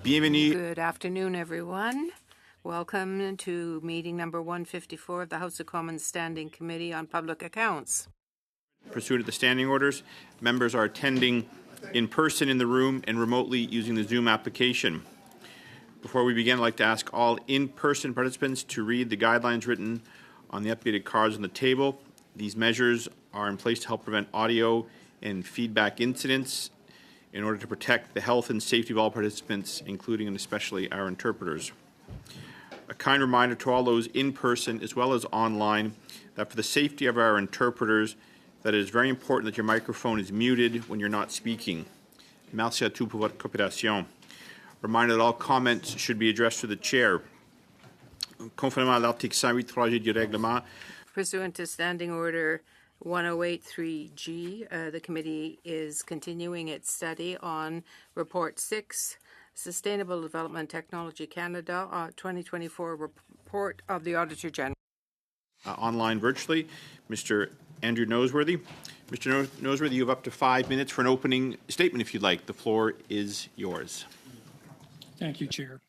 Bienvenue. Good afternoon, everyone. Welcome to meeting number 154 of the House of Commons Standing Committee on Public Accounts. Pursuant to the standing orders, members are attending in person in the room and remotely using the Zoom application. Before we begin, I'd like to ask all in-person participants to read the guidelines written on the updated cards on the table. These measures are in place to help prevent audio and feedback incidents in order to protect the health and safety of all participants, including and especially our interpreters. A kind reminder to all those in person as well as online that for the safety of our interpreters, that it is very important that your microphone is muted when you're not speaking. Merci à tous pour votre coopération. Reminder that all comments should be addressed to the chair. Conformément à l'article 108.3G du règlement, Pursuant to Standing Order 108.3G, the committee is continuing its study on Report 6, Sustainable Development Technology Canada, 2024 report of the Auditor General. Online virtually, Mr. Andrew Noseworthy. Mr. Noseworthy, you have up to 5 minutes for an opening statement if you'd like. The floor is yours. Thank you, Chair.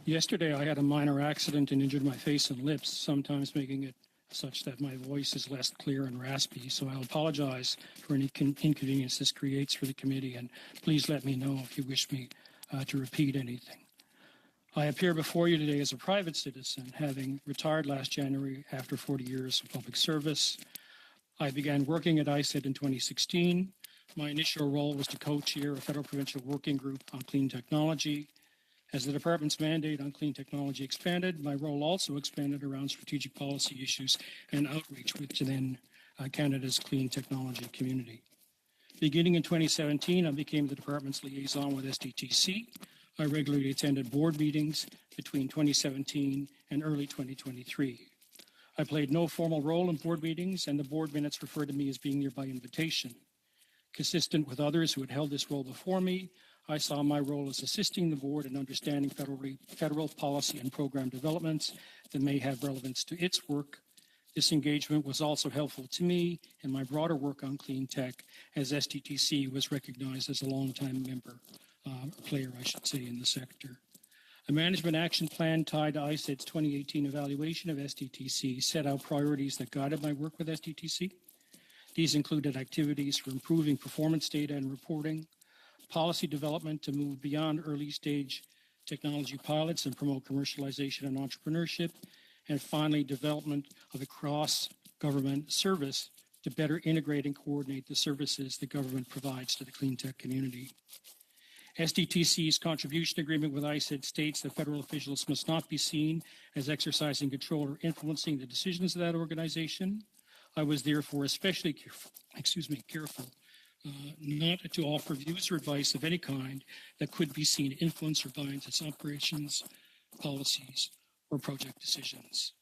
Yesterday I had a minor accident and injured my face and lips, sometimes making it such that my voice is less clear and raspy, so I'll apologize for any inconvenience this creates for the committee, and please let me know if you wish me to repeat anything. I appear before you today as a private citizen, having retired last January after 40 years of public service. I began working at ISED in 2016. My initial role was to co-chair a federal provincial working group on clean technology. As the department's mandate on clean technology expanded, my role also expanded around strategic policy issues and outreach within Canada's clean technology community. Beginning in 2017, I became the department's liaison with SDTC. I regularly attended board meetings between 2017 and early 2023. I played no formal role in board meetings, and the board minutes refer to me as being there by invitation. Consistent with others who had held this role before me, I saw my role as assisting the board in understanding federal policy and program developments that may have relevance to its work. This engagement was also helpful to me in my broader work on clean tech, as STTC was recognized as a longtime player, I should say, in the sector. A management action plan tied to ISED's 2018 evaluation of STTC set out priorities that guided my work with STTC. These included activities for improving performance data and reporting, policy development to move beyond early-stage technology pilots and promote commercialization and entrepreneurship, and finally, development of a cross-government service to better integrate and coordinate the services the government provides to the clean tech community. SDTC's contribution agreement with ISED states that federal officials must not be seen as exercising control or influencing the decisions of that organization. I was therefore especially careful not to offer views or advice of any kind that could be seen to influence or bind its operations, policies, or project decisions.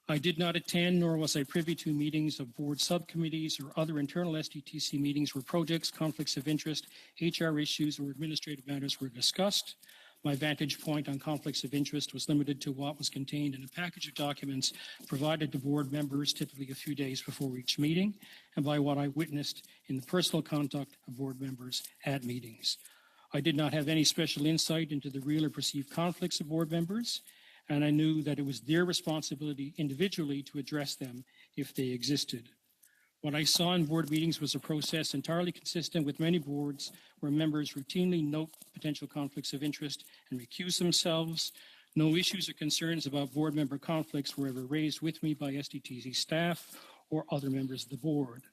I did not attend, nor was I privy to meetings of board subcommittees or other internal SDTC meetings where projects, conflicts of interest, HR issues, or administrative matters were discussed. My vantage point on conflicts of interest was limited to what was contained in a package of documents provided to board members typically a few days before each meeting, and by what I witnessed in the personal conduct of board members at meetings. I did not have any special insight into the real or perceived conflicts of board members, and I knew that it was their responsibility individually to address them if they existed. What I saw in board meetings was a process entirely consistent with many boards where members routinely note potential conflicts of interest and recuse themselves. No issues or concerns about board member conflicts were ever raised with me by SDTC staff or other members of the board.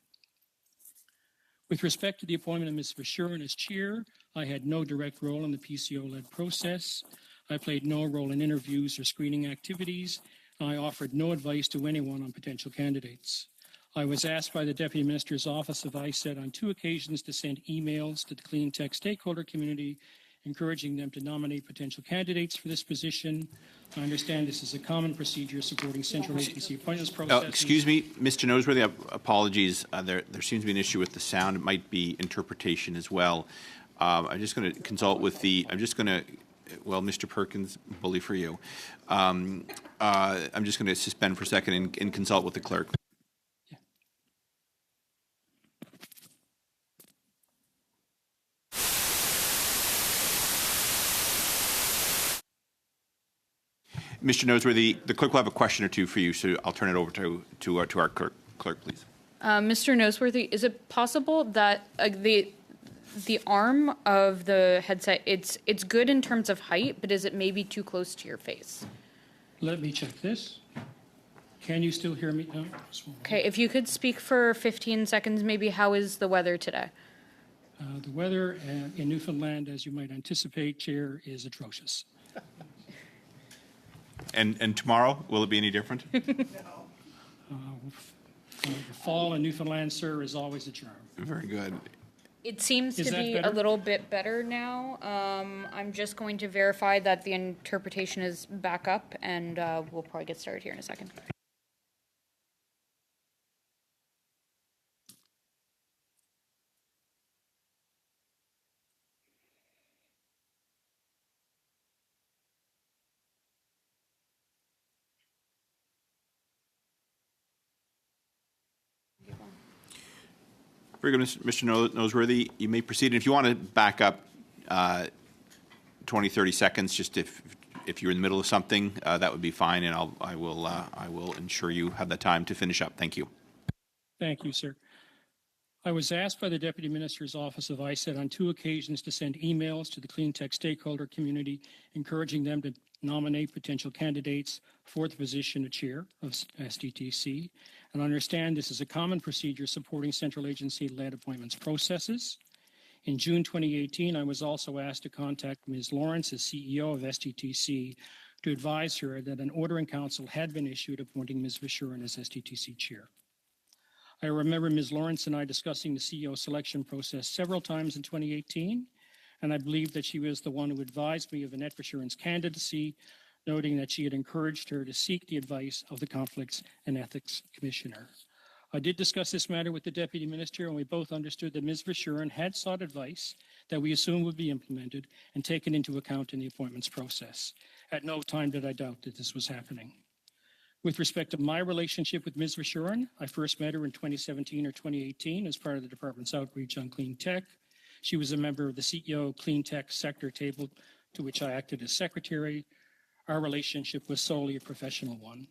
With respect to the appointment of Ms. Verschuren as chair, I had no direct role in the PCO-led process. I played no role in interviews or screening activities, and I offered no advice to anyone on potential candidates. I was asked by the Deputy Minister's Office of ISED on 2 occasions to send emails to the clean tech stakeholder community, encouraging them to nominate potential candidates for this position. I understand this is a common procedure supporting central agency appointments processes. Excuse me, Mr. Noseworthy, apologies. There seems to be an issue with the sound. It might be interpretation as well. I'm just going to consult with well, Mr. Perkins, bully for you. I'm just going to suspend for a second and consult with the clerk. Mr. Noseworthy, the clerk will have a question or two for you, so I'll turn it over to our clerk, please. Mr. Noseworthy, is it possible that the arm of the headset, it's good in terms of height, but is it maybe too close to your face? Let me check this. Can you still hear me? No? Okay, if you could speak for 15 seconds, maybe how is the weather today? The weather in Newfoundland, as you might anticipate, Chair, is atrocious. And tomorrow, will it be any different? The fall in Newfoundland, sir, is always a charm. Very good. It seems Is to that be better? a little bit better now. I'm just going to verify that the interpretation is back up, and we'll probably get started here in a second. Very good, Mr. Noseworthy. You may proceed. And if you want to back up 20, 30 seconds, just if you're in the middle of something, that would be fine, and I will ensure you have the time to finish up. Thank you. Thank you, sir. I was asked by the Deputy Minister's Office of ISET on 2 occasions to send emails to the clean tech stakeholder community, encouraging them to nominate potential candidates for the position of chair of SDTC. And I understand this is a common procedure supporting central agency-led appointments processes. In June 2018, I was also asked to contact Ms. Lawrence, as CEO of SDTC, to advise her that an order in council had been issued appointing Ms. Vishurin as SDTC chair. I remember Ms. Lawrence and I discussing the CEO selection process several times in 2018, and I believe that she was the one who advised me of Annette Vishurin's candidacy, noting that she had encouraged her to seek the advice of the Conflicts and Ethics Commissioner. I did discuss this matter with the Deputy Minister, and we both understood that Ms. Vishurin had sought advice that we assumed would be implemented and taken into account in the appointments process. At no time did I doubt that this was happening. With respect to my relationship with Ms. Vishurin, I first met her in 2017 or 2018 as part of the department's outreach on clean tech. She was a member of the CEO Clean Tech Sector Table, to which I acted as secretary. Our relationship was solely a professional one.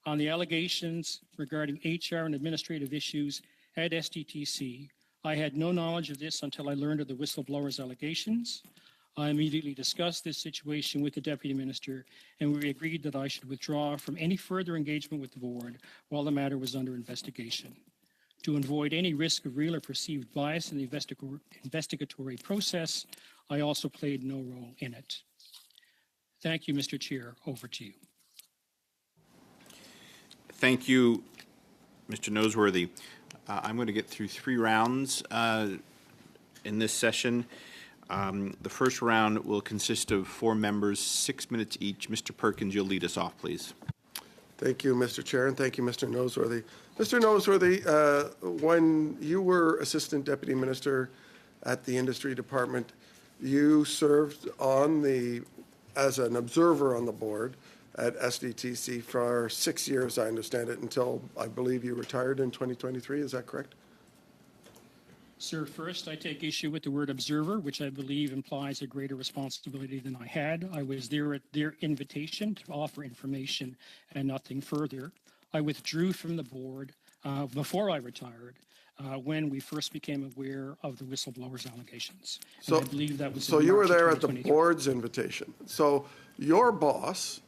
On the allegations regarding HR and administrative issues at SDTC, I had no knowledge of this until I learned of the whistleblower's allegations. I immediately discussed this situation with the Deputy Minister, and we agreed that I should withdraw from any further engagement with the board while the matter was under investigation. To avoid any risk of real or perceived bias in the investigatory process, I also played no role in it. Thank you, Mr. Chair. Over to you. Thank you, Mr. Noseworthy. I'm going to get through 3 rounds in this session. The first round will consist of 4 members, 6 minutes each. Mr. Perkins, you'll lead us off, please. Thank you, Mr. Chair, and thank you, Mr. Noseworthy. Mr. Noseworthy, when you were Assistant Deputy Minister at the Industry Department, you served as an observer on the board at SDTC for 6 years, I understand it, until I believe you retired in 2023. Is that correct? Sir, first, I take issue with the word observer, which I believe implies a greater responsibility than I had. I was there at their invitation to offer information and nothing further. I withdrew from the board before I retired when we first became aware of the whistleblower's allegations. And I believe that was so in you were March of there at the 2023. board's invitation. So your boss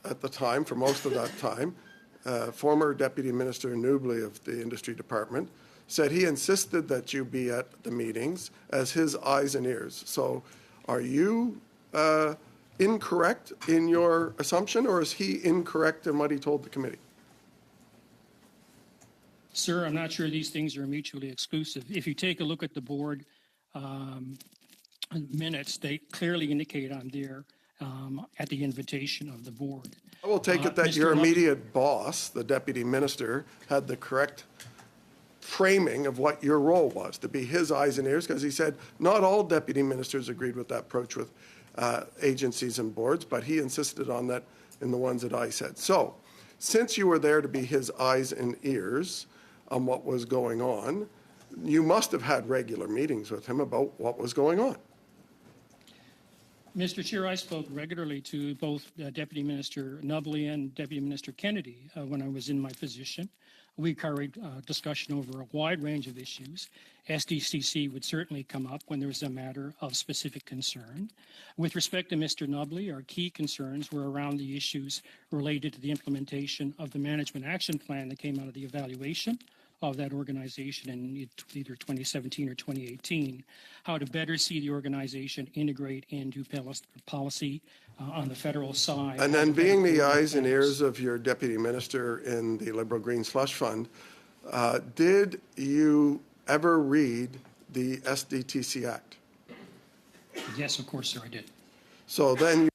at the time, for most of that time, former Deputy Minister Newbley of the Industry Department, said he insisted that you be at the meetings as his eyes and ears. So are you incorrect in your assumption, or is he incorrect in what he told the committee? Sir, I'm not sure these things are mutually exclusive. If you take a look at the board minutes, they clearly indicate I'm there at the invitation of the board. I will take it that Mr. your Hunt- immediate boss, the Deputy Minister, had the correct framing of what your role was, to be his eyes and ears, because he said not all Deputy Ministers agreed with that approach with agencies and boards, but he insisted on that in the ones that I said. So, since you were there to be his eyes and ears on what was going on, you must have had regular meetings with him about what was going on. Mr. Chair, I spoke regularly to both Deputy Minister Nubley and Deputy Minister Kennedy when I was in my position. We carried discussion over a wide range of issues. SDCC would certainly come up when there was a matter of specific concern. With respect to Mr. Nubley, our key concerns were around the issues related to the implementation of the management action plan that came out of the evaluation of that organization in either 2017 or 2018, how to better see the organization integrate into policy on the federal side. And then being the eyes and ears of your deputy minister in the Liberal Green Slush Fund, did you ever read the SDTC Act? Yes, of course, sir, I did. So then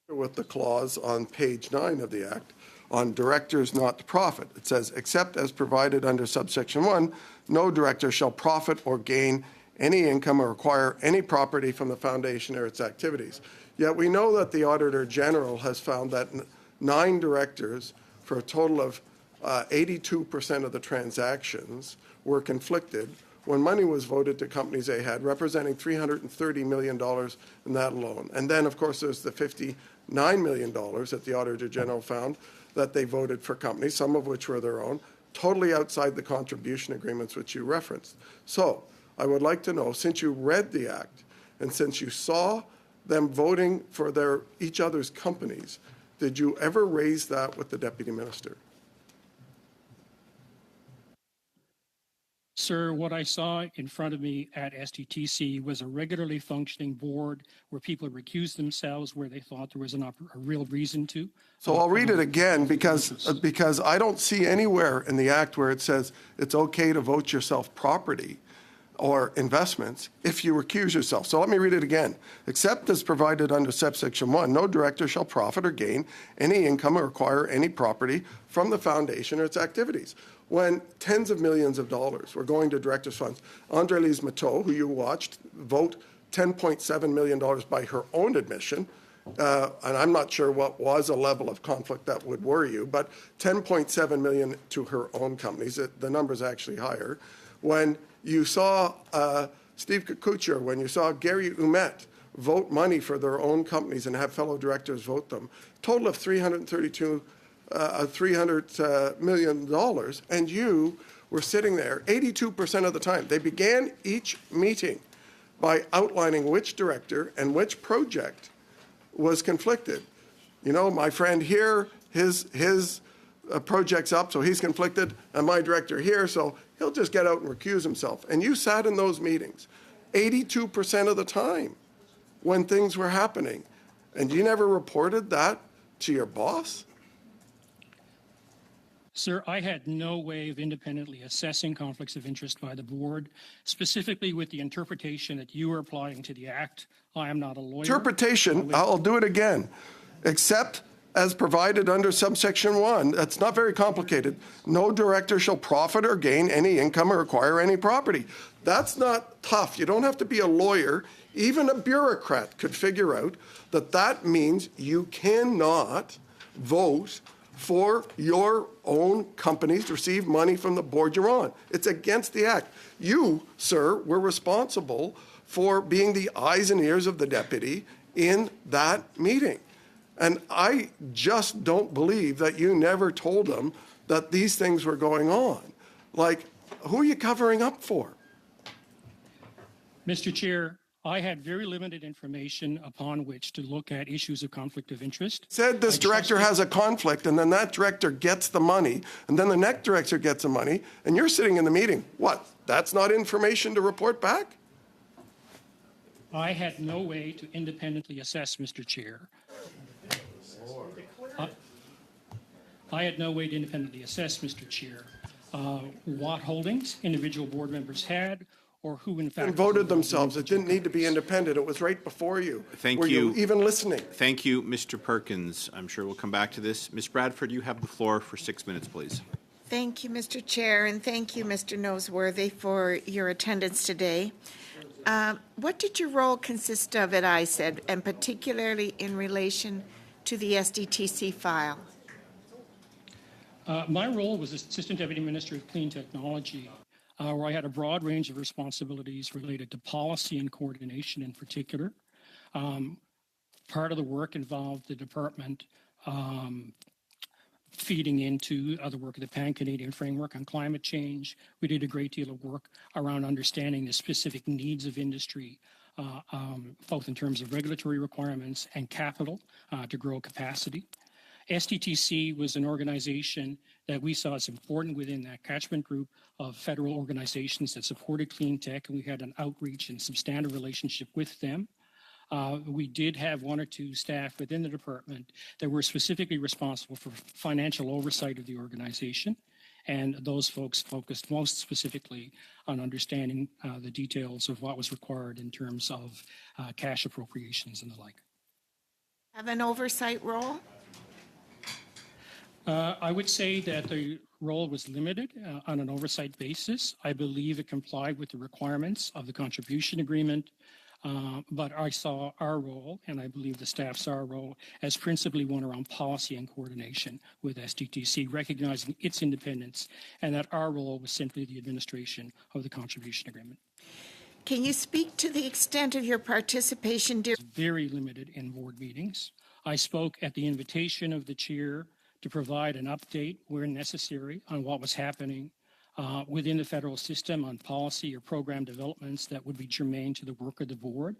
you with the clause on page 9 of the Act, on directors not to profit. It says, except as provided under subsection 1, no director shall profit or gain any income or acquire any property from the foundation or its activities. Yet we know that the Auditor General has found that 9 directors, for a total of 82% of the transactions, were conflicted when money was voted to companies they had, representing $330 million in that alone. And then, of course, there's the $59 million that the Auditor General found that they voted for companies, some of which were their own, totally outside the contribution agreements which you referenced. So I would like to know, since you read the Act and since you saw them voting for each other's companies, did you ever raise that with the Deputy Minister? Sir, what I saw in front of me at STTC was a regularly functioning board where people recused themselves where they thought there was a real reason to. So I'll read it again because I don't see anywhere in the Act where it says it's okay to vote yourself property or investments if you recuse yourself. So let me read it again. Except as provided under subsection 1, no director shall profit or gain any income or acquire any property from the foundation or its activities. When tens of millions of dollars were going to directors' funds, André-Lise Matteau, who you watched, vote $10.7 million by her own admission, and I'm not sure what was a level of conflict that would worry you, but $10.7 million to her own companies. The number's actually higher. When you saw Steve Kuchar, when you saw Gary Ouimet vote money for their own companies and have fellow directors vote them, total of $300 million, and you were sitting there 82% of the time. They began each meeting by outlining which director and which project was conflicted. You know, my friend here, his project's up, so he's conflicted, and my director here, so he'll just get out and recuse himself. And you sat in those meetings 82% of the time when things were happening, and you never reported that to your boss? Sir, I had no way of independently assessing conflicts of interest by the board, specifically with the interpretation that you are applying to the Act. I am not a lawyer. Interpretation, I'll do it again, except as provided under subsection 1. That's not very complicated. No director shall profit or gain any income or acquire any property. That's not tough. You don't have to be a lawyer. Even a bureaucrat could figure out that that means you cannot vote for your own companies to receive money from the board you're on. It's against the Act. You, sir, were responsible for being the eyes and ears of the deputy in that meeting. And I just don't believe that you never told them that these things were going on. Like, who are you covering up for? Mr. Chair, I had very limited information upon which to look at issues of conflict of interest. Said this director has a conflict, and then that director gets the money, and then the next director gets the money, and you're sitting in the meeting. What? That's not information to report back? I had no way to independently assess, Mr. Chair. I had no way to independently assess, Mr. Chair, what holdings individual board members had, or who in fact and voted themselves. It didn't need to be independent. It was right before you. Thank Were you. you even listening? Thank you, Mr. Perkins. I'm sure we'll come back to this. Ms. Bradford, you have the floor for 6 minutes, please. Thank you, Mr. Chair, and thank you, Mr. Noseworthy, for your attendance today. What did your role consist of at ISED, and particularly in relation to the SDTC file? My role was Assistant Deputy Minister of Clean Technology, where I had a broad range of responsibilities related to policy and coordination in particular. Part of the work involved the department feeding into the work of the Pan-Canadian Framework on Climate Change. We did a great deal of work around understanding the specific needs of industry, both in terms of regulatory requirements and capital to grow capacity. STTC was an organization that we saw as important within that catchment group of federal organizations that supported clean tech, and we had an outreach and substantive relationship with them. We did have one or two staff within the department that were specifically responsible for financial oversight of the organization, and those folks focused most specifically on understanding the details of what was required in terms of cash appropriations and the like. Have an oversight role? I would say that the role was limited on an oversight basis. I believe it complied with the requirements of the contribution agreement, but I saw our role, and I believe the staff saw our role, as principally one around policy and coordination with STTC, recognizing its independence, and that our role was simply the administration of the contribution agreement. Can you speak to the extent of your participation during? Very limited in board meetings. I spoke at the invitation of the chair to provide an update where necessary on what was happening within the federal system on policy or program developments that would be germane to the work of the board.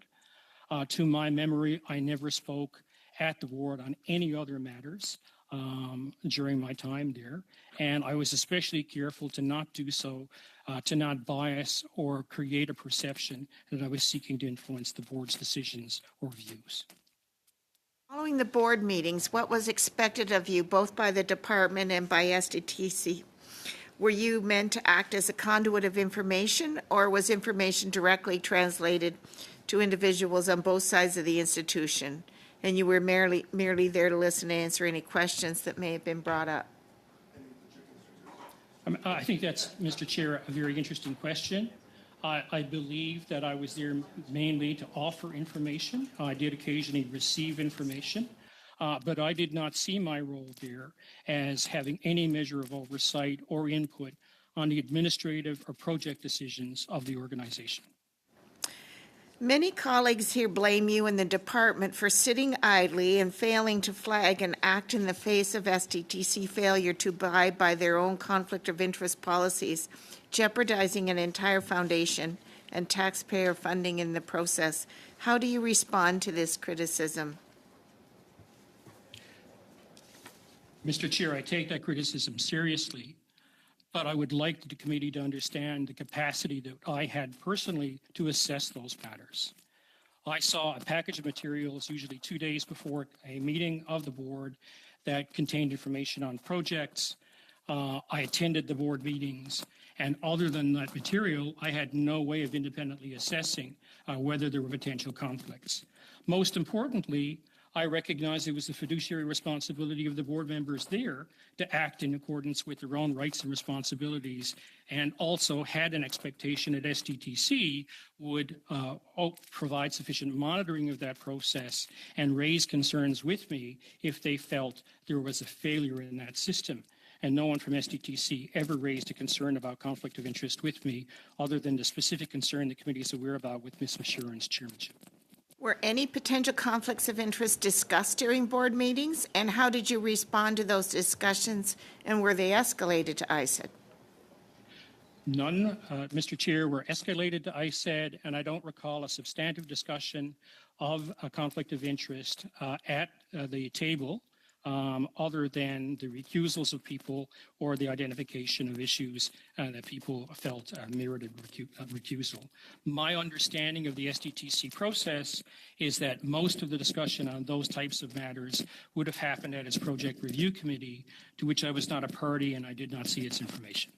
To my memory, I never spoke at the board on any other matters during my time there, and I was especially careful to not do so, to not bias or create a perception that I was seeking to influence the board's decisions or views. Following the board meetings, what was expected of you both by the department and by STTC? Were you meant to act as a conduit of information, or was information directly translated to individuals on both sides of the institution, and you were merely there to listen and answer any questions that may have been brought up? I think that's, Mr. Chair, a very interesting question. I believe that I was there mainly to offer information. I did occasionally receive information, but I did not see my role there as having any measure of oversight or input on the administrative or project decisions of the organization. Many colleagues here blame you and the department for sitting idly and failing to flag and act in the face of STTC failure to abide by their own conflict of interest policies, jeopardizing an entire foundation and taxpayer funding in the process. How do you respond to this criticism? Mr. Chair, I take that criticism seriously, but I would like the committee to understand the capacity that I had personally to assess those matters. I saw a package of materials usually 2 days before a meeting of the board that contained information on projects. I attended the board meetings, and other than that material, I had no way of independently assessing whether there were potential conflicts. Most importantly, I recognize it was the fiduciary responsibility of the board members there to act in accordance with their own rights and responsibilities, and also had an expectation that STTC would provide sufficient monitoring of that process and raise concerns with me if they felt there was a failure in that system. And no one from STTC ever raised a concern about conflict of interest with me, other than the specific concern the committee is aware about with Ms. Mashurin's chairmanship. Were any potential conflicts of interest discussed during board meetings, and how did you respond to those discussions, and were they escalated to ISED? None, Mr. Chair, were escalated to ISED, and I don't recall a substantive discussion of a conflict of interest at the table, other than the recusals of people or the identification of issues that people felt merited recusal. My understanding of the STTC process is that most of the discussion on those types of matters would have happened at its project review committee, to which I was not a party and I did not see its information.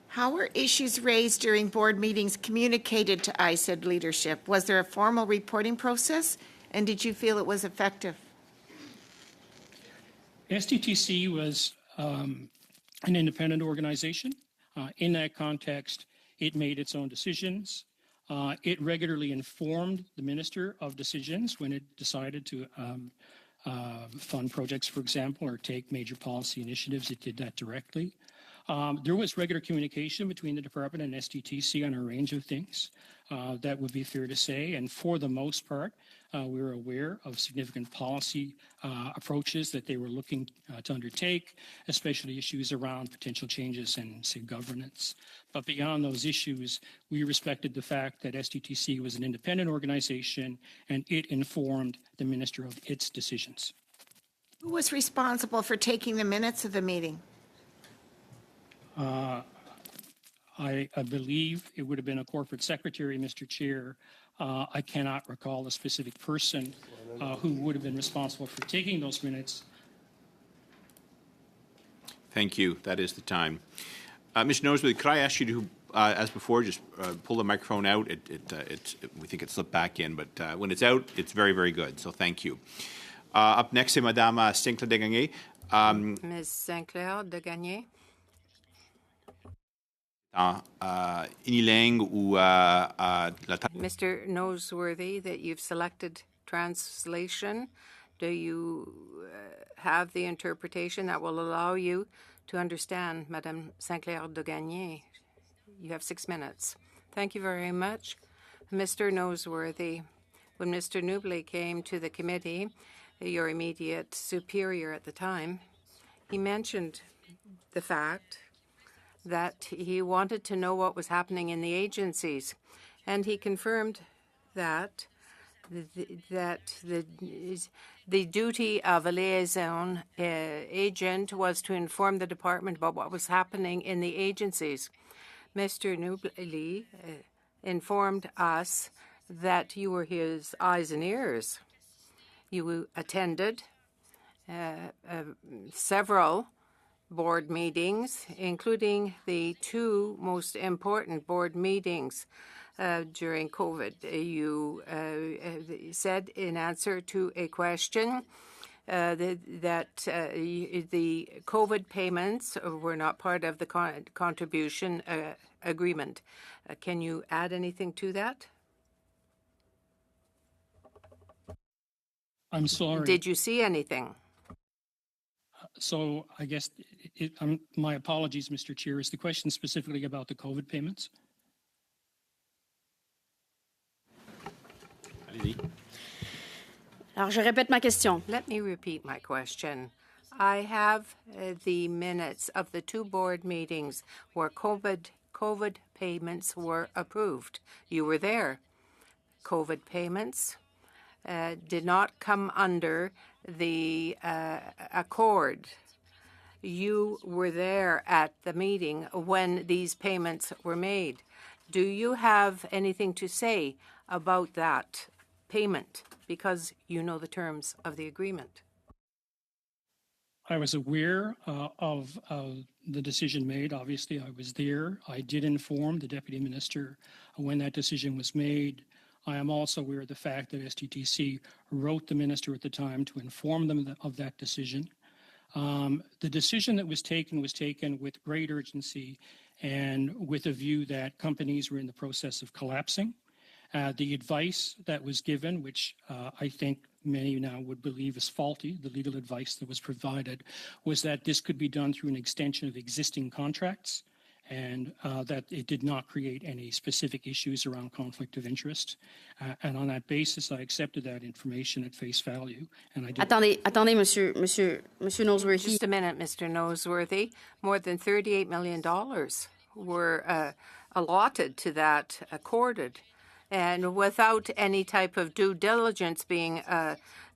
How were issues raised during board meetings communicated to ISED leadership? Was there a formal reporting process, and did you feel it was effective? STTC was an independent organization. In that context, it made its own decisions. It regularly informed the minister of decisions when it decided to fund projects, for example, or take major policy initiatives. It did that directly. There was regular communication between the department and STTC on a range of things. That would be fair to say. And for the most part, we were aware of significant policy approaches that they were looking to undertake, especially issues around potential changes in, say, governance. But beyond those issues, we respected the fact that STTC was an independent organization and it informed the minister of its decisions. Who was responsible for taking the minutes of the meeting? I believe it would have been a corporate secretary, Mr. Chair. I cannot recall a specific person who would have been responsible for taking those minutes. Thank you. That is the time. Mr. Noseworthy, could I ask you to, as before, just pull the microphone out? We think it slipped back in, but when it's out, it's very, very good. So thank you. Up next, c'est Madame Sinclair de Gagné. Ms. Sinclair de Gagné. Unilingue ou Mr. Noseworthy, that you've selected translation. Do you have the interpretation that will allow you to understand Madame Sinclair de Gagné? You have 6 minutes. Thank you very much. Mr. Noseworthy, when Mr. Nubley came to the committee, your immediate superior at the time, he mentioned the fact that he wanted to know what was happening in the agencies, and he confirmed that the duty of a liaison agent was to inform the department about what was happening in the agencies. Mr. Nubley informed us that you were his eyes and ears. You attended several board meetings, including the 2 most important board meetings during COVID. You said in answer to a question that the COVID payments were not part of the contribution agreement. Can you add anything to that? I'm sorry. Did you see anything? So I guess my apologies, Mr. Chair. Is the question specifically about the COVID payments? Alors, je répète ma question. Let me repeat my question. I have the minutes of the 2 board meetings where COVID payments were approved. You were there. COVID payments did not come under the accord. You were there at the meeting when these payments were made. Do you have anything to say about that payment, because you know the terms of the agreement? I was aware of the decision made. Obviously, I was there. I did inform the Deputy Minister when that decision was made. I am also aware of the fact that STTC wrote the Minister at the time to inform them of that decision. The decision that was taken with great urgency and with a view that companies were in the process of collapsing. The advice that was given, which I think many now would believe is faulty, the legal advice that was provided, was that this could be done through an extension of existing contracts, and that it did not create any specific issues around conflict of interest. And on that basis, I accepted that information at face value. And I did. Attendez, Monsieur Noseworthy. Just a minute, Mr. Noseworthy. More than $38 million were allotted to that, accorded. And without any type of due diligence being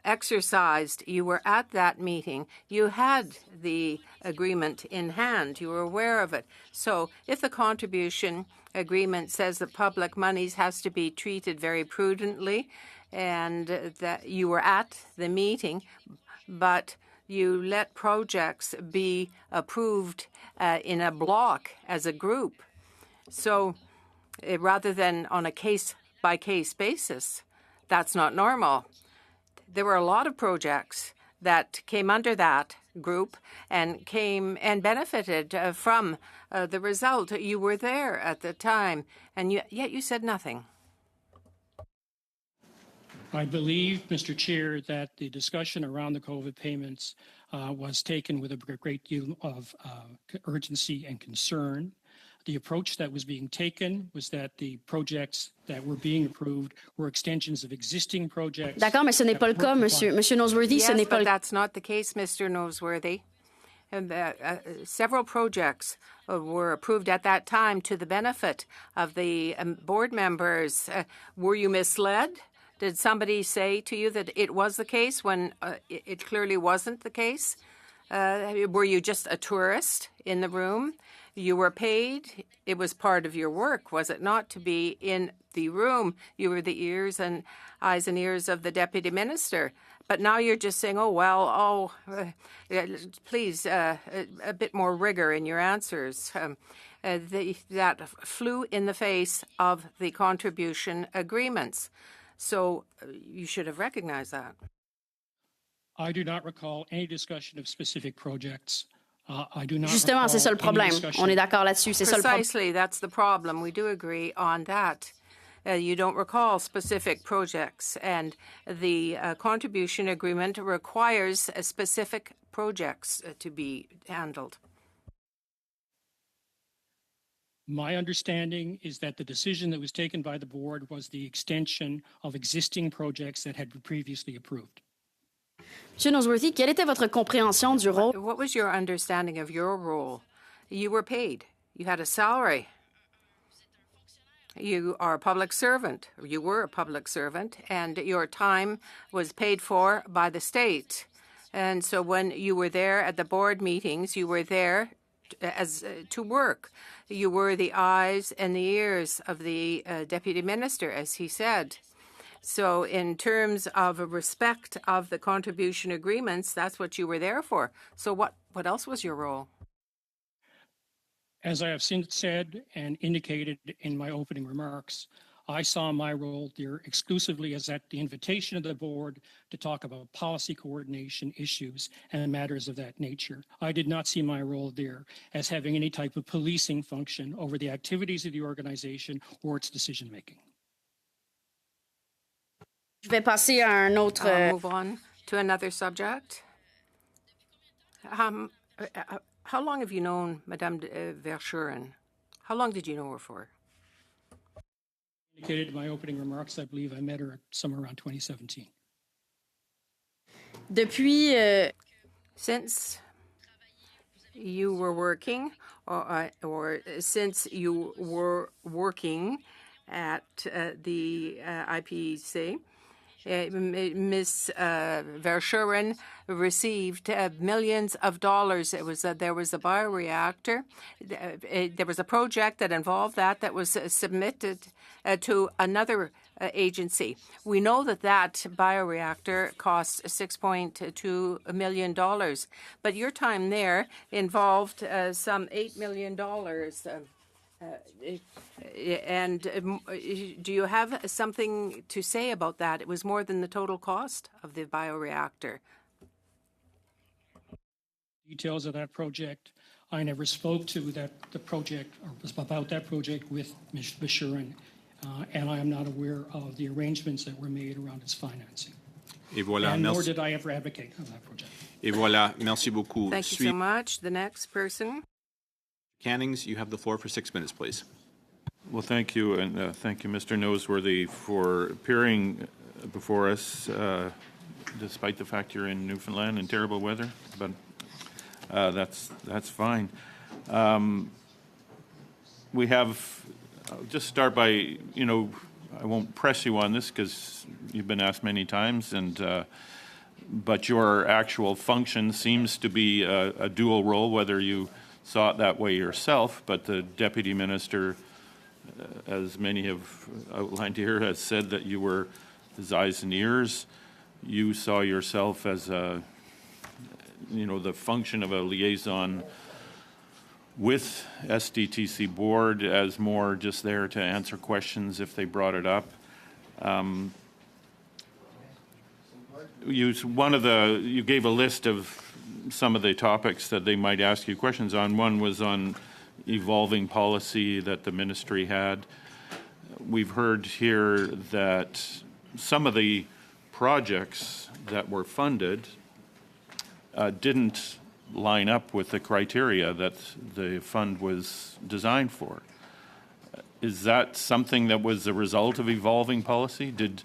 exercised, you were at that meeting. You had the agreement in hand. You were aware of it. So if the contribution agreement says that public monies has to be treated very prudently, and that you were at the meeting, but you let projects be approved in a block as a group. So rather than on a case-by-case basis, that's not normal. There were a lot of projects that came under that group and came and benefited from the result. You were there at the time, and yet you said nothing. I believe, Mr. Chair, that the discussion around the COVID payments was taken with a great deal of urgency and concern. the approach that was being taken was that the projects that were being approved were extensions of existing projects. D'accord, mais ce n'est pas le cas, Monsieur Noseworthy. Ce Yes, n'est pas but le that's not the case, Mr. Noseworthy. And, several projects were approved at that time to the benefit of the board members. Were you misled? Did somebody say to you that it was the case when it clearly wasn't the case? Were you just a tourist in the room? You were paid. It was part of your work, was it not, to be in the room? You were the eyes and ears of the deputy minister. But now you're just saying, please, a bit more rigor in your answers. That flew in the face of the contribution agreements. So you should have recognized that. I do not recall any discussion of specific projects. I do not Justement, c'est ça le recall problème. any discussion. On est d'accord là-dessus. C'est ça le problème. Precisely, that's the problem. We do agree on that. You don't recall specific projects, and the contribution agreement requires specific projects to be handled. My understanding is that the decision that was taken by the board was the extension of existing projects that had been previously approved. Monsieur Noseworthy, quelle était votre compréhension du rôle? What was your understanding of your role? You were paid. You had a salary. You are a public servant. You were a public servant, and your time was paid for by the state. And so when you were there at the board meetings, you were there to work. You were the eyes and the ears of the deputy minister, as he said. So in terms of respect of the contribution agreements, that's what you were there for. So what else was your role? As I have since said and indicated in my opening remarks, I saw my role there exclusively as at the invitation of the board to talk about policy coordination issues and matters of that nature. I did not see my role there as having any type of policing function over the activities of the organization or its decision-making. Je vais passer à un autre. I'll move on to another subject. How long have you known Madame Verschuren? How long did you know her for? Indicated in my opening remarks, I believe I met her somewhere around 2017. Depuis. Since you were working, or since you were working at the IPC, Ms. Verschuren received millions of dollars. There was a bioreactor. There was a project that involved that was submitted to another agency. We know that bioreactor cost $6.2 million, but your time there involved some $8 million. And do you have something to say about that? It was more than the total cost of the bioreactor. Details of that project. I never spoke to the project or about that project with Ms. Verschuren, and I am not aware of the arrangements that were made around its financing. Et voilà, And nor merci. did I ever advocate on that project. Et voilà, merci beaucoup. Thank you so much. The next person. Cannings, you have the floor for 6 minutes, please. Well, thank you, and thank you, Mr. Noseworthy, for appearing before us, despite the fact you're in Newfoundland in terrible weather, but that's fine. We have, I'll just start by, I won't press you on this because you've been asked many times, but your actual function seems to be a dual role, whether you saw it that way yourself, but the deputy minister, as many have outlined here, has said that you were his eyes and ears. You saw yourself as the function of a liaison with SDTC board as more just there to answer questions if they brought it up. You gave a list of some of the topics that they might ask you questions on. One was on evolving policy that the ministry had. We've heard here that some of the projects that were funded didn't line up with the criteria that the fund was designed for. Is that something that was a result of evolving policy? Did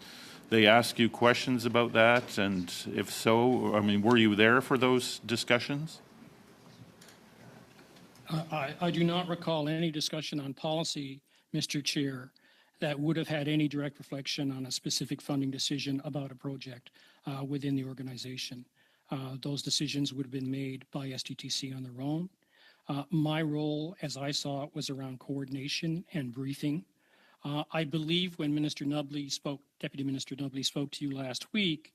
they ask you questions about that? And if so, I mean, were you there for those discussions? I do not recall any discussion on policy, Mr. Chair, that would have had any direct reflection on a specific funding decision about a project within the organization. Those decisions would have been made by STTC on their own. My role, as I saw it, was around coordination and briefing. I believe when Minister Nubley spoke, Deputy Minister Nubley spoke to you last week,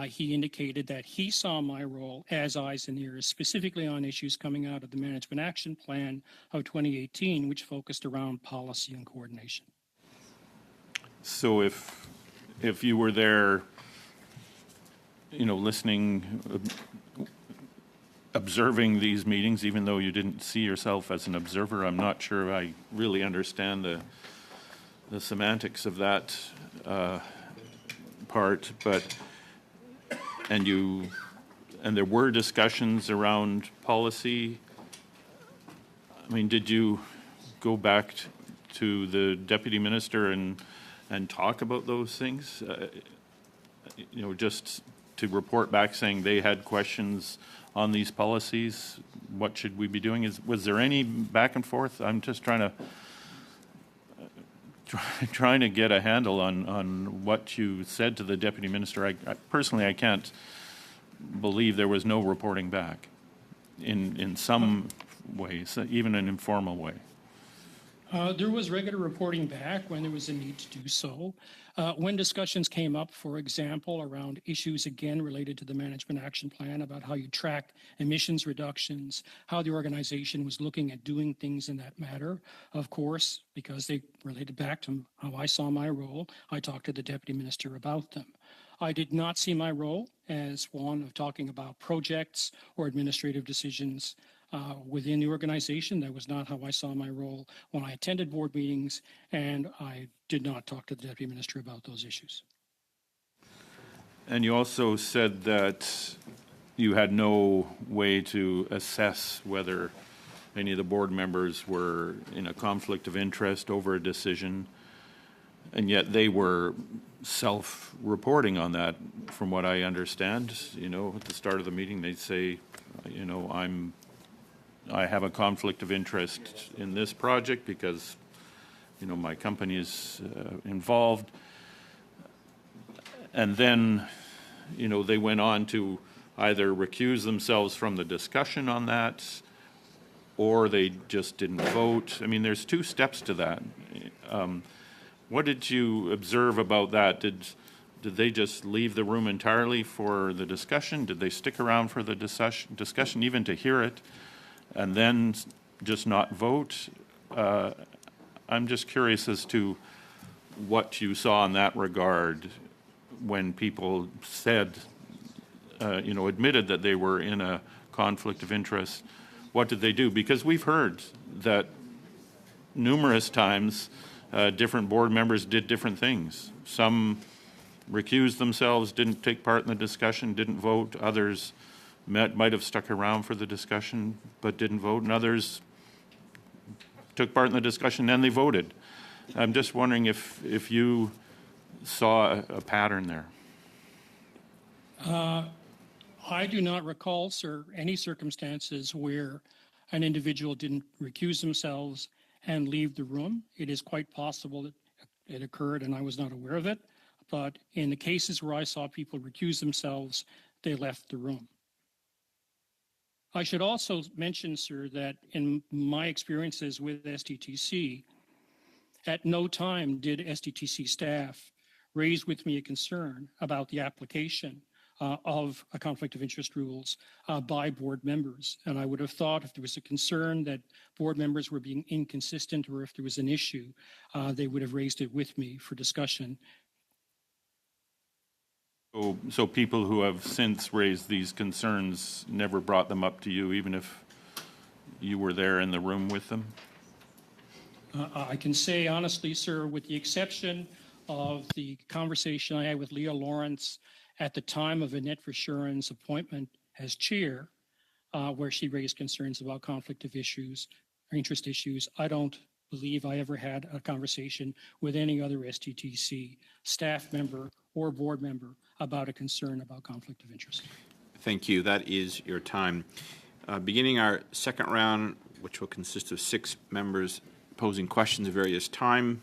he indicated that he saw my role as eyes and ears, specifically on issues coming out of the Management Action Plan of 2018, which focused around policy and coordination. So if you were there, you know, listening, observing these meetings, even though you didn't see yourself as an observer, I'm not sure I really understand the semantics of that part, but and there were discussions around policy. I mean, did you go back to the deputy minister and talk about those things? You know, just to report back saying they had questions on these policies. What should we be doing? Was there any back and forth? I'm just trying to get a handle on what you said to the deputy minister. I personally, I can't believe there was no reporting back in some ways, even an informal way. There was regular reporting back when there was a need to do so. When discussions came up, for example, around issues again related to the Management Action Plan about how you track emissions reductions, how the organization was looking at doing things in that matter, of course, because they related back to how I saw my role, I talked to the Deputy Minister about them. I did not see my role as one of talking about projects or administrative decisions within the organization. That was not how I saw my role when I attended board meetings, and I did not talk to the Deputy Minister about those issues. And you also said that you had no way to assess whether any of the board members were in a conflict of interest over a decision, and yet they were self-reporting on that, from what I understand. You know, at the start of the meeting, they'd say, you know, I have a conflict of interest in this project because, you know, my company is involved. And then, you know, they went on to either recuse themselves from the discussion on that, or they just didn't vote. I mean, there's two steps to that. What did you observe about that? Did they just leave the room entirely for the discussion? Did they stick around for the discussion even to hear it, and then just not vote? I'm just curious as to what you saw in that regard when people said, you know, admitted that they were in a conflict of interest. What did they do? Because we've heard that numerous times different board members did different things. Some recused themselves, didn't take part in the discussion, didn't vote. Others might have stuck around for the discussion but didn't vote, and others took part in the discussion and they voted. I'm just wondering if you saw a pattern there. I do not recall, sir, any circumstances where an individual didn't recuse themselves and leave the room. It is quite possible that it occurred and I was not aware of it, but in the cases where I saw people recuse themselves, they left the room. I should also mention, sir, that in my experiences with STTC, at no time did STTC staff raise with me a concern about the application of a conflict of interest rules by board members. And I would have thought if there was a concern that board members were being inconsistent or if there was an issue, they would have raised it with me for discussion. So people who have since raised these concerns never brought them up to you, even if you were there in the room with them? I can say honestly, sir, with the exception of the conversation I had with Leah Lawrence at the time of Annette Verschuren's appointment as chair, where she raised concerns about conflict of issues or interest issues. I don't believe I ever had a conversation with any other SDTC staff member or board member about a concern about conflict of interest. Thank you. That is your time. Beginning our second round, which will consist of 6 members posing questions of various time.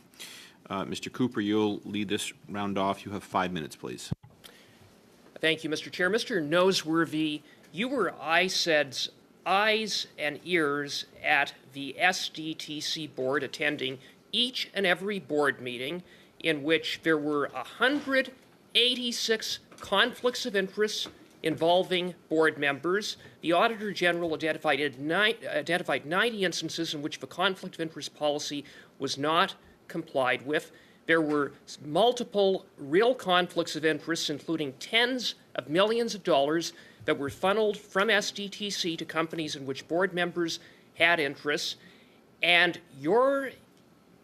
Mr. Cooper, you'll lead this round off. You have 5 minutes, please. Thank you, Mr. Chair. Mr. Noseworthy, you were ISED's eyes and ears at the SDTC board, attending each and every board meeting in which there were 186 conflicts of interest involving board members. The Auditor General identified 90 instances in which the conflict of interest policy was not complied with. There were multiple real conflicts of interest, including tens of millions of dollars that were funneled from SDTC to companies in which board members had interests. And your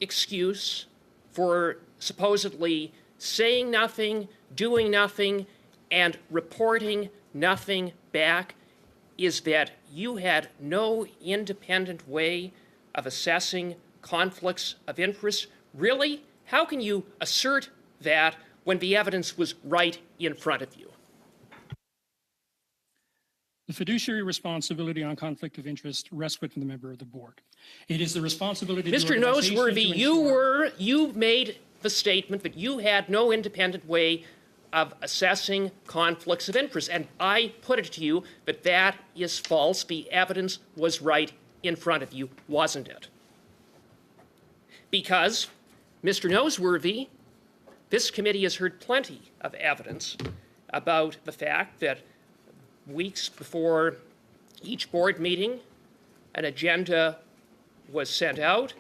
excuse for supposedly saying nothing, doing nothing, and reporting nothing back is that you had no independent way of assessing conflicts of interest. Really? How can you assert that when the evidence was right in front of you? The fiduciary responsibility on conflict of interest rests with the member of the board. It is the responsibility of the Mr. organization Noseworthy, to you made the statement that you had no independent way of assessing conflicts of interest, and I put it to you that that is false. The evidence was right in front of you, wasn't it? Because, Mr. Noseworthy, this committee has heard plenty of evidence about the fact that weeks before each board meeting, an agenda was sent out.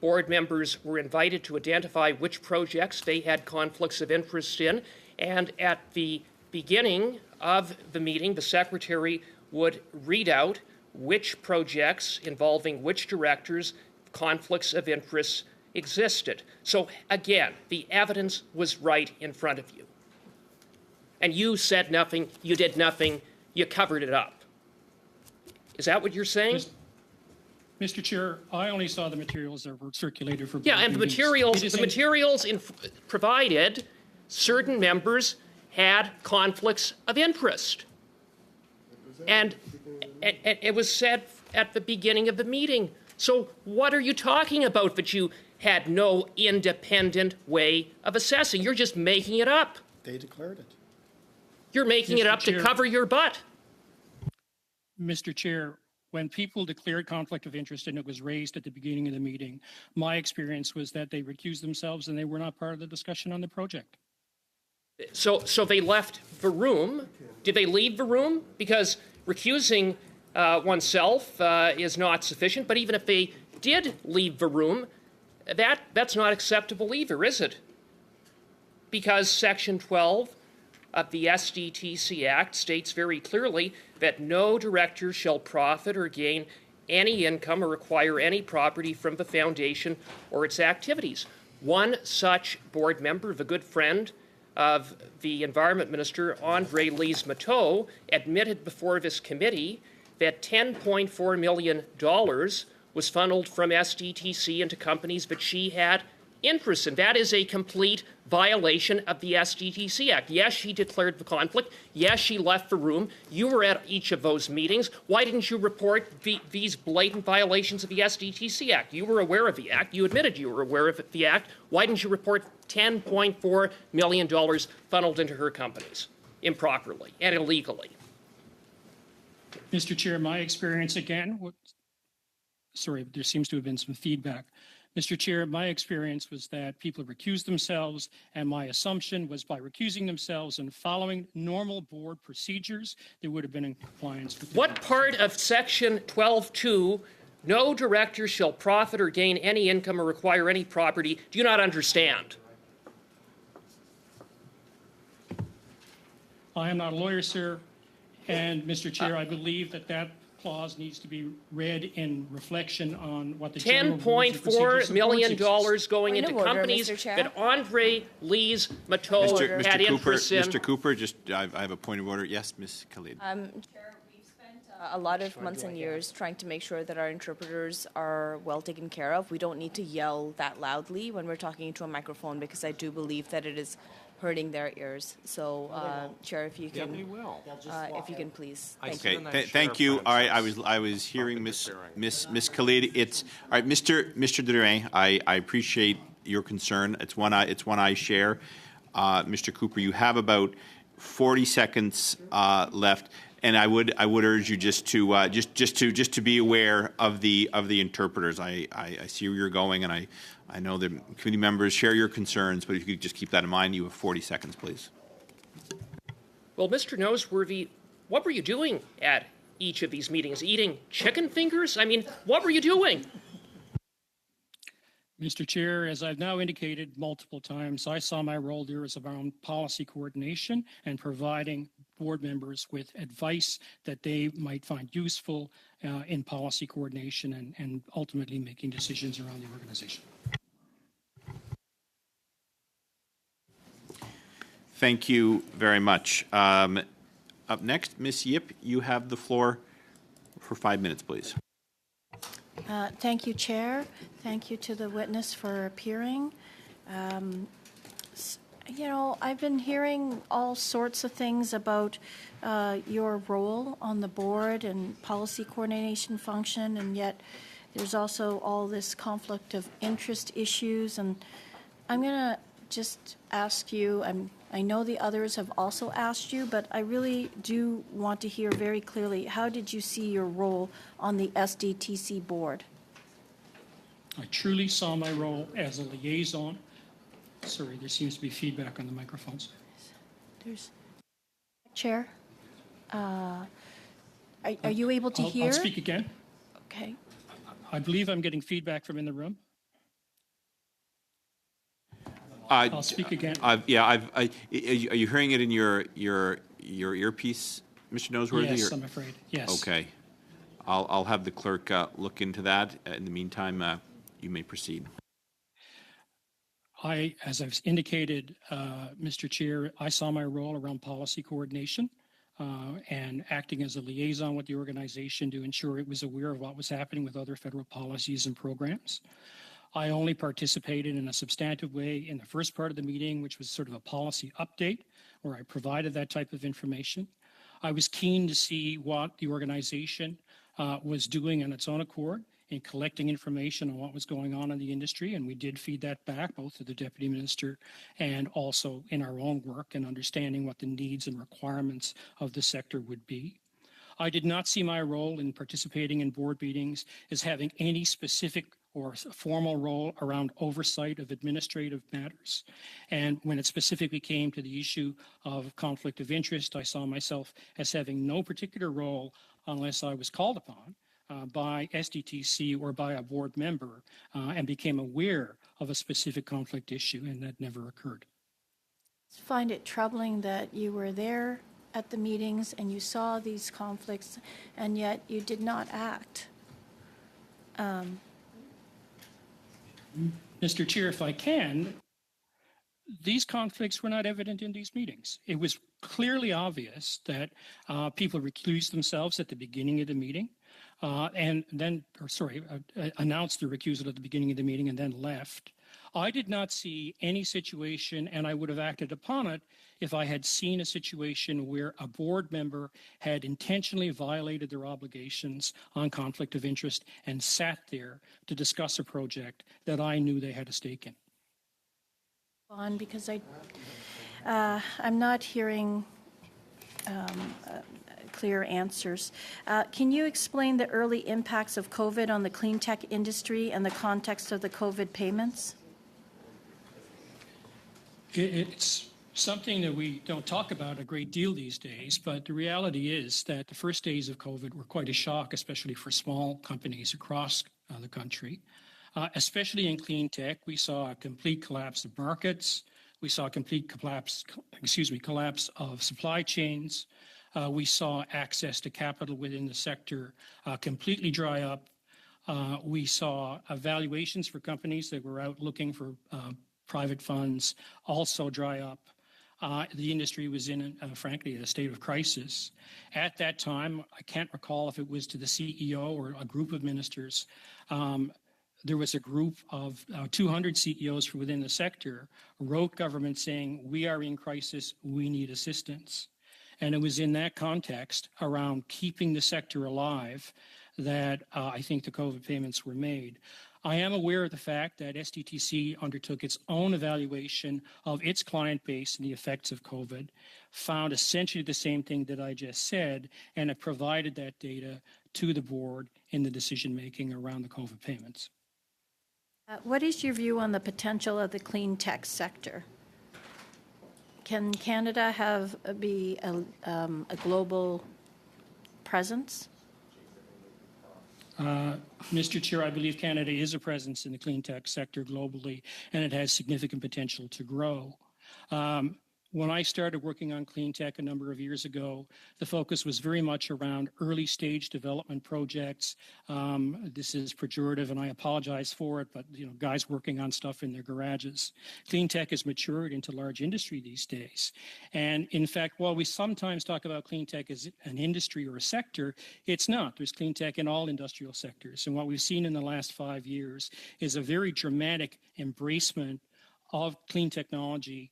Board members were invited to identify which projects they had conflicts of interest in, and at the beginning of the meeting, the secretary would read out which projects involving which directors conflicts of interest existed. So again, the evidence was right in front of you. And you said nothing, you did nothing, you covered it up. Is that what you're saying? Mr. Chair, I only saw the materials that were circulated for Yeah, board and the meetings. materials provided, certain members had conflicts of interest. And it was said at the beginning of the meeting. So what are you talking about that you had no independent way of assessing? You're just making it up. They declared it. You're making it up to cover your butt. Mr. Chair, when people declared conflict of interest and it was raised at the beginning of the meeting, my experience was that they recused themselves and they were not part of the discussion on the project. So they left the room. Did they leave the room? Because recusing oneself is not sufficient. But even if they did leave the room, that's not acceptable either, is it? Because Section 12 of the SDTC Act states very clearly that no director shall profit or gain any income or acquire any property from the foundation or its activities. One such board member, the good friend of the Environment Minister, Andre Lise-Matteau, admitted before this committee that $10.4 million was funneled from SDTC into companies that she had interest in. That is a complete violation of the SDTC Act. Yes, she declared the conflict. Yes, she left the room. You were at each of those meetings. Why didn't you report these blatant violations of the SDTC Act? You were aware of the Act. You admitted you were aware of the Act. Why didn't you report $10.4 million funneled into her companies improperly and illegally? Mr. Chair, my experience again, sorry, there seems to have been some feedback. Mr. Chair, my experience was that people recused themselves, and my assumption was by recusing themselves and following normal board procedures, they would have been in compliance with the What part of Section 12.2, no director shall profit or gain any income or acquire any property, do you not understand? I am not a lawyer, sir, and Mr. Chair, I believe that clause needs to be read in reflection on what the general rules and procedures $10.4 million exist. going into companies that Andre Lise-Matteau had interest in. Mr. Cooper, just I have a point of order. Yes, Ms. Khalid. Chair, we've spent a lot of months and years trying to make sure that our interpreters are well taken care of. We don't need to yell that loudly when we're talking into a microphone because I do believe that it is hurting their ears. So, Chair, if you can, please. Thank you. Okay, thank you. All right, I was hearing Miss Khalid. It's all right, Mr. Durain. I appreciate your concern. It's one I share. Mr. Cooper, you have about 40 seconds left, and I would urge you just to be aware of the interpreters. I see where you're going, and I know the committee members share your concerns, but if you could just keep that in mind, you have 40 seconds, please. Well, Mr. Noseworthy, what were you doing at each of these meetings? Eating chicken fingers? I mean, what were you doing? Mr. Chair, as I've now indicated multiple times, I saw my role there as around policy coordination and providing board members with advice that they might find useful in policy coordination and ultimately making decisions around the organization. Thank you very much. Up next, Ms. Yip, you have the floor for 5 minutes, please. Thank you, Chair. Thank you to the witness for appearing. You know, I've been hearing all sorts of things about your role on the board and policy coordination function, and yet there's also all this conflict of interest issues. And I'm going to just ask you, I know the others have also asked you, but I really do want to hear very clearly, how did you see your role on the SDTC board? I truly saw my role as a liaison. Sorry, there seems to be feedback on the microphones. Chair, are you able to hear? I'll speak again. Okay. I believe I'm getting feedback from in the room. I'll speak again. Are you hearing it in your earpiece, Mr. Noseworthy? Yes, I'm afraid. Yes. Okay. I'll have the clerk look into that. In the meantime, you may proceed. As I've indicated, Mr. Chair, I saw my role around policy coordination and acting as a liaison with the organization to ensure it was aware of what was happening with other federal policies and programs. I only participated in a substantive way in the first part of the meeting, which was sort of a policy update, where I provided that type of information. I was keen to see what the organization was doing on its own accord in collecting information on what was going on in the industry, and we did feed that back both to the Deputy Minister and also in our own work and understanding what the needs and requirements of the sector would be. I did not see my role in participating in board meetings as having any specific or formal role around oversight of administrative matters. And when it specifically came to the issue of conflict of interest, I saw myself as having no particular role unless I was called upon by SDTC or by a board member and became aware of a specific conflict issue, and that never occurred. I find it troubling that you were there at the meetings and you saw these conflicts, and yet you did not act. Mr. Chair, if I can, these conflicts were not evident in these meetings. It was clearly obvious that people recused themselves at the beginning of the meeting and then, announced their recusal at the beginning of the meeting and then left. I did not see any situation, and I would have acted upon it if I had seen a situation where a board member had intentionally violated their obligations on conflict of interest and sat there to discuss a project that I knew they had a stake in. Because I'm not hearing clear answers. Can you explain the early impacts of COVID on the clean tech industry and the context of the COVID payments? It's something that we don't talk about a great deal these days, but the reality is that the first days of COVID were quite a shock, especially for small companies across the country. Especially in clean tech, we saw a complete collapse of markets. We saw a complete collapse of supply chains. We saw access to capital within the sector completely dry up. We saw valuations for companies that were out looking for private funds also dry up. the industry was in, frankly, a state of crisis. At that time, I can't recall if it was to the CEO or a group of ministers, there was a group of 200 CEOs from within the sector wrote government saying, we are in crisis, we need assistance. And it was in that context around keeping the sector alive that I think the COVID payments were made. I am aware of the fact that SDTC undertook its own evaluation of its client base and the effects of COVID, found essentially the same thing that I just said, and it provided that data to the board in the decision-making around the COVID payments. What is your view on the potential of the clean tech sector? Can Canada be a global presence? Mr. Chair, I believe Canada is a presence in the clean tech sector globally, and it has significant potential to grow. When I started working on clean tech a number of years ago, the focus was very much around early stage development projects. This is pejorative, and I apologize for it, but guys working on stuff in their garages. Clean tech has matured into large industry these days. And in fact, while we sometimes talk about clean tech as an industry or a sector, it's not. There's clean tech in all industrial sectors. And what we've seen in the last 5 years is a very dramatic embracement of clean technology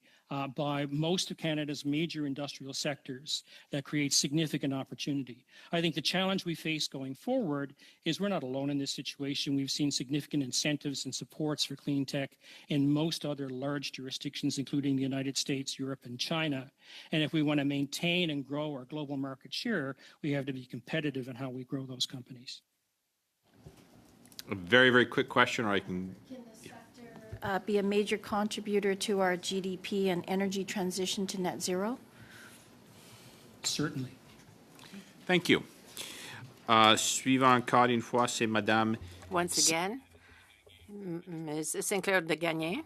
by most of Canada's major industrial sectors that creates significant opportunity. I think the challenge we face going forward is we're not alone in this situation. We've seen significant incentives and supports for clean tech in most other large jurisdictions, including the United States, Europe, and China. And if we want to maintain and grow our global market share, we have to be competitive in how we grow those companies. A very, very quick question, or I can... Be a major contributor to our GDP and energy transition to net zero? Certainly. Thank you. Suivant encore une fois, c'est Madame... Once again, Ms. Sinclair de Gagné.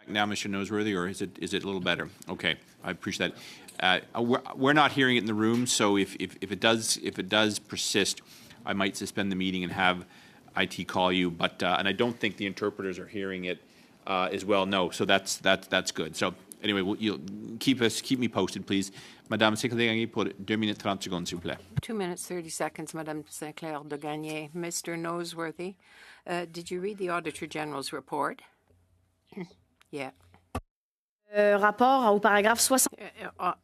Now, Mr. Noseworthy, or is it a little better? Okay, I appreciate that. We're not hearing it in the room, so if it does persist, I might suspend the meeting and have IT call you, but and I don't think the interpreters are hearing it as well. No, so that's good. So anyway, you'll keep me posted, please. Madame Sinclair pour 2 minutes 30 secondes, s'il vous plaît. 2 minutes 30 seconds, Madame Sinclair de Gagné. Mr. Noseworthy, did you read the Auditor General's report? Yeah. Rapport au paragraphe 60.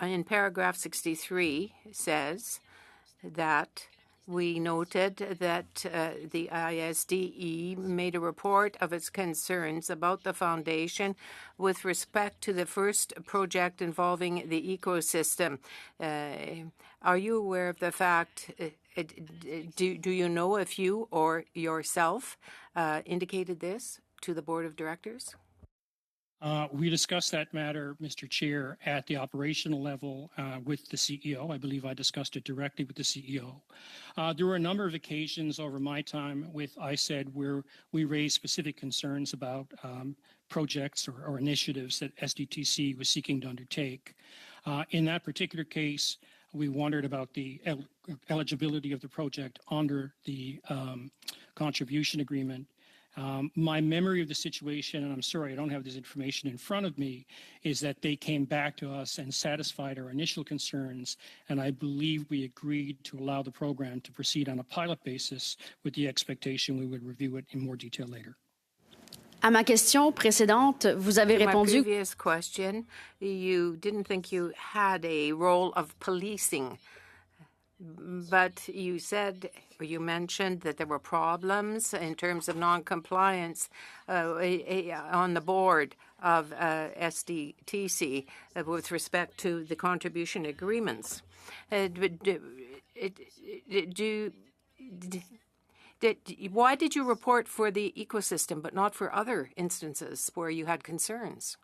In paragraph 63 says that we noted that the ISDE made a report of its concerns about the Foundation with respect to the first project involving the ecosystem. Are you aware of the fact, do you know if you or yourself indicated this to the Board of Directors? We discussed that matter, Mr. Chair, at the operational level with the CEO. I believe I discussed it directly with the CEO. There were a number of occasions over my time with ISED where we raised specific concerns about projects or initiatives that SDTC was seeking to undertake. In that particular case, we wondered about the eligibility of the project under the contribution agreement. My memory of the situation, and I'm sorry I don't have this information in front of me, is that they came back to us and satisfied our initial concerns, and I believe we agreed to allow the program to proceed on a pilot basis with the expectation we would review it in more detail later. À ma question précédente, vous avez répondu... My previous question, you didn't think you had a role of policing, but you said, or you mentioned that there were problems in terms of non-compliance on the board of SDTC with respect to the contribution agreements. Why did you report for the ecosystem but not for other instances where you had concerns?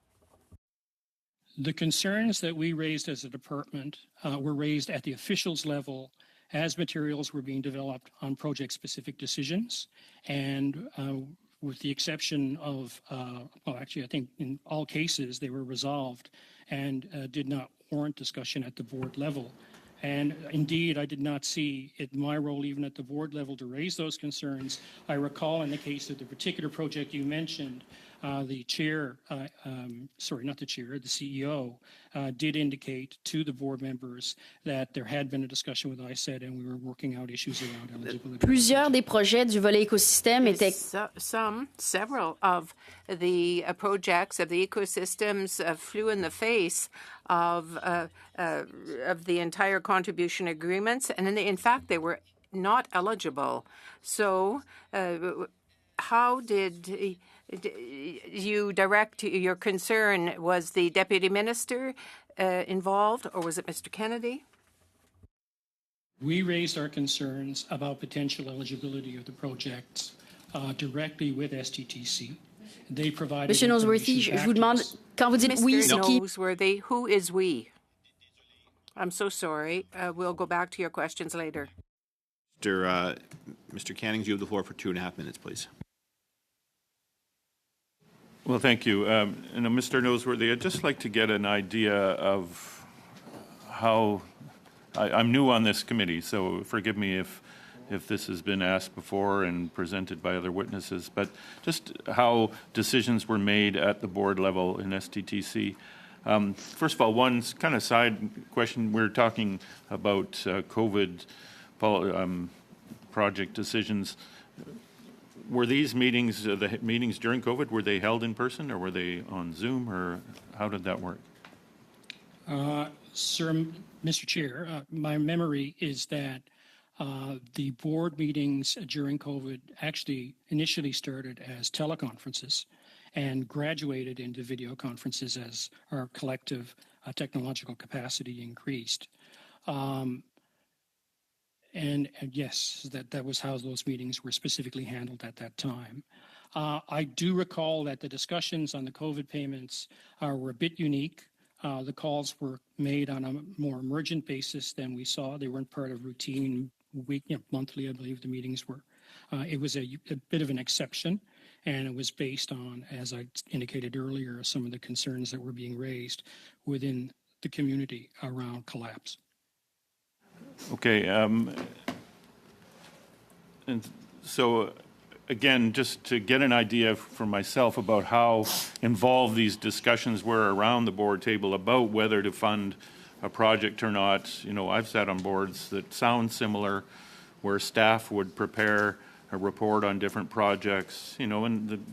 The concerns that we raised as a department were raised at the officials level as materials were being developed on project-specific decisions. And with the exception of, well, actually, I think in all cases they were resolved and did not warrant discussion at the board level. And indeed, I did not see it my role even at the board level to raise those concerns. I recall in the case of the particular project you mentioned, the chair, not the chair, the CEO, did indicate to the board members that there had been a discussion with ISED and we were working out issues around eligibility. Plusieurs des projets du volet écosystème étaient Several of the projects of the ecosystems flew in the face of the entire contribution agreements, and in fact, they were not eligible. So, how did you direct your concern? Was the deputy minister involved, or was it Mr. Kennedy? We raised our concerns about potential eligibility of the projects directly with STTC. They provided Monsieur Noseworthy, je vous demande, quand vous dites oui, c'est qui? Noseworthy, who is we? I'm so sorry. We'll go back to your questions later. Mr. Cannings, you have the floor for 2.5 minutes, please. Well, thank you. Mr. Noseworthy, I'd just like to get an idea of how I'm new on this committee, so forgive me if this has been asked before and presented by other witnesses, but just how decisions were made at the board level in STTC. First of all, one kind of side question, we're talking about COVID project decisions. Were these meetings, the meetings during COVID, were they held in person or were they on Zoom, or how did that work? Sir, Mr. Chair, my memory is that the board meetings during COVID actually initially started as teleconferences and graduated into video conferences as our collective technological capacity increased. And yes, that was how those meetings were specifically handled at that time. I do recall that the discussions on the COVID payments were a bit unique. The calls were made on a more emergent basis than we saw. They weren't part of routine monthly, I believe the meetings were. It was a bit of an exception, and it was based on, as I indicated earlier, some of the concerns that were being raised within the community around collapse. Okay, and so again, just to get an idea for myself about how involved these discussions were around the board table about whether to fund a project or not. You know, I've sat on boards that sound similar, where staff would prepare a report on different projects. You know, and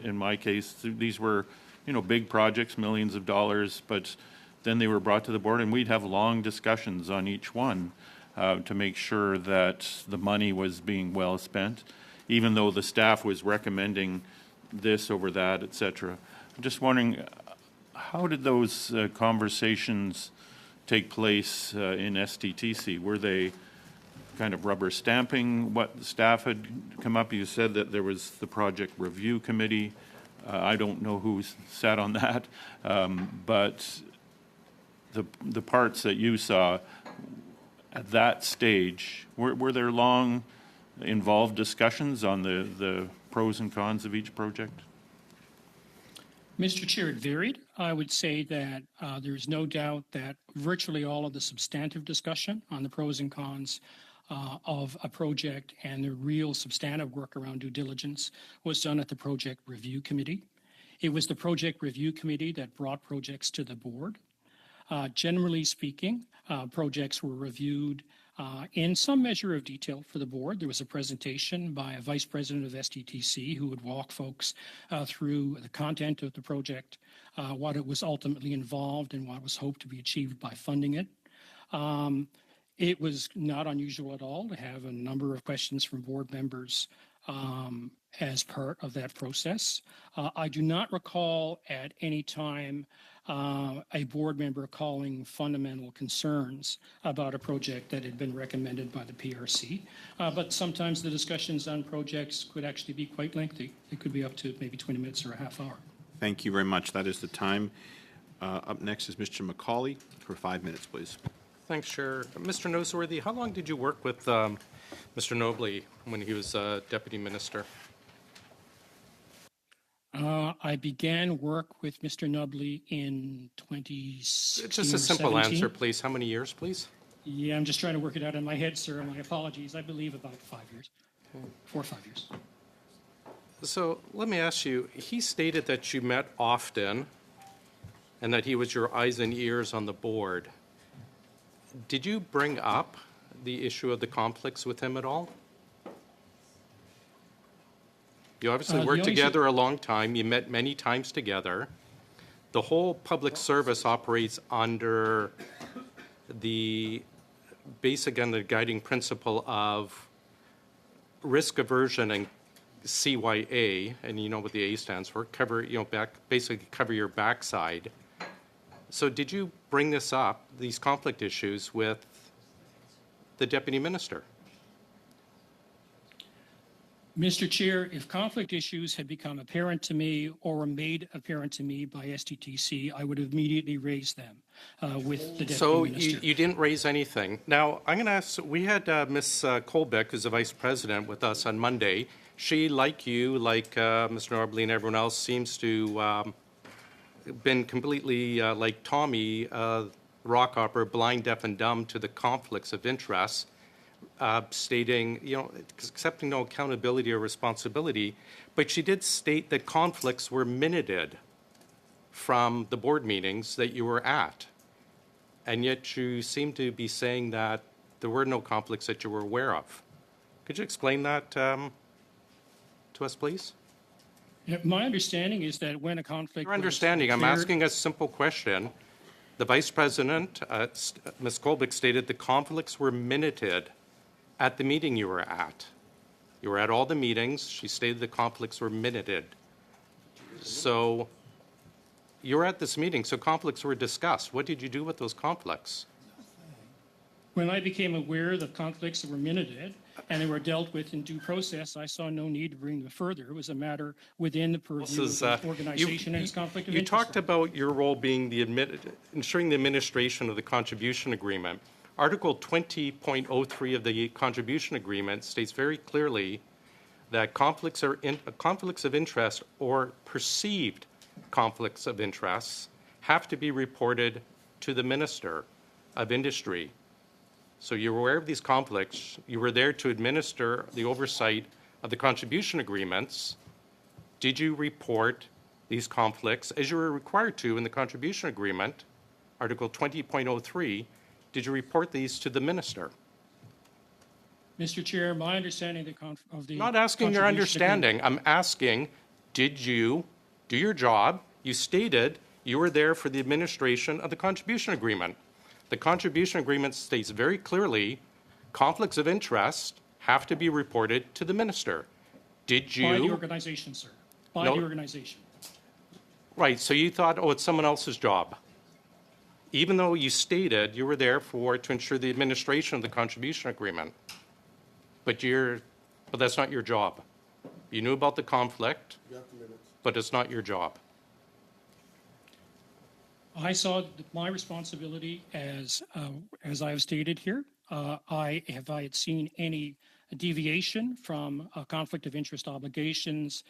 in my case, these were, you know, big projects, millions of dollars, but then they were brought to the board and we'd have long discussions on each one to make sure that the money was being well spent, even though the staff was recommending this over that, et cetera. I'm just wondering, how did those conversations take place in STTC? Were they kind of rubber stamping what the staff had come up? You said that there was the project review committee. I don't know who sat on that, but the parts that you saw at that stage, were there long, involved discussions on the pros and cons of each project? Mr. Chair, it varied. I would say that there is no doubt that virtually all of the substantive discussion on the pros and cons of a project and the real substantive work around due diligence was done at the project review committee. It was the project review committee that brought projects to the board. Generally speaking, projects were reviewed in some measure of detail for the board. There was a presentation by a vice president of STTC who would walk folks through the content of the project, what it was ultimately involved, and what was hoped to be achieved by funding it. It was not unusual at all to have a number of questions from board members as part of that process. I do not recall at any time a board member calling fundamental concerns about a project that had been recommended by the PRC. But sometimes the discussions on projects could actually be quite lengthy. It could be up to maybe 20 minutes or a half hour. Thank you very much. That is the time. Up next is Mr. McCauley for 5 minutes, please. Thanks, Chair. Mr. Noseworthy, how long did you work with Mr. Nobley when he was Deputy Minister? I began work with Mr. Nubley in 2016. Just a simple answer, please. How many years, please? Yeah, I'm just trying to work it out in my head, sir. My apologies. I believe about 5 years. 4 or 5 years. So let me ask you, he stated that you met often and that he was your eyes and ears on the board. Did you bring up the issue of the conflicts with him at all? You obviously worked together a long time. You met many times together. The whole public service operates under the basic and the guiding principle of risk aversion and CYA, and you know what the A stands for, basically cover your backside. So did you bring this up, these conflict issues, with the deputy minister? Mr. Chair, if conflict issues had become apparent to me or were made apparent to me by STTC, I would have immediately raised them with the deputy minister. So you didn't raise anything. Now, I'm going to ask, we had Ms. Colbeck, who's the vice president, with us on Monday. She, like you, like Mr. Norbley and everyone else, seems to been completely, like Tommy, rock opera, blind, deaf, and dumb to the conflicts of interest. Stating, accepting no accountability or responsibility, but she did state that conflicts were minuted from the board meetings that you were at. And yet you seem to be saying that there were no conflicts that you were aware of. Could you explain that to us, please? My understanding is that when a conflict... Your understanding, I'm asking a simple question. The vice president, Ms. Colbeck, stated the conflicts were minuted at the meeting you were at. You were at all the meetings. She stated the conflicts were minuted. So you were at this meeting, so conflicts were discussed. What did you do with those conflicts? When I became aware of the conflicts that were minuted and they were dealt with in due process, I saw no need to bring them further. It was a matter within the purview of the organization and its conflict of interest. You talked about your role being ensuring the administration of the contribution agreement. Article 20.03 of the contribution agreement states very clearly that conflicts of interest or perceived conflicts of interest have to be reported to the Minister of Industry. So you're aware of these conflicts. You were there to administer the oversight of the contribution agreements. Did you report these conflicts, as you were required to in the contribution agreement, Article 20.03, did you report these to the Minister? Mr. Chair, my understanding of the... I'm not asking your understanding. I'm asking, did you do your job? You stated you were there for the administration of the contribution agreement. The contribution agreement states very clearly conflicts of interest have to be reported to the Minister. Did you... By the organization, sir. By the organization. Right, so you thought, oh, it's someone else's job. Even though you stated you were there to ensure the administration of the contribution agreement. But that's not your job. You knew about the conflict, but it's not your job. I saw my responsibility as I have stated here. If I had seen any deviation from conflict of interest obligations,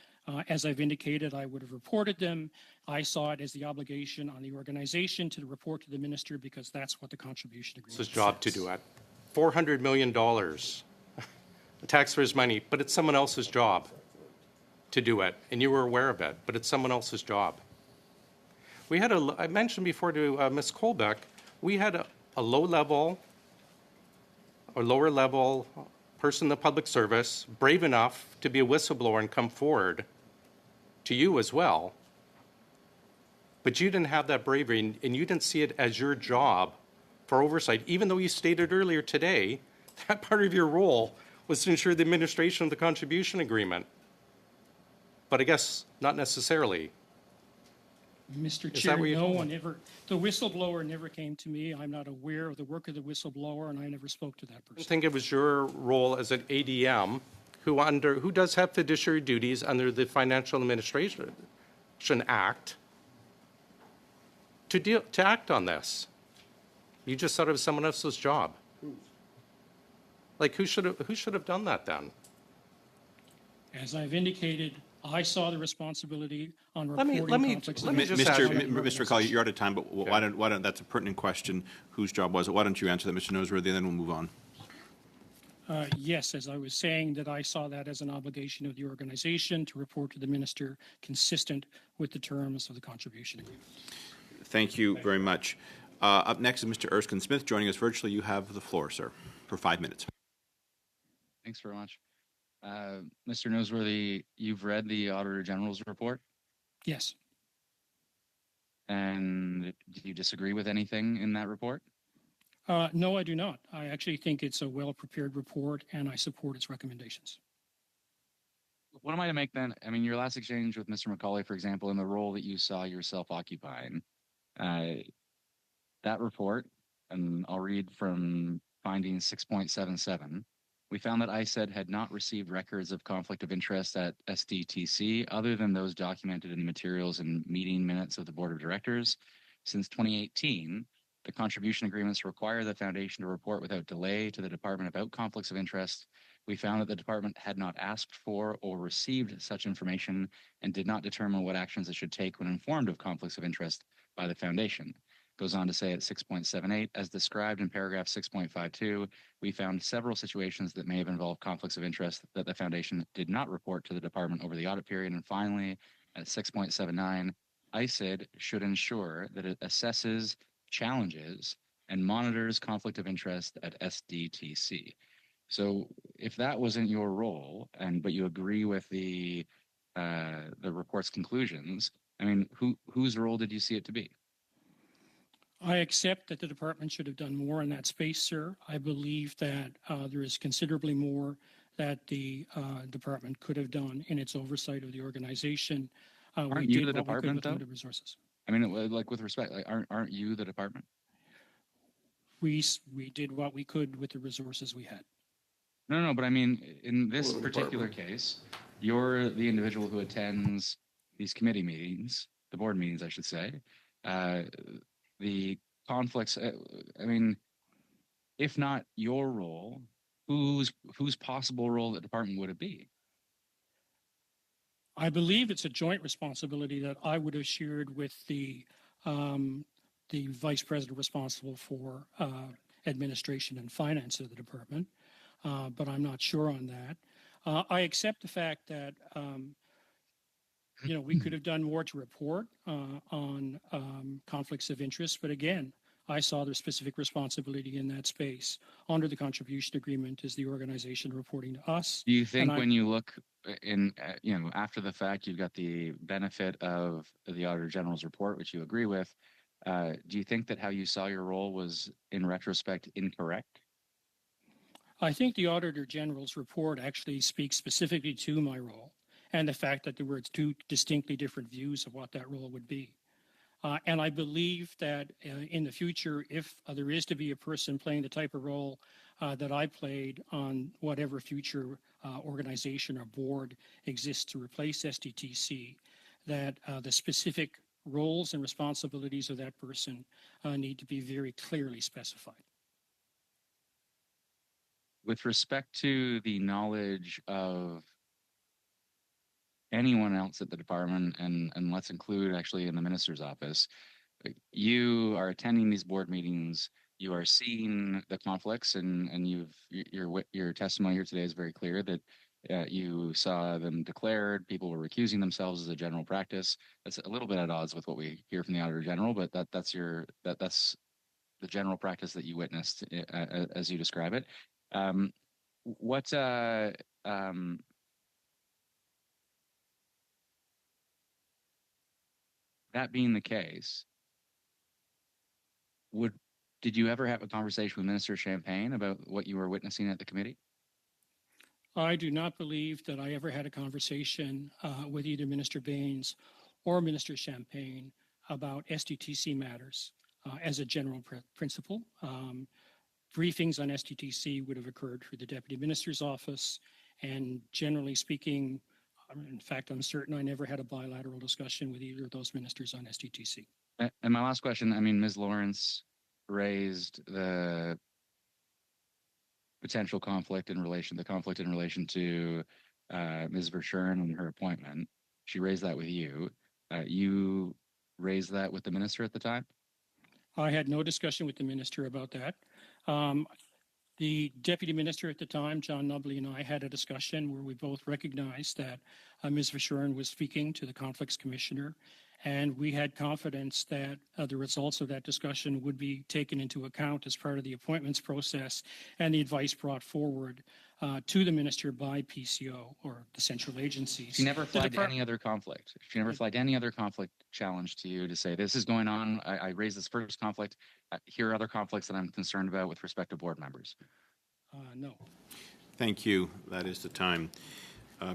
as I've indicated, I would have reported them. I saw it as the obligation on the organization to report to the minister because that's what the contribution agreement says. It's his job to do it. $400 million, the taxpayers' money, but it's someone else's job to do it, and you were aware of it, but it's someone else's job. We had I mentioned before to Ms. Colbeck, we had a low-level or lower-level person in the public service brave enough to be a whistleblower and come forward to you as well. But you didn't have that bravery, and you didn't see it as your job for oversight, even though you stated earlier today that part of your role was to ensure the administration of the contribution agreement. But I guess not necessarily. Mr. Chair, the whistleblower never came to me. I'm not aware of the work of the whistleblower, and I never spoke to that person. I think it was your role as an ADM who does have fiduciary duties under the Financial Administration Act to act on this. You just thought it was someone else's job. Like, who should have done that then? As I've indicated, I saw the responsibility on reporting conflicts. Mr. McCauley, you're out of time, but why don't that's a pertinent question. Whose job was it? Why don't you answer that, Mr. Noseworthy, and then we'll move on. Yes, as I was saying, that I saw that as an obligation of the organization to report to the minister consistent with the terms of the contribution agreement. Thank you very much. Up next is Mr. Erskine Smith joining us virtually. You have the floor, sir, for 5 minutes. Thanks very much. Mr. Noseworthy, you've read the Auditor General's report, Yes. and do you disagree with anything in that report? No, I do not. I actually think it's a well-prepared report, and I support its recommendations. What am I to make then? I mean, your last exchange with Mr. McCauley, for example, in the role that you saw yourself occupying, that report, and I'll read from finding 6.77, we found that ISED had not received records of conflict of interest at SDTC other than those documented in the materials and meeting minutes of the Board of Directors. Since 2018, the contribution agreements require the Foundation to report without delay to the Department about conflicts of interest. We found that the Department had not asked for or received such information and did not determine what actions it should take when informed of conflicts of interest by the Foundation. Goes on to say at 6.78, as described in paragraph 6.52, we found several situations that may have involved conflicts of interest that the Foundation did not report to the Department over the audit period. And finally, at 6.79, ISED should ensure that it assesses challenges and monitors conflict of interest at SDTC. So if that wasn't your role, but you agree with the report's conclusions, I mean, whose role did you see it to be? I accept that the department should have done more in that space, sir. I believe that there is considerably more that the department could have done in its oversight of the organization. Aren't you the department, though? Resources. I mean, like with respect, like, aren't you the department? We did what we could with the resources we had. No, but I mean, in this particular case, you're the individual who attends these committee meetings, the board meetings, I should say. The conflicts, I mean, if not your role, whose possible role the department would it be? I believe it's a joint responsibility that I would have shared with the vice president responsible for administration and finance of the department, but I'm not sure on that. I accept the fact that we could have done more to report on conflicts of interest, but again, I saw their specific responsibility in that space. Under the contribution agreement is the organization reporting to us. Do you think when you look in, after the fact, you've got the benefit of the Auditor General's report, which you agree with, do you think that how you saw your role was, in retrospect, incorrect? I think the Auditor General's report actually speaks specifically to my role and the fact that there were two distinctly different views of what that role would be. And I believe that in the future, if there is to be a person playing the type of role that I played on whatever future organization or board exists to replace SDTC, that the specific roles and responsibilities of that person need to be very clearly specified. With respect to the knowledge of anyone else at the department, and let's include actually in the minister's office, you are attending these board meetings, you are seeing the conflicts, and your testimony here today is very clear that you saw them declared, people were recusing themselves as a general practice. That's a little bit at odds with what we hear from the Auditor General, but that's the general practice that you witnessed as you describe it. That being the case, did you ever have a conversation with Minister Champagne about what you were witnessing at the committee? I do not believe that I ever had a conversation with either Minister Baines or Minister Champagne about SDTC matters as a general principle. Briefings on SDTC would have occurred through the Deputy Minister's office, and generally speaking, in fact, I'm certain I never had a bilateral discussion with either of those ministers on SDTC. And my last question, I mean, Ms. Lawrence raised the potential conflict in relation to Ms. Verschuren and her appointment. She raised that with you. You raised that with the minister at the time? I had no discussion with the minister about that. The deputy minister at the time, John Nubley, and I had a discussion where we both recognized that Ms. Vishurin was speaking to the conflicts commissioner, and we had confidence that the results of that discussion would be taken into account as part of the appointments process and the advice brought forward to the minister by PCO or the central agencies. She never flagged any other conflict. She never flagged any other conflict challenge to you to say, this is going on. I raised this first conflict. Here are other conflicts that I'm concerned about with respect to board members. No. Thank you. That is the time.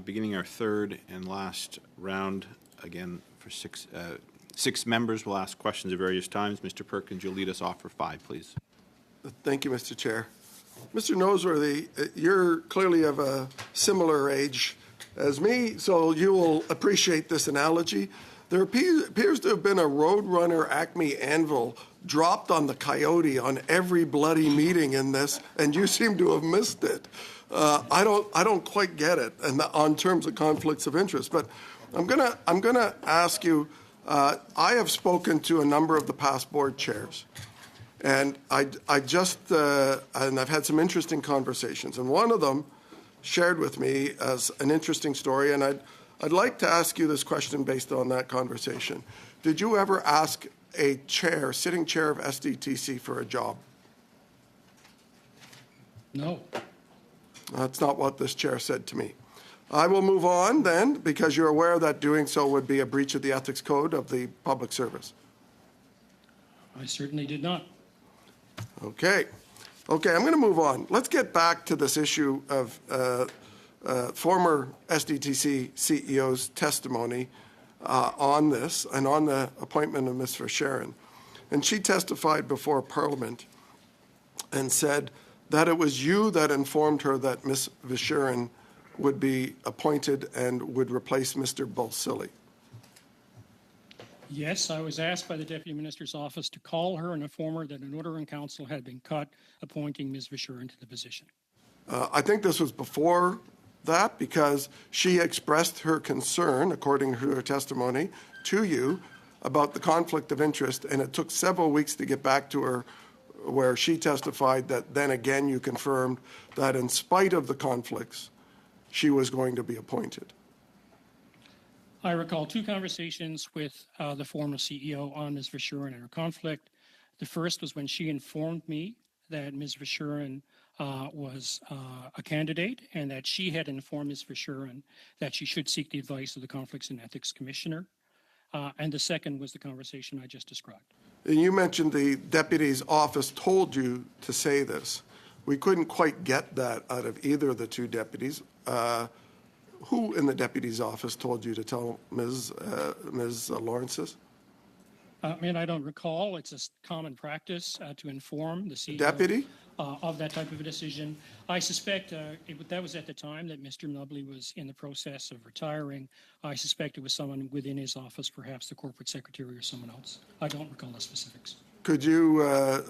Beginning our third and last round, again, for six members will ask questions at various times. Mr. Perkins, you'll lead us off for 5, please. Thank you, Mr. Chair. Mr. Noseworthy, you're clearly of a similar age as me, so you will appreciate this analogy. There appears to have been a Roadrunner Acme anvil dropped on the Coyote on every bloody meeting in this, and you seem to have missed it. I don't quite get it, and on terms of conflicts of interest. But I'm gonna ask you. I have spoken to a number of the past board chairs. And and I've had some interesting conversations. And one of them shared with me as an interesting story. And I'd like to ask you this question based on that conversation. Did you ever ask a sitting chair of SDTC for a job? No. That's not what this chair said to me. I will move on then, because you're aware that doing so would be a breach of the ethics code of the public service. I certainly did not. Okay, I'm going to move on. Let's get back to this issue of former SDTC CEO's testimony on this and on the appointment of Ms. Vishurin. And she testified before Parliament and said that it was you that informed her that Ms. Vishurin would be appointed and would replace Mr. Bulsilli. Yes, I was asked by the Deputy Minister's office to call her and inform her that an order in council had been cut appointing Ms. Vishurin to the position. I think this was before that, because she expressed her concern, according to her testimony, to you about the conflict of interest, and it took several weeks to get back to her, where she testified that then again you confirmed that in spite of the conflicts, she was going to be appointed. I recall 2 conversations with the former CEO on Ms. Vishurin and her conflict. The first was when she informed me that Ms. Vishurin was a candidate and that she had informed Ms. Vishurin that she should seek the advice of the Conflicts and Ethics Commissioner. And the second was the conversation I just described. And you mentioned the deputy's office told you to say this. We couldn't quite get that out of either of the 2 deputies. Who in the deputy's office told you to tell Ms. Lawrence this? I don't recall. It's a common practice to inform the CEO Deputy? Of that type of a decision. I suspect that was at the time that Mr. Nubley was in the process of retiring. I suspect it was someone within his office, perhaps the corporate secretary or someone else. I don't recall the specifics. Could you,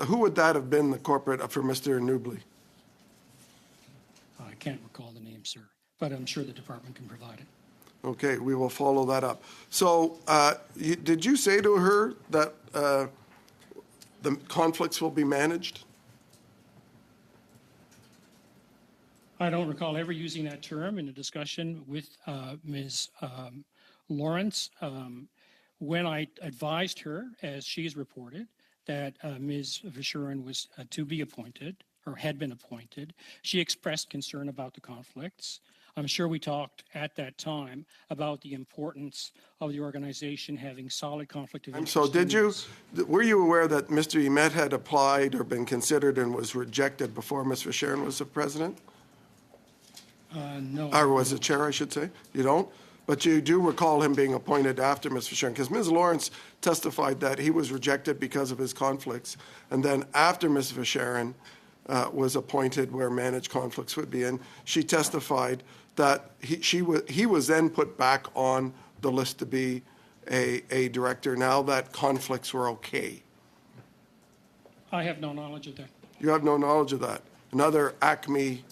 who would that have been, the corporate for Mr. Nubley? I can't recall the name, sir, but I'm sure the department can provide it. Okay, we will follow that up. So did you say to her that the conflicts will be managed? I don't recall ever using that term in a discussion with Ms. Lawrence. When I advised her, as she's reported, that Ms. Vishurin was to be appointed, or had been appointed, she expressed concern about the conflicts. I'm sure we talked at that time about the importance of the organization having solid conflict of interest. So were you aware that Mr. Emet had applied or been considered and was rejected before Ms. Vishurin was the president? No. Or was the chair, I should say. You don't? But you do recall him being appointed after Ms. Vishurin, because Ms. Lawrence testified that he was rejected because of his conflicts, and then after Ms. Vishurin was appointed where managed conflicts would be in, she testified that he was then put back on the list to be a director now that conflicts were okay. I have no knowledge of that. You have no knowledge of that. Another Acme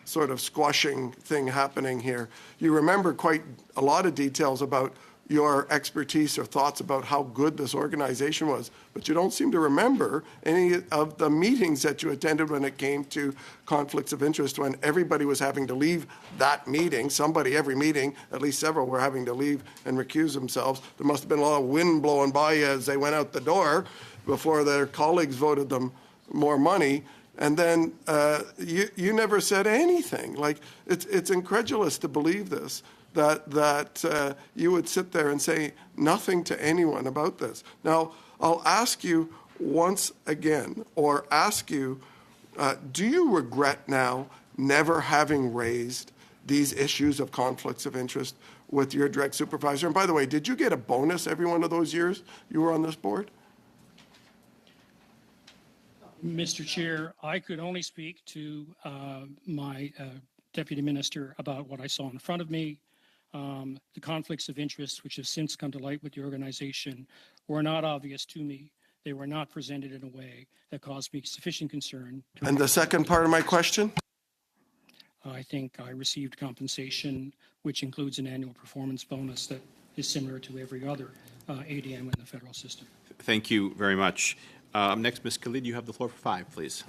sort of squashing thing happening here. You remember quite a lot of details about your expertise or thoughts about how good this organization was, but you don't seem to remember any of the meetings that you attended when it came to conflicts of interest, when everybody was having to leave that meeting. Somebody, every meeting, at least several, were having to leave and recuse themselves. There must have been a lot of wind blowing by as they went out the door before their colleagues voted them more money. And then you never said anything. Like, it's incredulous to believe this, that you would sit there and say nothing to anyone about this. Now, I'll ask you once again, or ask you, do you regret now never having raised these issues of conflicts of interest with your direct supervisor? And by the way, did you get a bonus every one of those years you were on this board? Mr. Chair, I could only speak to my deputy minister about what I saw in front of me. The conflicts of interest, which have since come to light with the organization, were not obvious to me. They were not presented in a way that caused me sufficient concern. And the second part of my question? I think I received compensation, which includes an annual performance bonus that is similar to every other ADM in the federal system. Thank you very much. Next, Ms. Khalid, you have the floor for 5, please.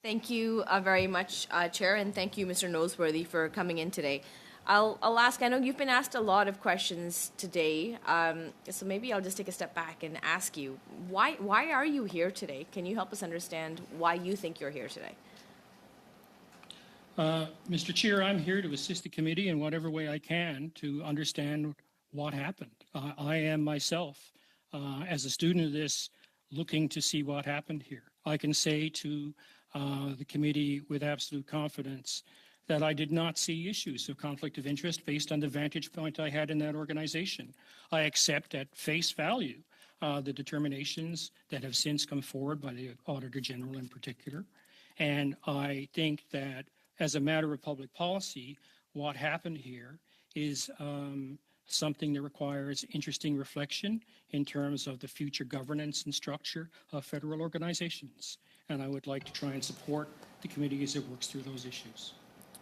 Thank you very much, Chair, and thank you, Mr. Noseworthy, for coming in today. I'll ask, I know you've been asked a lot of questions today, so maybe I'll just take a step back and ask you, why are you here today? Can you help us understand why you think you're here today? Mr. Chair, I'm here to assist the committee in whatever way I can to understand what happened. I am myself, as a student of this, looking to see what happened here. I can say to the committee with absolute confidence that I did not see issues of conflict of interest based on the vantage point I had in that organization. I accept at face value the determinations that have since come forward by the Auditor General in particular. And I think that as a matter of public policy, what happened here is something that requires interesting reflection in terms of the future governance and structure of federal organizations. And I would like to try and support the committee as it works through those issues.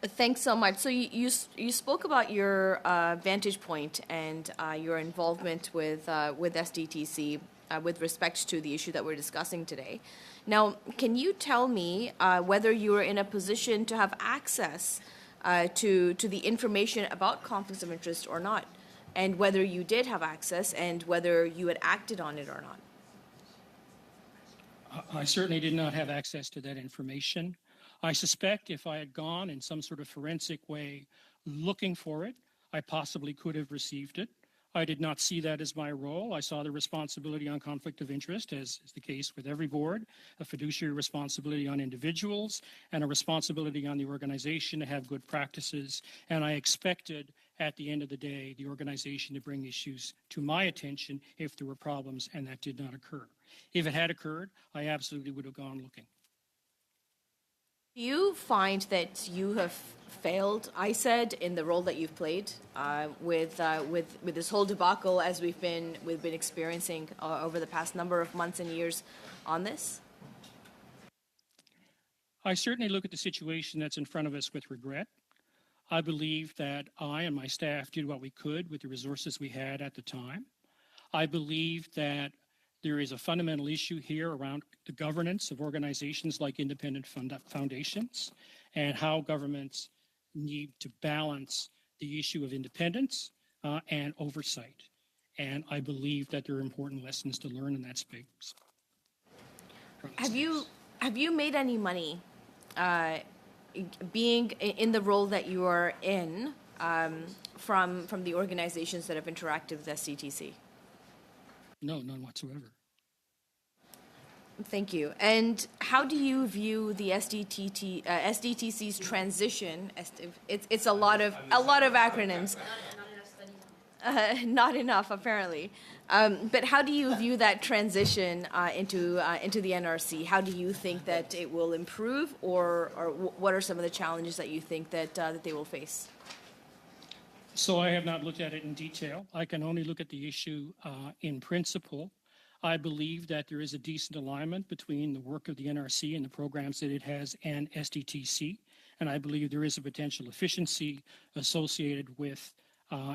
Thanks so much. So you spoke about your vantage point and your involvement with SDTC with respect to the issue that we're discussing today. Now, can you tell me whether you were in a position to have access to the information about conflicts of interest or not, and whether you did have access and whether you had acted on it or not? I certainly did not have access to that information. I suspect if I had gone in some sort of forensic way looking for it, I possibly could have received it. I did not see that as my role. I saw the responsibility on conflict of interest, as is the case with every board, a fiduciary responsibility on individuals, and a responsibility on the organization to have good practices. And I expected, at the end of the day, the organization to bring issues to my attention if there were problems, and that did not occur. If it had occurred, I absolutely would have gone looking. Do you find that you have failed ISED in the role that you've played with this whole debacle as we've been experiencing over the past number of months and years on this? I certainly look at the situation that's in front of us with regret. I believe that I and my staff did what we could with the resources we had at the time. I believe that there is a fundamental issue here around the governance of organizations like independent foundations and how governments need to balance the issue of independence and oversight. And I believe that there are important lessons to learn in that space. Have you made any money being in the role that you are in from the organizations that have interacted with SDTC? No, none whatsoever. Thank you. And how do you view the SDTC's transition? It's a lot of acronyms. Not enough, apparently. But how do you view that transition into the NRC? How do you think that it will improve, or what are some of the challenges that you think that they will face? So I have not looked at it in detail. I can only look at the issue in principle. I believe that there is a decent alignment between the work of the NRC and the programs that it has and SDTC, and I believe there is a potential efficiency associated with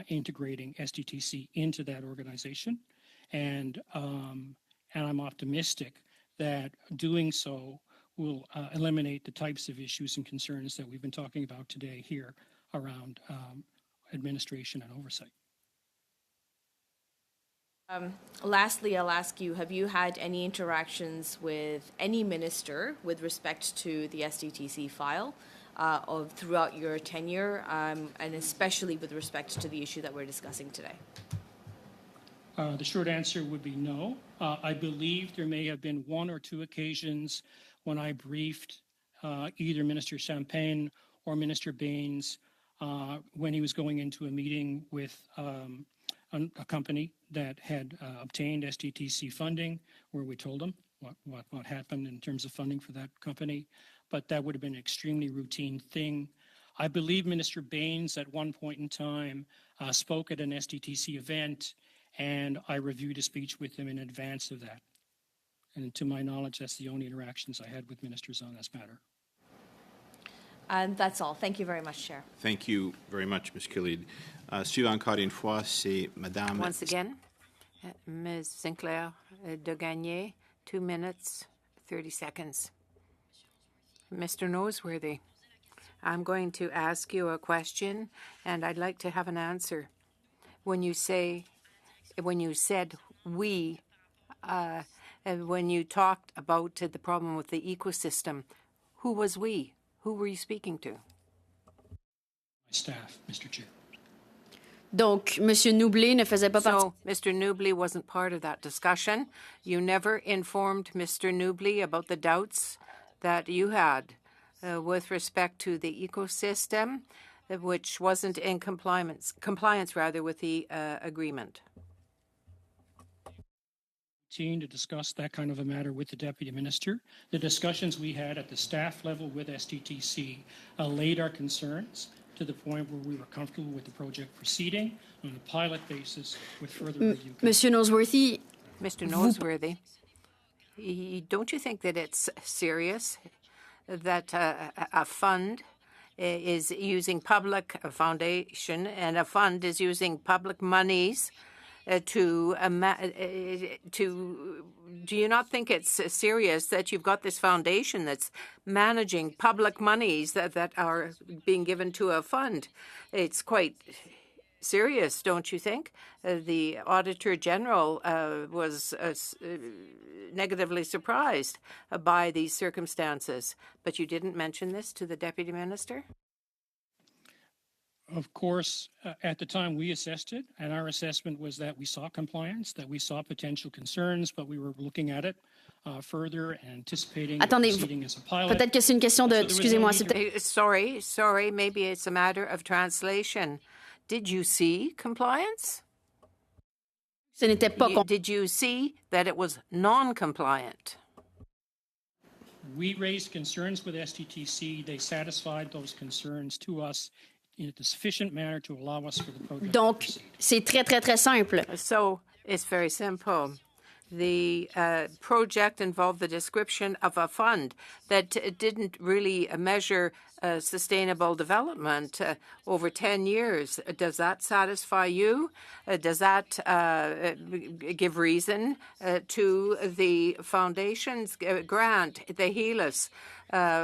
integrating SDTC into that organization. And I'm optimistic that doing so will eliminate the types of issues and concerns that we've been talking about today here around administration and oversight. Lastly, I'll ask you, have you had any interactions with any minister with respect to the SDTC file throughout your tenure, and especially with respect to the issue that we're discussing today? The short answer would be no. I believe there may have been one or two occasions when I briefed either Minister Champagne or Minister Baines when he was going into a meeting with a company that had obtained SDTC funding, where we told them what happened in terms of funding for that company. But that would have been an extremely routine thing. I believe Minister Baines at one point in time spoke at an SDTC event, and I reviewed a speech with him in advance of that. And to my knowledge, that's the only interactions I had with ministers on this matter. And that's all. Thank you very much, Chair. Thank you very much, Ms. Khalid. Suivant encore une fois, c'est Madame. Once again, Ms. Sinclair de Gagné, 2 minutes, 30 seconds. Mr. Noseworthy, I'm going to ask you a question, and I'd like to have an answer. When you said we, when you talked about the problem with the ecosystem, who was we? Who were you speaking to? My staff, Mr. Chair. Donc, M. Noublé ne faisait pas partie. So, Mr. Noublé wasn't part of that discussion. You never informed Mr. Noublé about the doubts that you had with respect to the ecosystem, which wasn't in compliance with the agreement. To discuss that kind of a matter with the Deputy Minister. The discussions we had at the staff level with SDTC allayed our concerns to the point where we were comfortable with the project proceeding on a pilot basis with further review. Mr. Noseworthy, don't you think that it's serious that a fund is using public foundation and a fund is using public monies do you not think it's serious that you've got this foundation that's managing public monies that are being given to a fund? It's quite serious, don't you think? The Auditor General was negatively surprised by these circumstances, but you didn't mention this to the Deputy Minister? Of course, at the time we assessed it, and our assessment was that we saw compliance, that we saw potential concerns, but we were looking at it further and anticipating proceeding as a pilot. Peut-être que c'est une question de... Excusez-moi. Sorry, maybe it's a matter of translation. Did you see compliance? Ce n'était pas... Did you see that it was non-compliant? We raised concerns with SDTC. They satisfied those concerns to us in a sufficient manner to allow us for the project. Donc, c'est très, très, très simple. So, it's very simple. The project involved the description of a fund that didn't really measure sustainable development over 10 years. Does that satisfy you? Does that give reason to the foundation's grant, the HELIS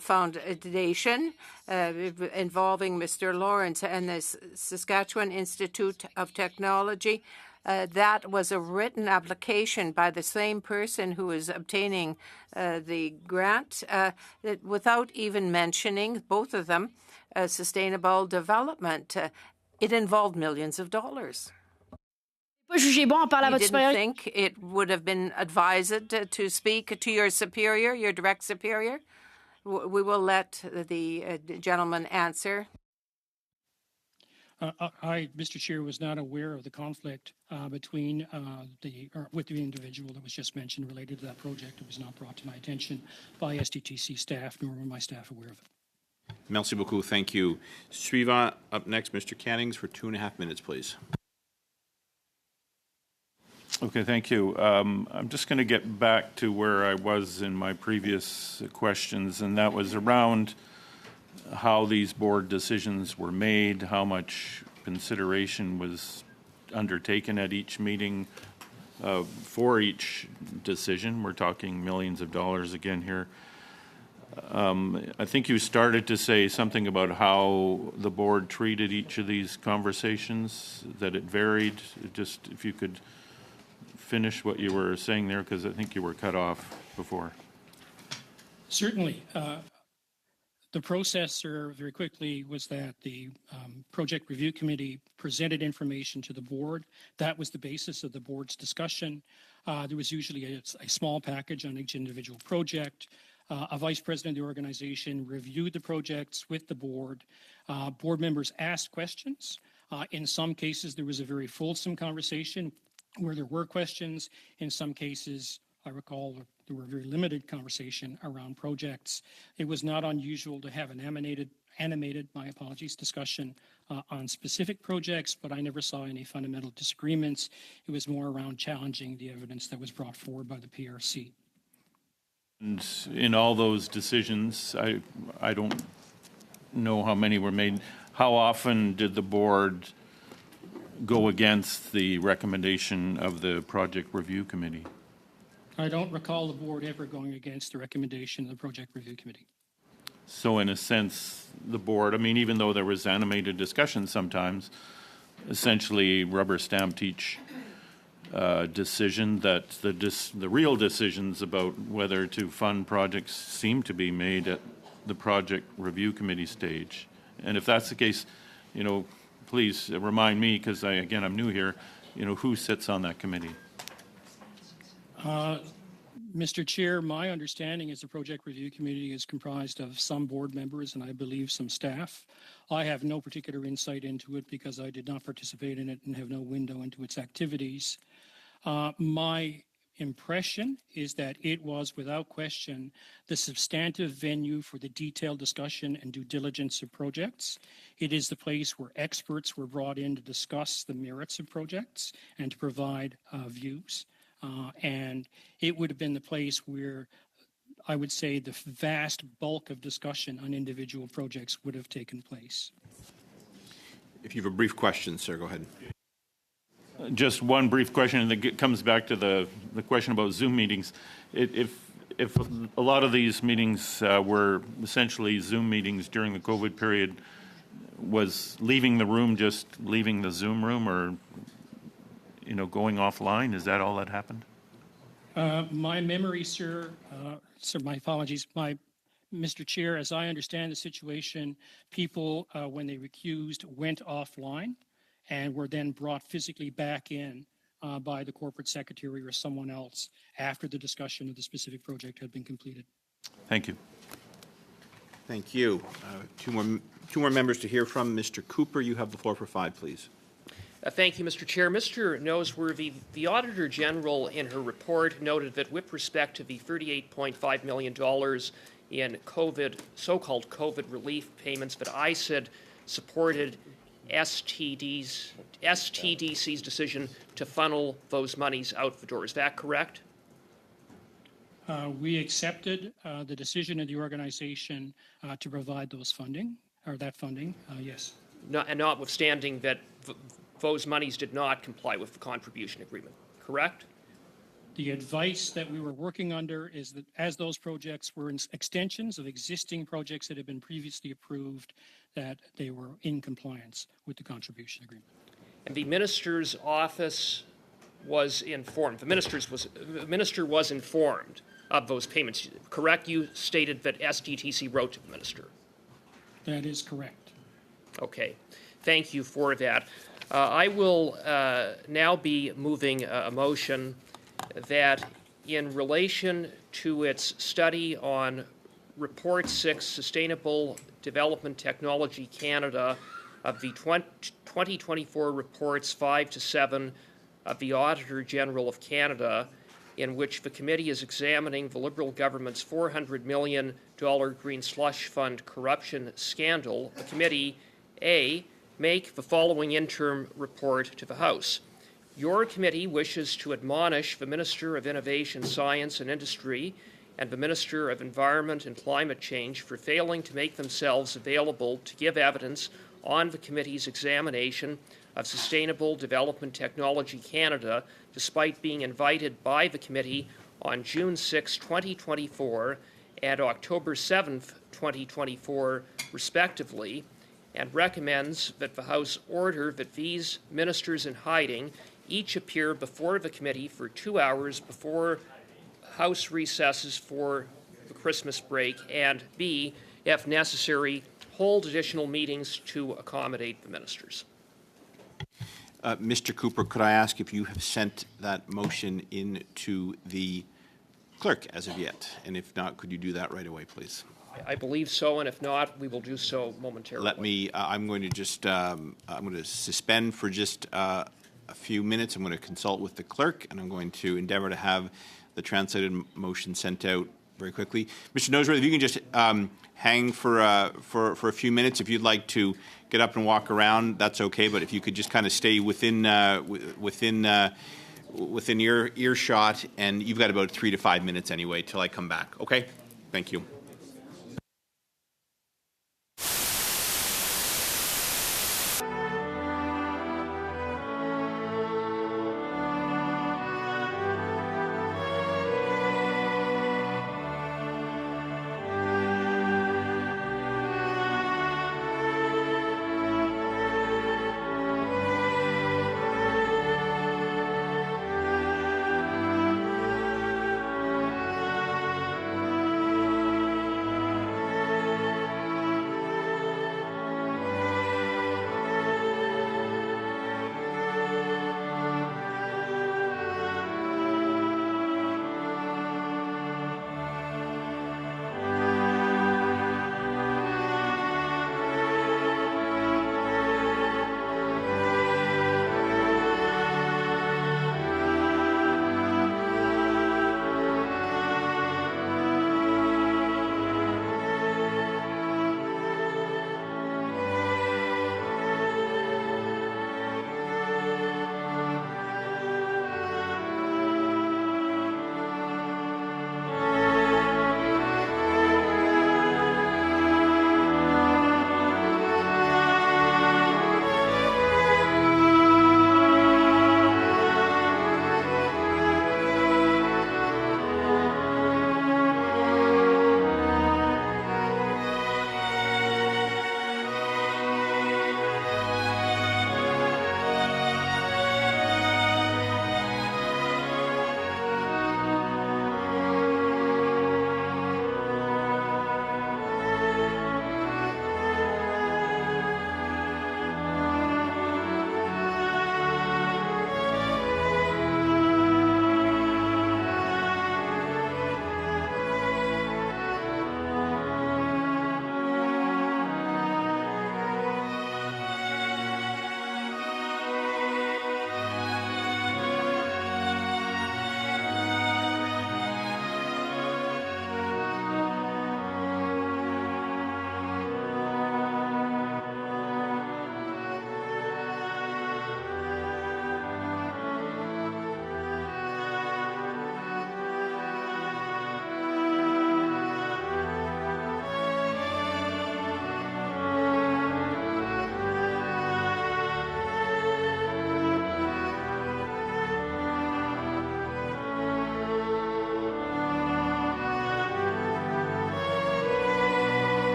Foundation, involving Mr. Lawrence and the Saskatchewan Institute of Technology? That was a written application by the same person who is obtaining the grant without even mentioning, both of them, sustainable development. It involved millions of dollars. You didn't think it would have been advised to speak to your superior, your direct superior? We will let the gentleman answer. Mr. Chair, was not aware of the conflict between with the individual that was just mentioned related to that project. It was not brought to my attention by SDTC staff, nor were my staff aware of it. Merci beaucoup. Thank you. Suivant, up next, Mr. Cannings for 2.5 minutes, please. Okay, thank you. I'm just going to get back to where I was in my previous questions, and that was around how these board decisions were made, how much consideration was undertaken at each meeting for each decision. We're talking millions of dollars again here. I think you started to say something about how the board treated each of these conversations, that it varied. Just if you could finish what you were saying there, because I think you were cut off before. Certainly. The process, sir, very quickly, was that the Project Review Committee presented information to the board. That was the basis of the board's discussion. There was usually a small package on each individual project. A vice president of the organization reviewed the projects with the board. Board members asked questions. In some cases, there was a very fulsome conversation where there were questions. In some cases, I recall there were very limited conversation around projects. It was not unusual to have an animated, my apologies, discussion on specific projects, but I never saw any fundamental disagreements. It was more around challenging the evidence that was brought forward by the PRC. And in all those decisions, I don't know how many were made. How often did the board go against the recommendation of the Project Review Committee? I don't recall the board ever going against the recommendation of the Project Review Committee. So in a sense, the board, I mean, even though there was animated discussion sometimes, essentially rubber stamped each decision, that the real decisions about whether to fund projects seem to be made at the Project Review Committee stage. And if that's the case, you know, please remind me, because again, I'm new here, you know, who sits on that committee? Mr. Chair, my understanding is the Project Review Committee is comprised of some board members and I believe some staff. I have no particular insight into it because I did not participate in it and have no window into its activities. My impression is that it was, without question, the substantive venue for the detailed discussion and due diligence of projects. It is the place where experts were brought in to discuss the merits of projects and to provide views. And it would have been the place where I would say the vast bulk of discussion on individual projects would have taken place. If you have a brief question, sir, go ahead. Just one brief question, and it comes back to the question about Zoom meetings. If a lot of these meetings were essentially Zoom meetings during the COVID period, was leaving the room just leaving the Zoom room, or you know, going offline? Is that all that happened? My memory, sir, my apologies. Mr. Chair, as I understand the situation, people, when they recused, went offline and were then brought physically back in by the corporate secretary or someone else after the discussion of the specific project had been completed. Thank you. Thank you. Two more members to hear from. Mr. Cooper, you have the floor for 5, please. Thank you, Mr. Chair. Mr. Noseworthy, the Auditor General in her report noted that with respect to the $38.5 million in so-called COVID relief payments, that ISED supported STDC's decision to funnel those monies out the door. Is that correct? We accepted the decision of the organization to provide those funding, or that funding, yes. And notwithstanding that those monies did not comply with the contribution agreement, correct? The advice that we were working under is that as those projects were extensions of existing projects that had been previously approved, that they were in compliance with the contribution agreement. And the minister's office was informed. The minister was informed of those payments, correct? You stated that SDTC wrote to the minister. That is correct. Okay. Thank you for that. I will now be moving a motion that in relation to its study on Report 6, Sustainable Development Technology Canada, of the 2024 reports 5 to 7 of the Auditor General of Canada, in which the committee is examining the Liberal government's $400 million Green Slush Fund corruption scandal, the committee, A, make the following interim report to the House. Your committee wishes to admonish the Minister of Innovation, Science and Industry and the Minister of Environment and Climate Change for failing to make themselves available to give evidence on the committee's examination of Sustainable Development Technology Canada, despite being invited by the committee on June 6, 2024 and October 7, 2024, respectively, and recommends that the House order that these ministers in hiding each appear before the committee for 2 hours before House recesses for the Christmas break, and B, if necessary, hold additional meetings to accommodate the ministers. Mr. Cooper, could I ask if you have sent that motion in to the clerk as of yet? And if not, could you do that right away, please? I believe so, and if not, we will do so momentarily. Let me, I'm going to just, I'm going to suspend for just a few minutes. I'm going to consult with the clerk, and I'm going to endeavor to have the translated motion sent out very quickly. Mr. Noseworthy, if you can just hang for a few minutes. If you'd like to get up and walk around, that's okay. But if you could just kind of stay within your earshot, and you've got about 3 to 5 minutes anyway till I come back. Okay? Thank you.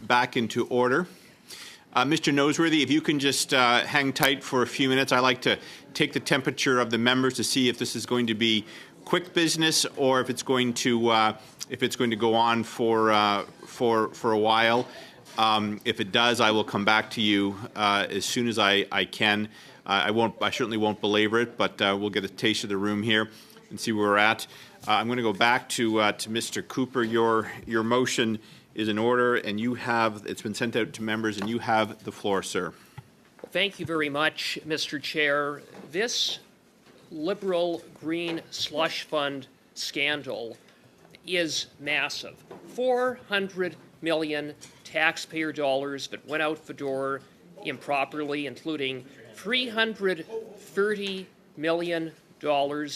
back into order. Mr. Noseworthy, if you can just hang tight for a few minutes. I like to take the temperature of the members to see if this is going to be quick business or if it's going to go on for a while. If it does, I will come back to you as soon as I can. I certainly won't belabor it, but we'll get a taste of the room here and see where we're at. I'm going to go back to Mr. Cooper. Your motion is in order, and it's been sent out to members, and you have the floor, sir. Well, thank you very much, Mr. Chair. This Liberal Green slush fund scandal is massive. 400 million taxpayer dollars that went out the door improperly, including $330 million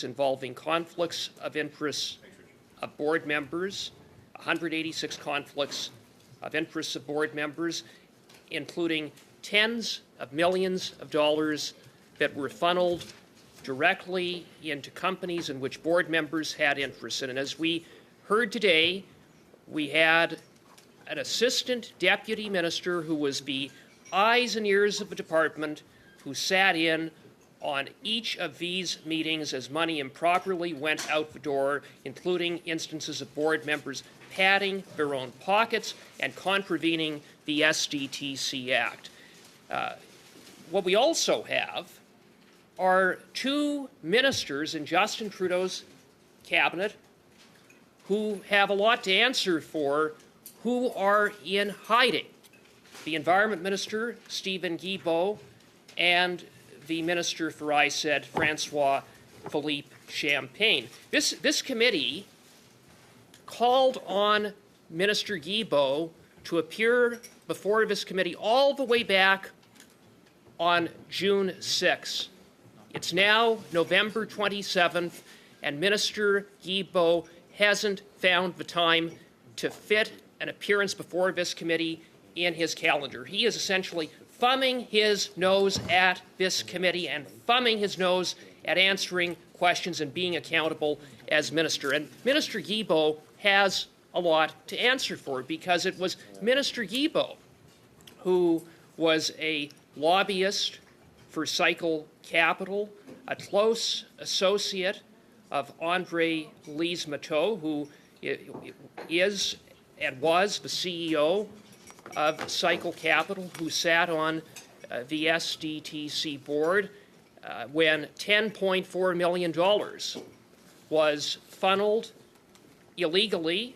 involving conflicts of interest of board members, 186 conflicts of interest of board members, including tens of millions of dollars that were funneled directly into companies in which board members had interest in. And as we heard today, we had an assistant deputy minister who was the eyes and ears of the department, who sat in on each of these meetings as money improperly went out the door, including instances of board members padding their own pockets and contravening the SDTC Act. What we also have are two ministers in Justin Trudeau's cabinet who have a lot to answer for, who are in hiding. The Environment Minister, Stephen Guilbeault, and the Minister for ISED, Francois-Philippe Champagne. This committee called on Minister Guilbeault to appear before this committee all the way back on June 6. It's now November 27th, and Minister Guilbeault hasn't found the time to fit an appearance before this committee in his calendar. He is essentially thumbing his nose at this committee and thumbing his nose at answering questions and being accountable as minister. And Minister Guilbeault has a lot to answer for, because it was Minister Guilbeault who was a lobbyist for Cycle Capital, a close associate of Andre Lise-Matteau, who is and was the CEO of Cycle Capital, who sat on the SDTC board when $10.4 million was funneled illegally,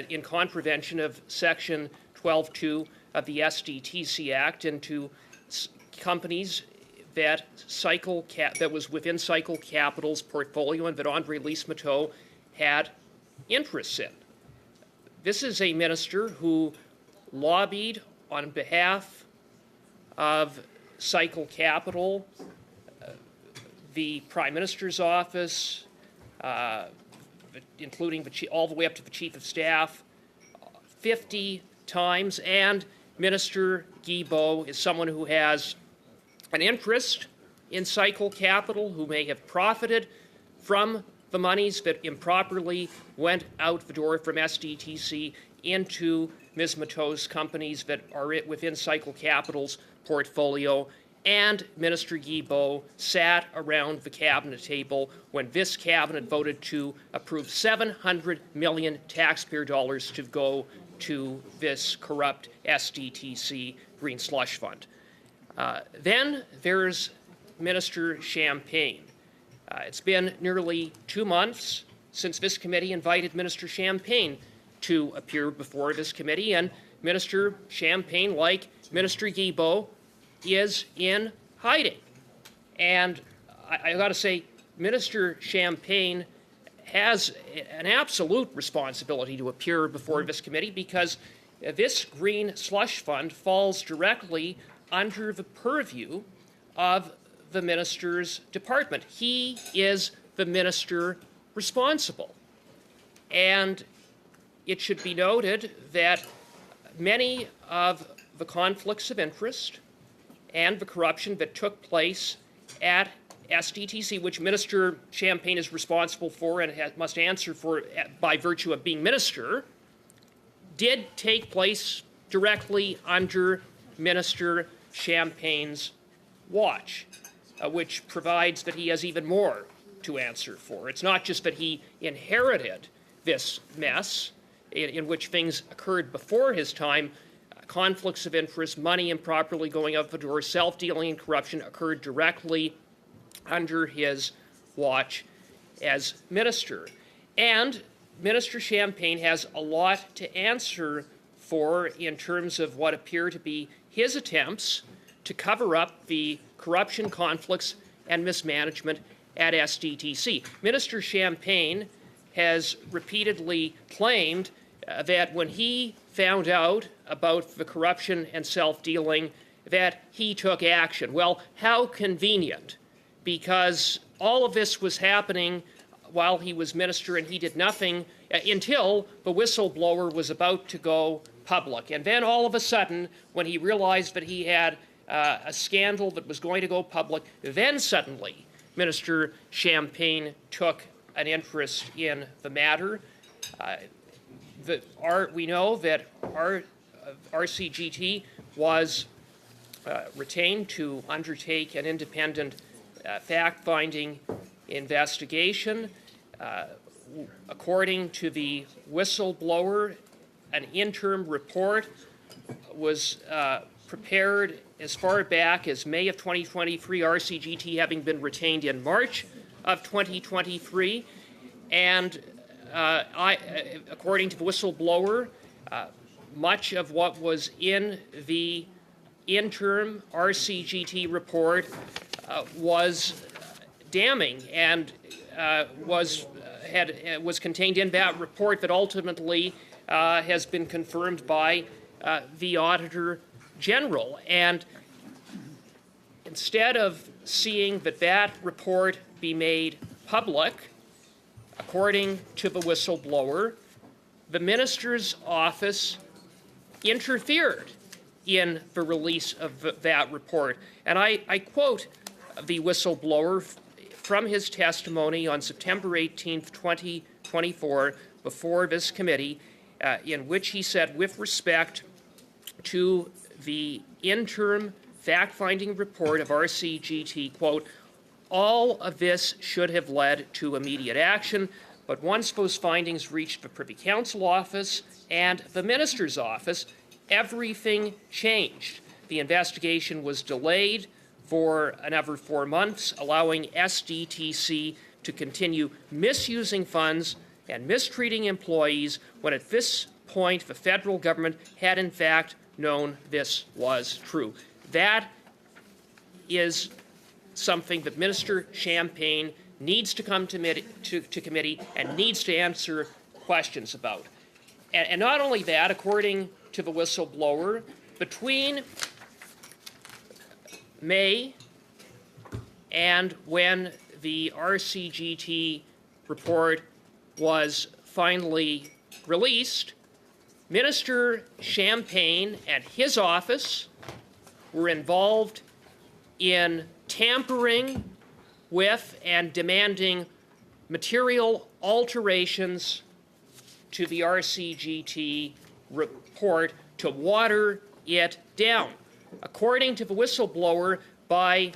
in contravention of Section 12.2 of the SDTC Act, into companies that that was within Cycle Capital's portfolio and that Andre Lise-Matteau had interests in. This is a minister who lobbied on behalf of Cycle Capital, the Prime Minister's office, including all the way up to the Chief of Staff, 50 times. And Minister Guilbeault is someone who has an interest in Cycle Capital, who may have profited from the monies that improperly went out the door from SDTC into Ms. Matteau's companies that are within Cycle Capital's portfolio. And Minister Guilbeault sat around the cabinet table when this cabinet voted to approve $700 million taxpayer dollars to go to this corrupt SDTC Green Slush Fund. Then there's Minister Champagne. It's been nearly 2 months since this committee invited Minister Champagne to appear before this committee, and Minister Champagne, like Minister Guilbeault, is in hiding. And I got to say, Minister Champagne has an absolute responsibility to appear before this committee, because this Green Slush Fund falls directly under the purview of the minister's department. He is the minister responsible. And it should be noted that many of the conflicts of interest and the corruption that took place at SDTC, which Minister Champagne is responsible for and must answer for by virtue of being minister, did take place directly under Minister Champagne's watch, which provides that he has even more to answer for. It's not just that he inherited this mess in which things occurred before his time. Conflicts of interest, money improperly going out the door, self-dealing and corruption occurred directly under his watch as minister. And Minister Champagne has a lot to answer for in terms of what appear to be his attempts to cover up the corruption, conflicts, and mismanagement at SDTC. Minister Champagne has repeatedly claimed that when he found out about the corruption and self-dealing, that he took action. Well, how convenient, because all of this was happening while he was minister, and he did nothing until the whistleblower was about to go public. And then all of a sudden, when he realized that he had a scandal that was going to go public, then suddenly Minister Champagne took an interest in the matter. We know that RCGT was retained to undertake an independent fact-finding investigation. According to the whistleblower, an interim report was prepared as far back as May of 2023, RCGT having been retained in March of 2023. And according to the whistleblower, much of what was in the interim RCGT report was damning and was contained in that report that ultimately has been confirmed by the Auditor General. And instead of seeing that report be made public, according to the whistleblower, the minister's office interfered in the release of that report. And I quote the whistleblower from his testimony on September 18th, 2024, before this committee, in which he said, with respect to the interim fact-finding report of RCGT, quote, all of this should have led to immediate action, but once those findings reached the Privy Council office and the minister's office, everything changed. The investigation was delayed for another 4 months, allowing SDTC to continue misusing funds and mistreating employees when at this point the federal government had in fact known this was true. That is something that Minister Champagne needs to come to committee and needs to answer questions about. And not only that, according to the whistleblower, between May and when the RCGT report was finally released, Minister Champagne and his office were involved in tampering with and demanding material alterations to the RCGT report to water it down. According to the whistleblower, by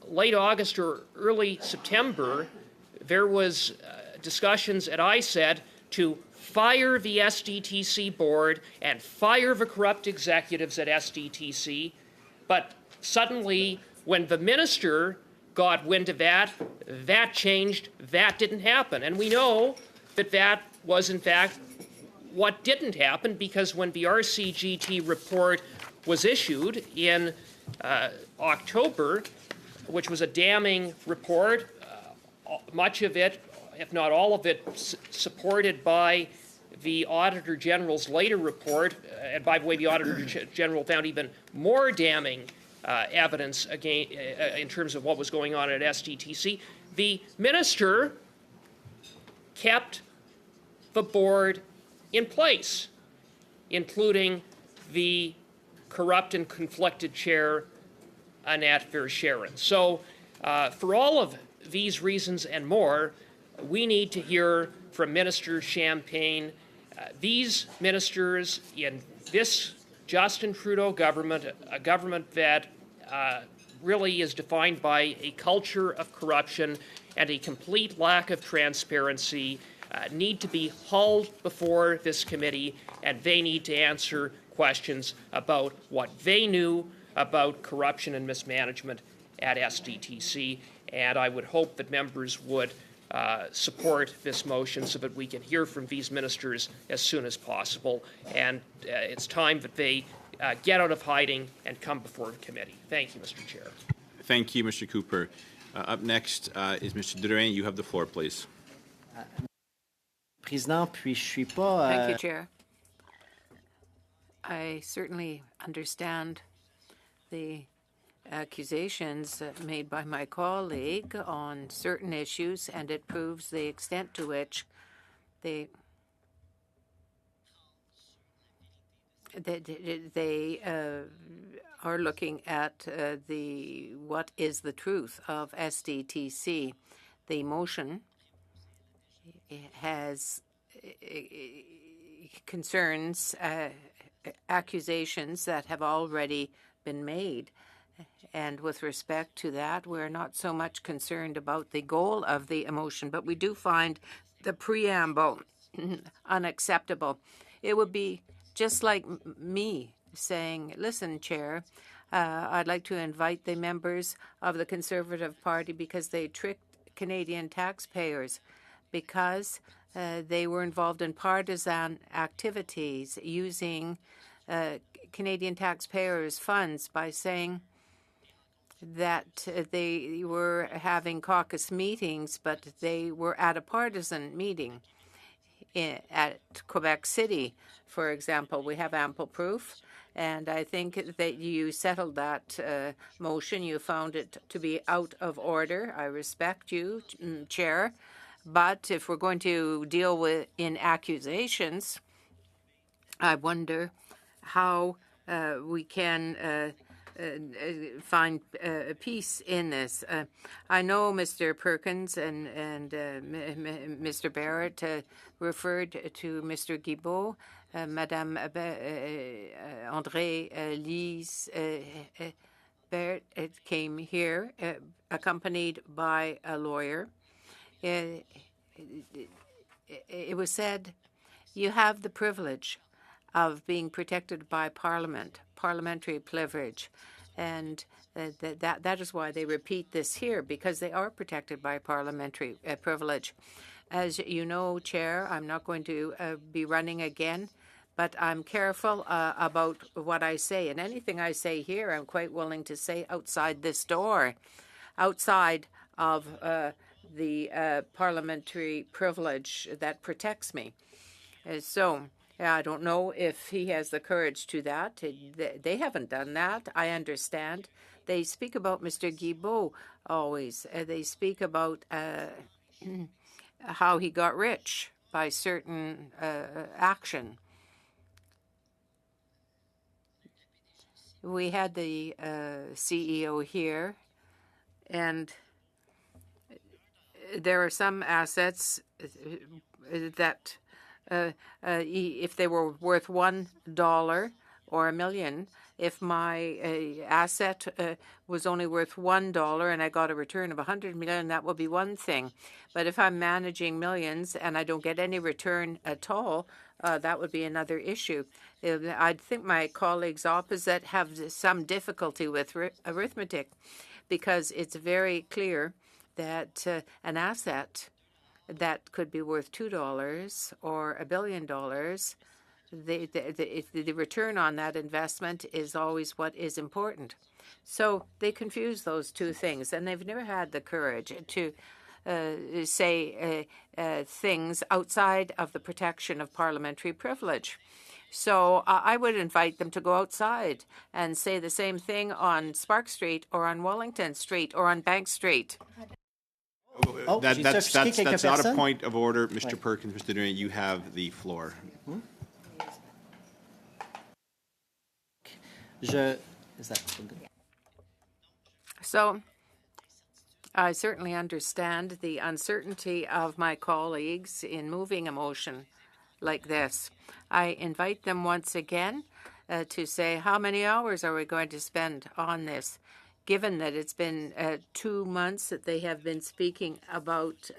late August or early September, there was discussions at ISED to fire the SDTC board and fire the corrupt executives at SDTC. But suddenly, when the minister got wind of that, that changed, that didn't happen. And we know that that was, in fact, what didn't happen, because when the RCGT report was issued in October, which was a damning report, much of it, if not all of it, supported by the Auditor General's later report, and by the way, the Auditor General found even more damning evidence again in terms of what was going on at SDTC. The minister kept the board in place, including the corrupt and conflicted chair, Annette Verschaeren. So for all of these reasons and more, we need to hear from Minister Champagne These ministers in this Justin Trudeau government, a government that really is defined by a culture of corruption and a complete lack of transparency, need to be hauled before this committee, and they need to answer questions about what they knew about corruption and mismanagement at SDTC. And I would hope that members would support this motion so that we can hear from these ministers as soon as possible. And it's time that they get out of hiding and come before the committee. Thank you, Mr. Chair. Thank you, Mr. Cooper. Up next is Mr. Drouin. You have the floor, please. Thank you, Chair. I certainly understand the accusations made by my colleague on certain issues, and it proves the extent to which they are looking at what is the truth of SDTC. The motion has concerns accusations that have already been made. And with respect to that, we're not so much concerned about the goal of the motion, but we do find the preamble unacceptable. It would be just like me saying, listen, Chair, I'd like to invite the members of the Conservative Party because they tricked Canadian taxpayers, because they were involved in partisan activities using Canadian taxpayers' funds by saying that they were having caucus meetings, but they were at a partisan meeting at Quebec City, for example. We have ample proof, and I think that you settled that motion. You found it to be out of order. I respect you, Chair, but if we're going to deal with accusations, I wonder how we can find peace in this. I know Mr. Perkins and Mr. Barrett referred to Mr. Guilbeault. Madame André Lise Barrett came here accompanied by a lawyer. It was said, you have the privilege of being protected by Parliament, parliamentary privilege. And that is why they repeat this here, because they are protected by parliamentary privilege. As you know, Chair, I'm not going to be running again, but I'm careful about what I say. And anything I say here, I'm quite willing to say outside this door, outside of the parliamentary privilege that protects me. So I don't know if he has the courage to that. They haven't done that, I understand. They speak about Mr. Guilbeault always. They speak about how he got rich by certain action. We had the CEO here, and there are some assets that if they were worth $1 or $1 million, if my asset was only worth $1 and I got a return of $100 million, that would be one thing. But if I'm managing millions and I don't get any return at all, that would be another issue. I think my colleagues opposite have some difficulty with arithmetic, because it's very clear that an asset that could be worth $2 or $1 billion, the return on that investment is always what is important. So they confuse those two things, and they've never had the courage to say things outside of the protection of parliamentary privilege. So I would invite them to go outside and say the same thing on Spark Street or on Wellington Street or on Bank Street. That's not a point of order, Mr. Perkins. Mr. Drouin, you have the floor. So I certainly understand the uncertainty of my colleagues in moving a motion like this. I invite them once again to say, how many hours are we going to spend on this? Given that it's been 2 months that they have been speaking about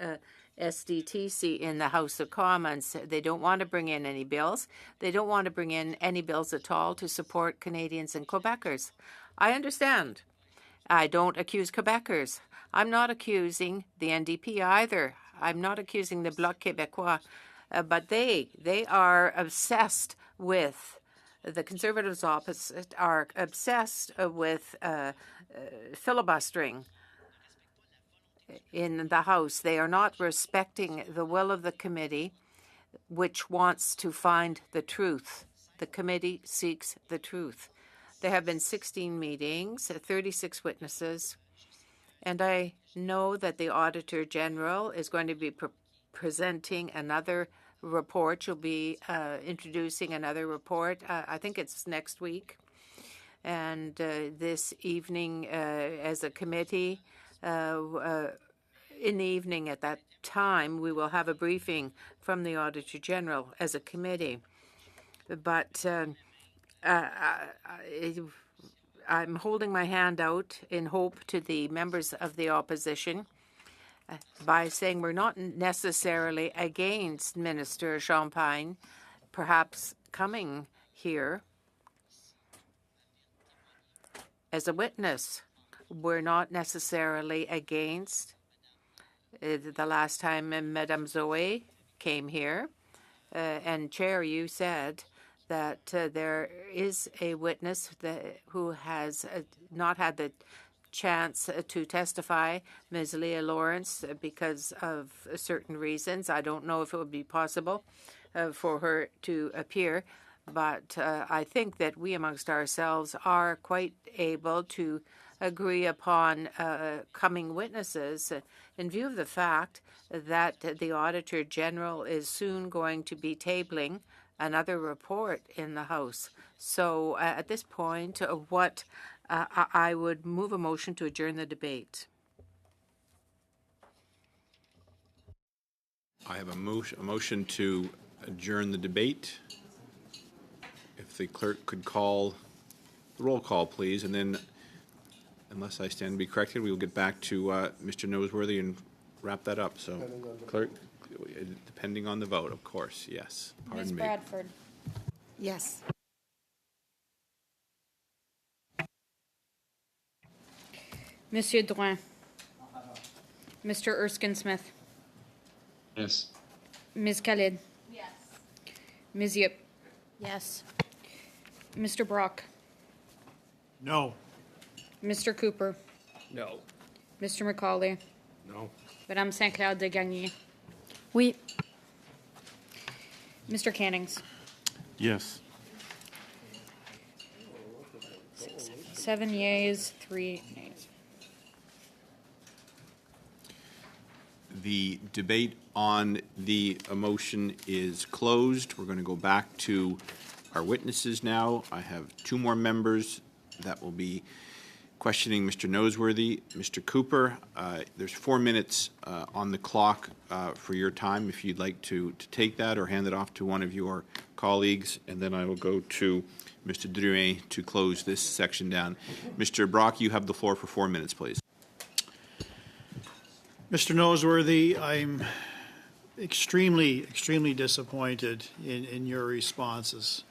SDTC in the House of Commons. They don't want to bring in any bills. They don't want to bring in any bills at all to support Canadians and Quebecers. I understand. I don't accuse Quebecers. I'm not accusing the NDP either. I'm not accusing the Bloc Québécois. But they are obsessed with, the Conservatives opposite are obsessed with filibustering in the House. They are not respecting the will of the committee, which wants to find the truth. The committee seeks the truth. There have been 16 meetings, 36 witnesses, and I know that the Auditor General is going to be presenting another report. You'll be introducing another report. I think it's next week. And this evening, as a committee, in the evening at that time, we will have a briefing from the Auditor General as a committee. But I'm holding my hand out in hope to the members of the opposition by saying we're not necessarily against Minister Champagne perhaps coming here as a witness. We're not necessarily against the last time Madame Zoe came here. And Chair, you said that there is a witness who has not had the chance to testify, Ms. Leah Lawrence, because of certain reasons. I don't know if it would be possible for her to appear, but I think that we amongst ourselves are quite able to agree upon coming witnesses in view of the fact that the Auditor General is soon going to be tabling another report in the House. So at this point, what I would move a motion to adjourn the debate. I have a motion to adjourn the debate. If the clerk could call the roll call, please, and then, unless I stand to be corrected, we will get back to Mr. Noseworthy and wrap that up. So, clerk, depending on the vote, of course, yes. Pardon Ms. me. Bradford. Yes. Monsieur Drouin. Mr. Erskine-Smith. Yes. Ms. Khalid. Yes. Ms. Yip. Yes. Mr. Brock. No. Mr. Cooper. No. Mr. McCauley. No. Madame Saint-Clair de Gagny. Oui. Mr. Cannings. Yes. 7 yeas, 3 nays. The debate on the motion is closed. We're going to go back to our witnesses now. I have 2 more members that will be questioning Mr. Noseworthy. Mr. Cooper, there's 4 minutes on the clock for your time if you'd like to take that or hand it off to one of your colleagues, and then I will go to Mr. Drouin to close this section down. Mr. Brock, you have the floor for 4 minutes, please. Mr. Noseworthy, I'm extremely disappointed in your responses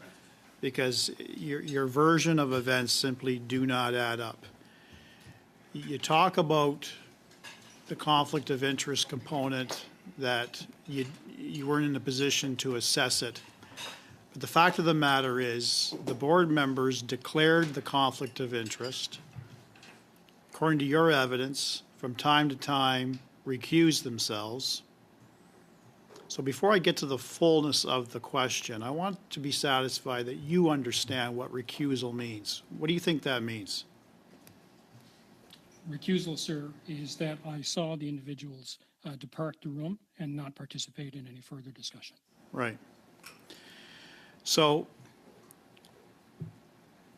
because your version of events simply do not add up. You talk about the conflict of interest component, that you weren't in a position to assess it. But the fact of the matter is the board members declared the conflict of interest. According to your evidence, from time to time, recused themselves. So before I get to the fullness of the question, I want to be satisfied that you understand what recusal means. What do you think that means? Recusal, sir, is that I saw the individuals depart the room and not participate in any further discussion. Right. So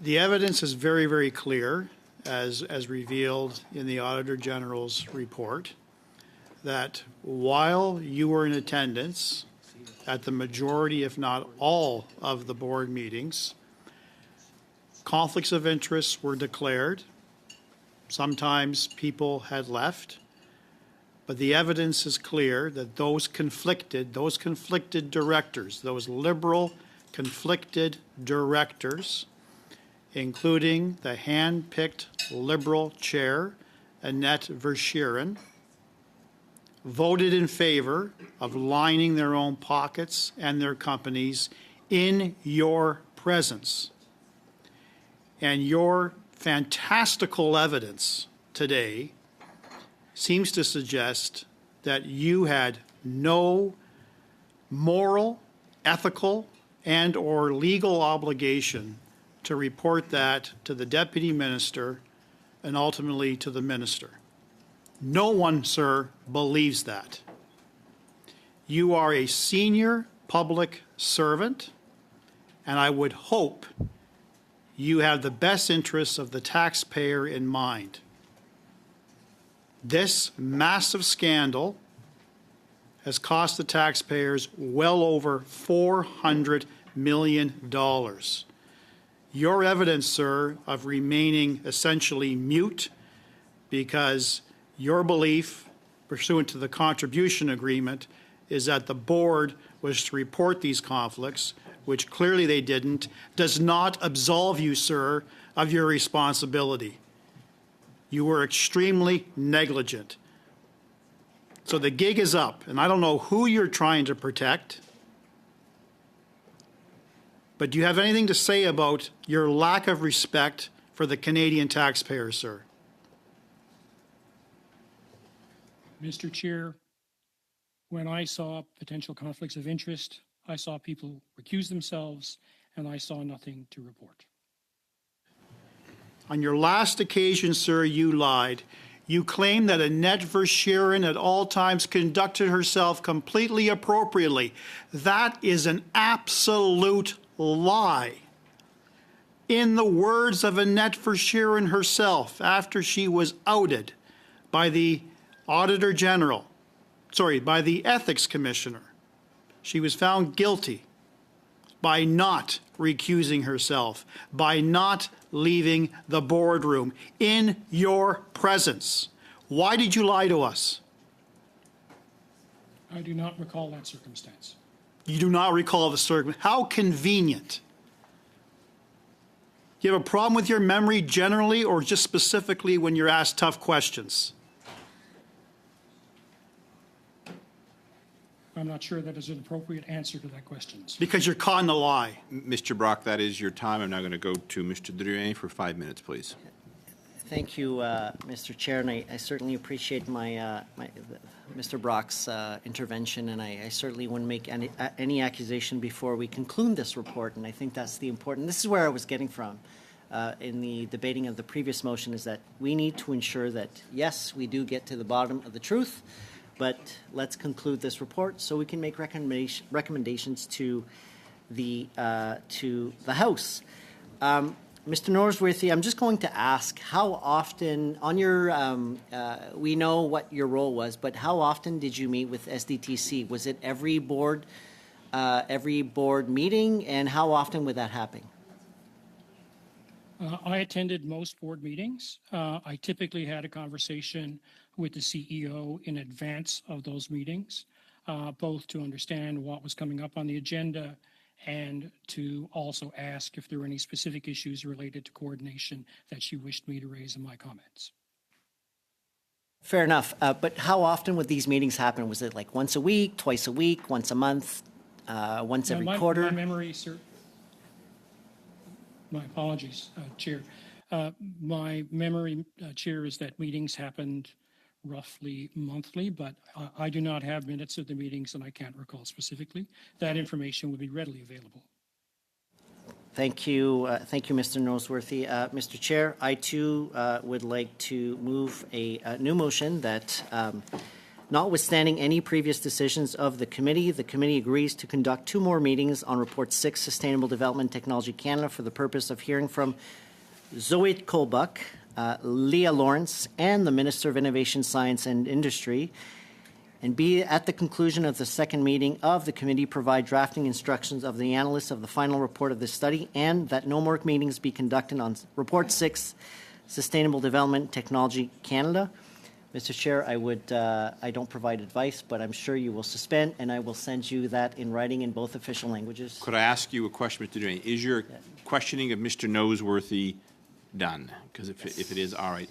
the evidence is very, very clear, as revealed in the Auditor General's report, that while you were in attendance at the majority, if not all, of the board meetings. Conflicts of interest were declared. Sometimes people had left. But the evidence is clear that those conflicted directors, those Liberal conflicted directors, including the hand-picked Liberal chair, Annette Verschuren, voted in favor of lining their own pockets and their companies in your presence. And your fantastical evidence today seems to suggest that you had no moral, ethical, and or legal obligation to report that to the Deputy Minister and ultimately to the Minister. No one, sir, believes that. You are a senior public servant, and I would hope you have the best interests of the taxpayer in mind. This massive scandal has cost the taxpayers well over $400 million. Your evidence, sir, of remaining essentially mute because your belief, pursuant to the contribution agreement, is that the board was to report these conflicts, which clearly they didn't, does not absolve you, sir, of your responsibility. You were extremely negligent. So the gig is up, and I don't know who you're trying to protect, but do you have anything to say about your lack of respect for the Canadian taxpayer, sir? Mr. Chair, when I saw potential conflicts of interest, I saw people recuse themselves, and I saw nothing to report. On your last occasion, sir, you lied. You claimed that Annette Verschuren at all times conducted herself completely appropriately. That is an absolute lie. In the words of Annette Verschuren herself, after she was outed by the Auditor General, by the Ethics Commissioner, she was found guilty by not recusing herself, by not leaving the boardroom in your presence. Why did you lie to us? I do not recall that circumstance. You do not recall the circumstance. How convenient. You have a problem with your memory generally or just specifically when you're asked tough questions? I'm not sure that is an appropriate answer to that question. Because you're caught in a lie. Mr. Brock, that is your time. I'm now going to go to Mr. Drouin for 5 minutes, please. Thank you, Mr. Chair, and I certainly appreciate Mr. Brock's intervention, and I certainly wouldn't make any accusation before we conclude this report, and I think that's the important. This is where I was getting from in the debating of the previous motion, is that we need to ensure that, yes, we do get to the bottom of the truth, but let's conclude this report so we can make recommendations to the House. Mr. Norsworthy, I'm just going to ask how often, on your, we know what your role was, but how often did you meet with SDTC? Was it every board meeting, and how often would that happen? I attended most board meetings. I typically had a conversation with the CEO in advance of those meetings, both to understand what was coming up on the agenda and to also ask if there were any specific issues related to coordination that she wished me to raise in my comments. Fair enough. But how often would these meetings happen? Was it like once a week, twice a week, once a month, once every quarter? My memory, sir. My apologies, Chair. My memory, Chair, is that meetings happened roughly monthly, but I do not have minutes of the meetings and I can't recall specifically. That information would be readily available. Thank you, Mr. Noseworthy. Mr. Chair, I too would like to move a new motion that, notwithstanding any previous decisions of the committee agrees to conduct 2 more meetings on Report 6, Sustainable Development Technology Canada, for the purpose of hearing from Zoe Kolbuck, Leah Lawrence, and the Minister of Innovation, Science and Industry, And B, at the conclusion of the second meeting of the committee, provide drafting instructions of the analysts of the final report of this study, and that no more meetings be conducted on Report 6, Sustainable Development Technology Canada. Mr. Chair, I don't provide advice, but I'm sure you will suspend, and I will send you that in writing in both official languages. Could I ask you a question, Mr. Duane? Is your questioning of Mr. Noseworthy done? Because if it is, all right.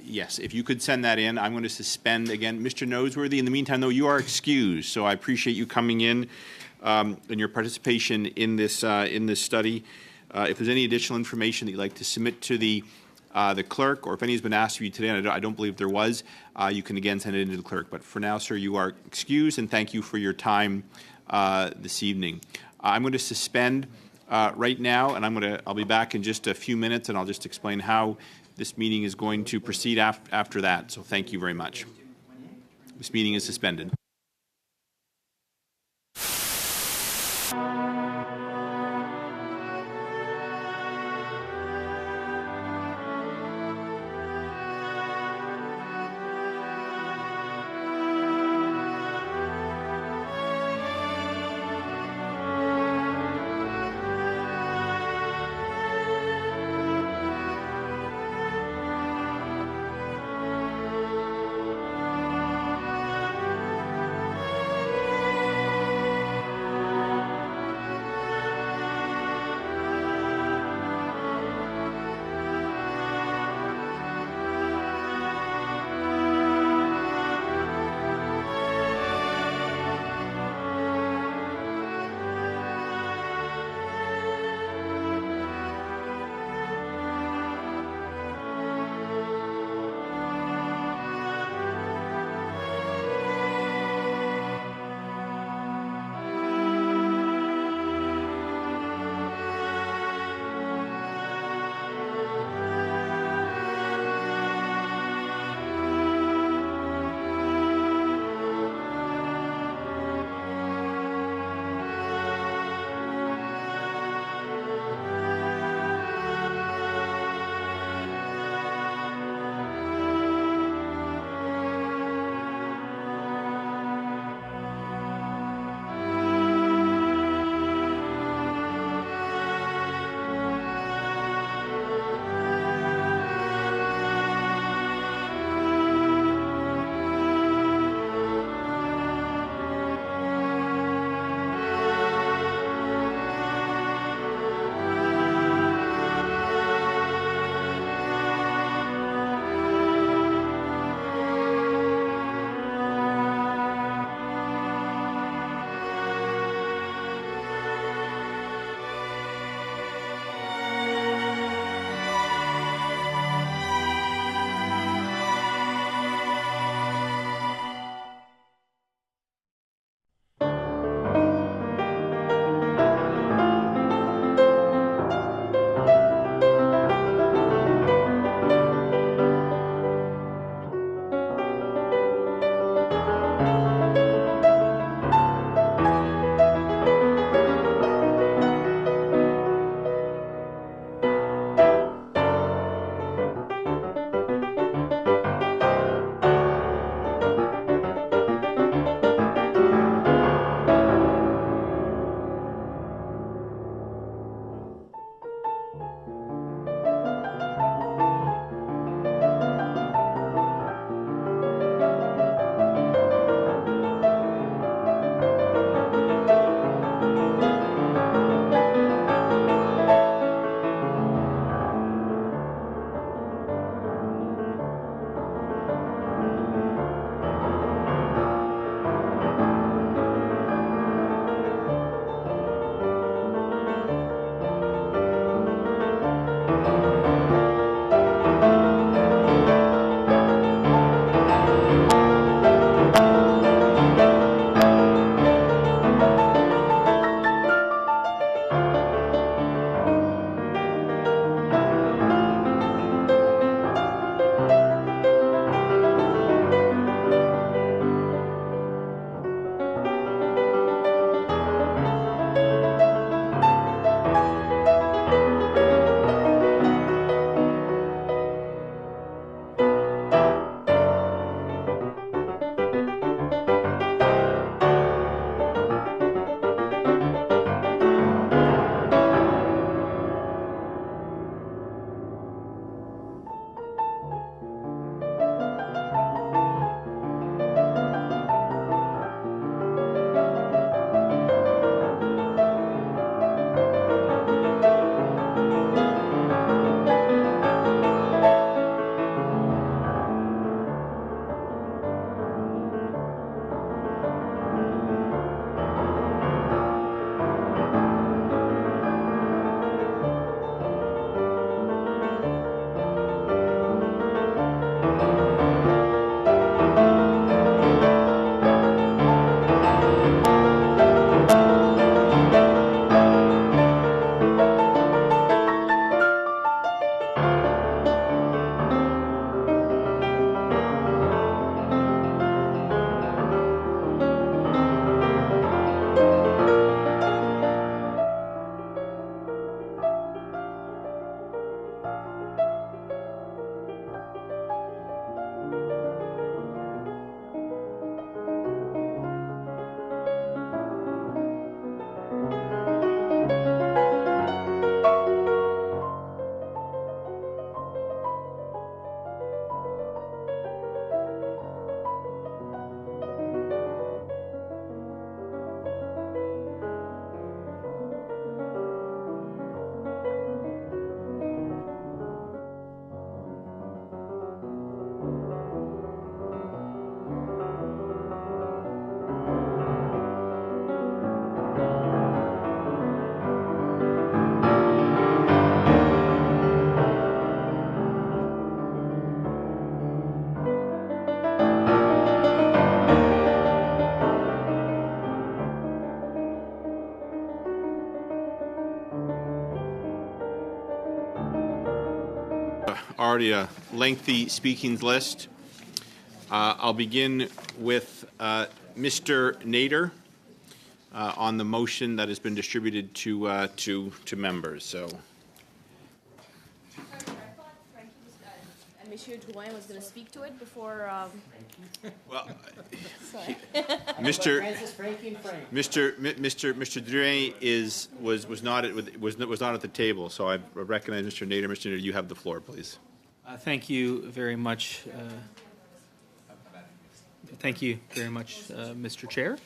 Yes, if you could send that in, I'm going to suspend again. Mr. Noseworthy, in the meantime, though, you are excused, so I appreciate you coming in and your participation in this study. If there's any additional information that you'd like to submit to the clerk, or if any has been asked of you today, and I don't believe there was, you can again send it into the clerk. But for now, sir, you are excused, and thank you for your time this evening. I'm going to suspend right now, and I'll be back in just a few minutes, and I'll just explain how this meeting is going to proceed after that. So thank you very much. This meeting is suspended. already a lengthy speaking list. I'll begin with Mr. Nader on the motion that has been distributed to members. So. Monsieur Drouin was going to speak to it before. Well, Sorry. Mr. Drouin was not at the table, so I recognize Mr. Nader. Mr. Nader, you have the floor, please. Thank you very much. Mr. Chair.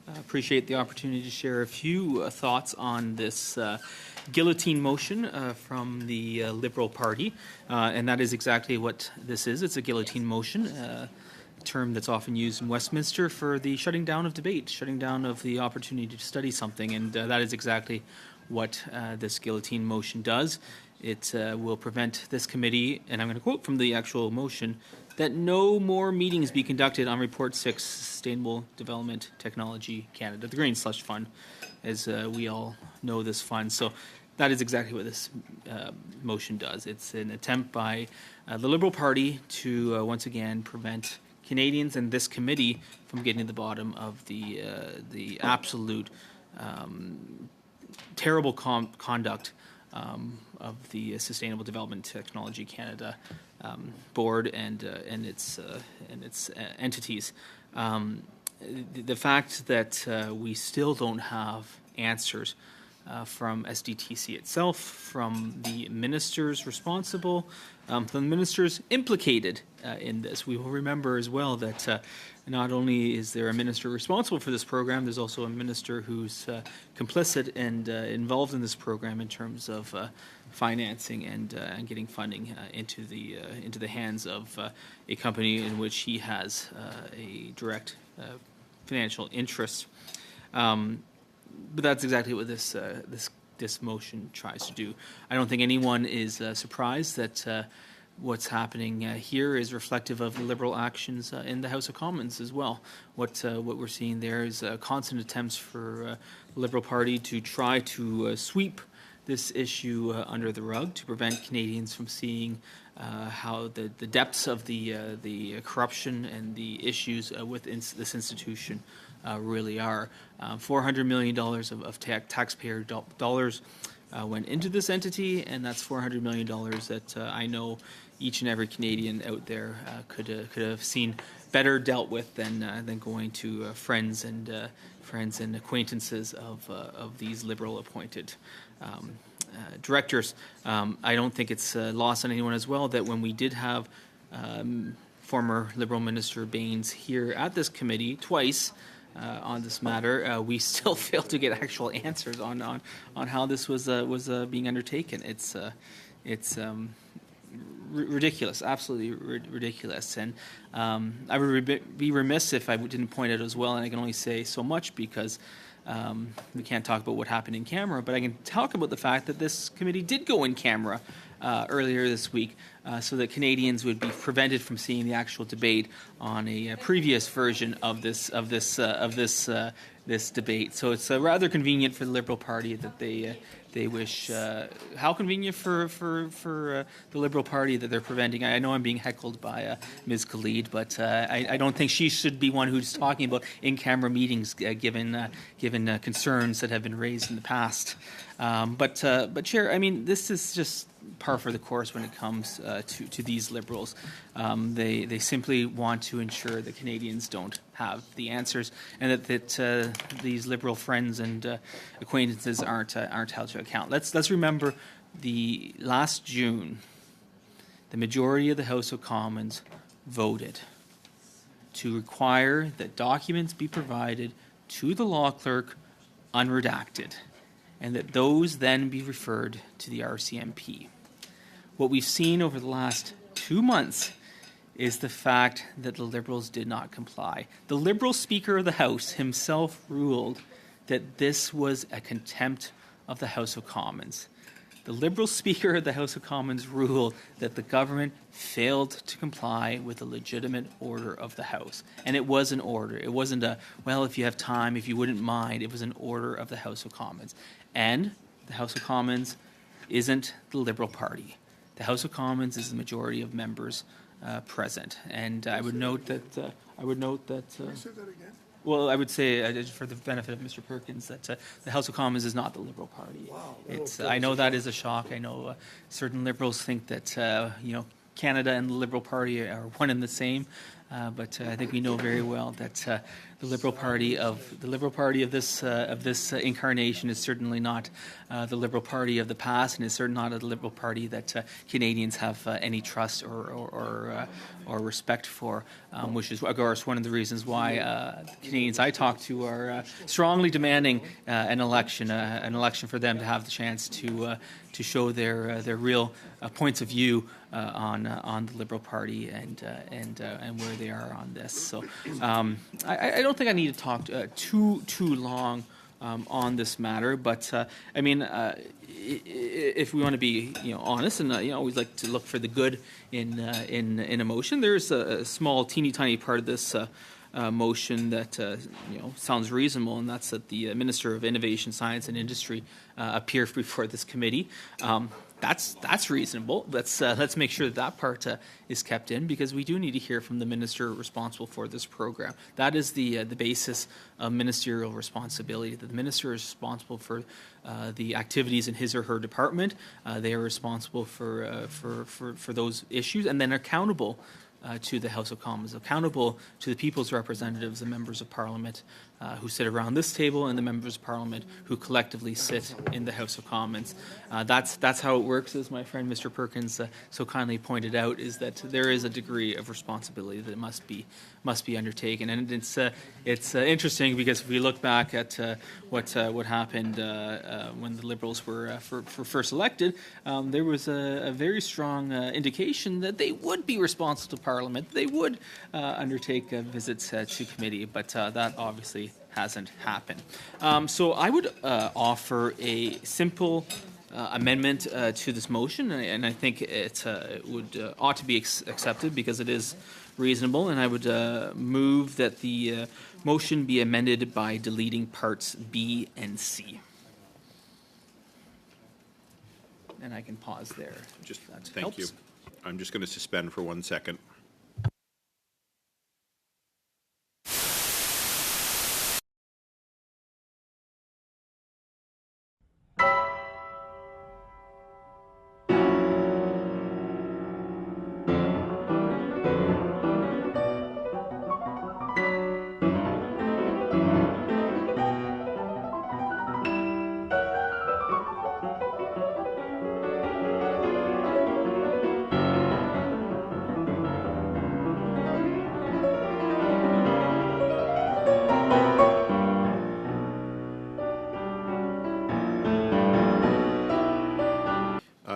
I appreciate the opportunity to share a few thoughts on this guillotine motion from the Liberal Party, and that is exactly what this is. It's a guillotine motion, a term that's often used in Westminster for the shutting down of debate, shutting down of the opportunity to study something, and that is exactly what this guillotine motion does. It will prevent this committee, and I'm going to quote from the actual motion, that no more meetings be conducted on Report 6, Sustainable Development Technology Canada, the Green Slush Fund, as we all know this fund. So that is exactly what this motion does. It's an attempt by the Liberal Party to once again prevent Canadians and this committee from getting to the bottom of the absolute terrible conduct of the Sustainable Development Technology Canada board and its entities. The fact that we still don't have answers from SDTC itself, from the ministers responsible, from the ministers implicated in this. We will remember as well that not only is there a minister responsible for this program, there's also a minister who's complicit and involved in this program in terms of financing and getting funding into the hands of a company in which he has a direct financial interest. But that's exactly what this motion tries to do. I don't think anyone is surprised that what's happening here is reflective of the Liberal actions in the House of Commons as well. What we're seeing there is constant attempts for the Liberal Party to try to sweep this issue under the rug, to prevent Canadians from seeing how the depths of the corruption and the issues with this institution really are. $400 million of taxpayer dollars went into this entity, and that's $400 million that I know each and every Canadian out there could have seen better dealt with than going to friends and acquaintances of these Liberal appointed directors. I don't think it's lost on anyone as well that when we did have former Liberal Minister Baines here at this committee twice on this matter, we still failed to get actual answers on how this was being undertaken. It's ridiculous, absolutely ridiculous, and I would be remiss if I didn't point out as well, and I can only say so much because we can't talk about what happened in camera, but I can talk about the fact that this committee did go in camera earlier this week, so that Canadians would be prevented from seeing the actual debate on a previous version of this debate. So it's rather convenient for the Liberal Party that they wish. How convenient for the Liberal Party that they're preventing. I know I'm being heckled by Ms. Khalid, but I don't think she should be one who's talking about in-camera meetings, given concerns that have been raised in the past. But Chair, I mean, this is just par for the course when it comes to these Liberals. They simply want to ensure that Canadians don't have the answers, and that these Liberal friends and acquaintances aren't held to account. Let's remember the last June, the majority of the House of Commons voted to require that documents be provided to the law clerk unredacted, and that those then be referred to the RCMP. What we've seen over the last 2 months is the fact that the Liberals did not comply. The Liberal Speaker of the House himself ruled that this was a contempt of the House of Commons. The Liberal Speaker of the House of Commons ruled that the government failed to comply with the legitimate order of the House. And it was an order. It wasn't a, well, if you have time, if you wouldn't mind. It was an order of the House of Commons. And the House of Commons isn't the Liberal Party. The the House of Commons is the majority of members present. And I would note that. Can you say that again? Well, I would say, for the benefit of Mr. Perkins, that the House of Commons is not the Liberal Party. Wow. I know that is a shock. I know certain Liberals think that Canada and the Liberal Party are one and the same. But I think we know very well that the Liberal Party of this incarnation is certainly not the Liberal Party of the past, and is certainly not a Liberal Party that Canadians have any trust or respect for, which is, of course, one of the reasons why Canadians I talk to are strongly demanding an election for them to have the chance to show their real points of view on the Liberal Party and where they are on this. So I don't think I need to talk too long on this matter, but I mean, if we want to be honest, and always like to look for the good in a motion, there's a small, teeny tiny part of this motion that sounds reasonable, and that's that the Minister of Innovation, Science and Industry appear before this committee. That's reasonable. Let's make sure that part is kept in, because we do need to hear from the minister responsible for this program. That is the basis of ministerial responsibility. That the minister is responsible for the activities in his or her department. They are responsible for those issues, and then accountable to the House of Commons, accountable to the people's representatives, the members of Parliament who sit around this table, and the members of Parliament who collectively sit in the House of Commons. That's how it works, as my friend Mr. Perkins so kindly pointed out, is that there is a degree of responsibility that must be undertaken. And it's interesting, because if we look back at what happened when the Liberals were first elected, there was a very strong indication that they would be responsible to Parliament. They would undertake visits to committee, but that obviously hasn't happened. So I would offer a simple amendment to this motion, and I think it ought to be accepted because it is reasonable, and I would move that the motion be amended by deleting parts B and C. And I can pause there. Thank you. I'm just going to suspend for 1 second.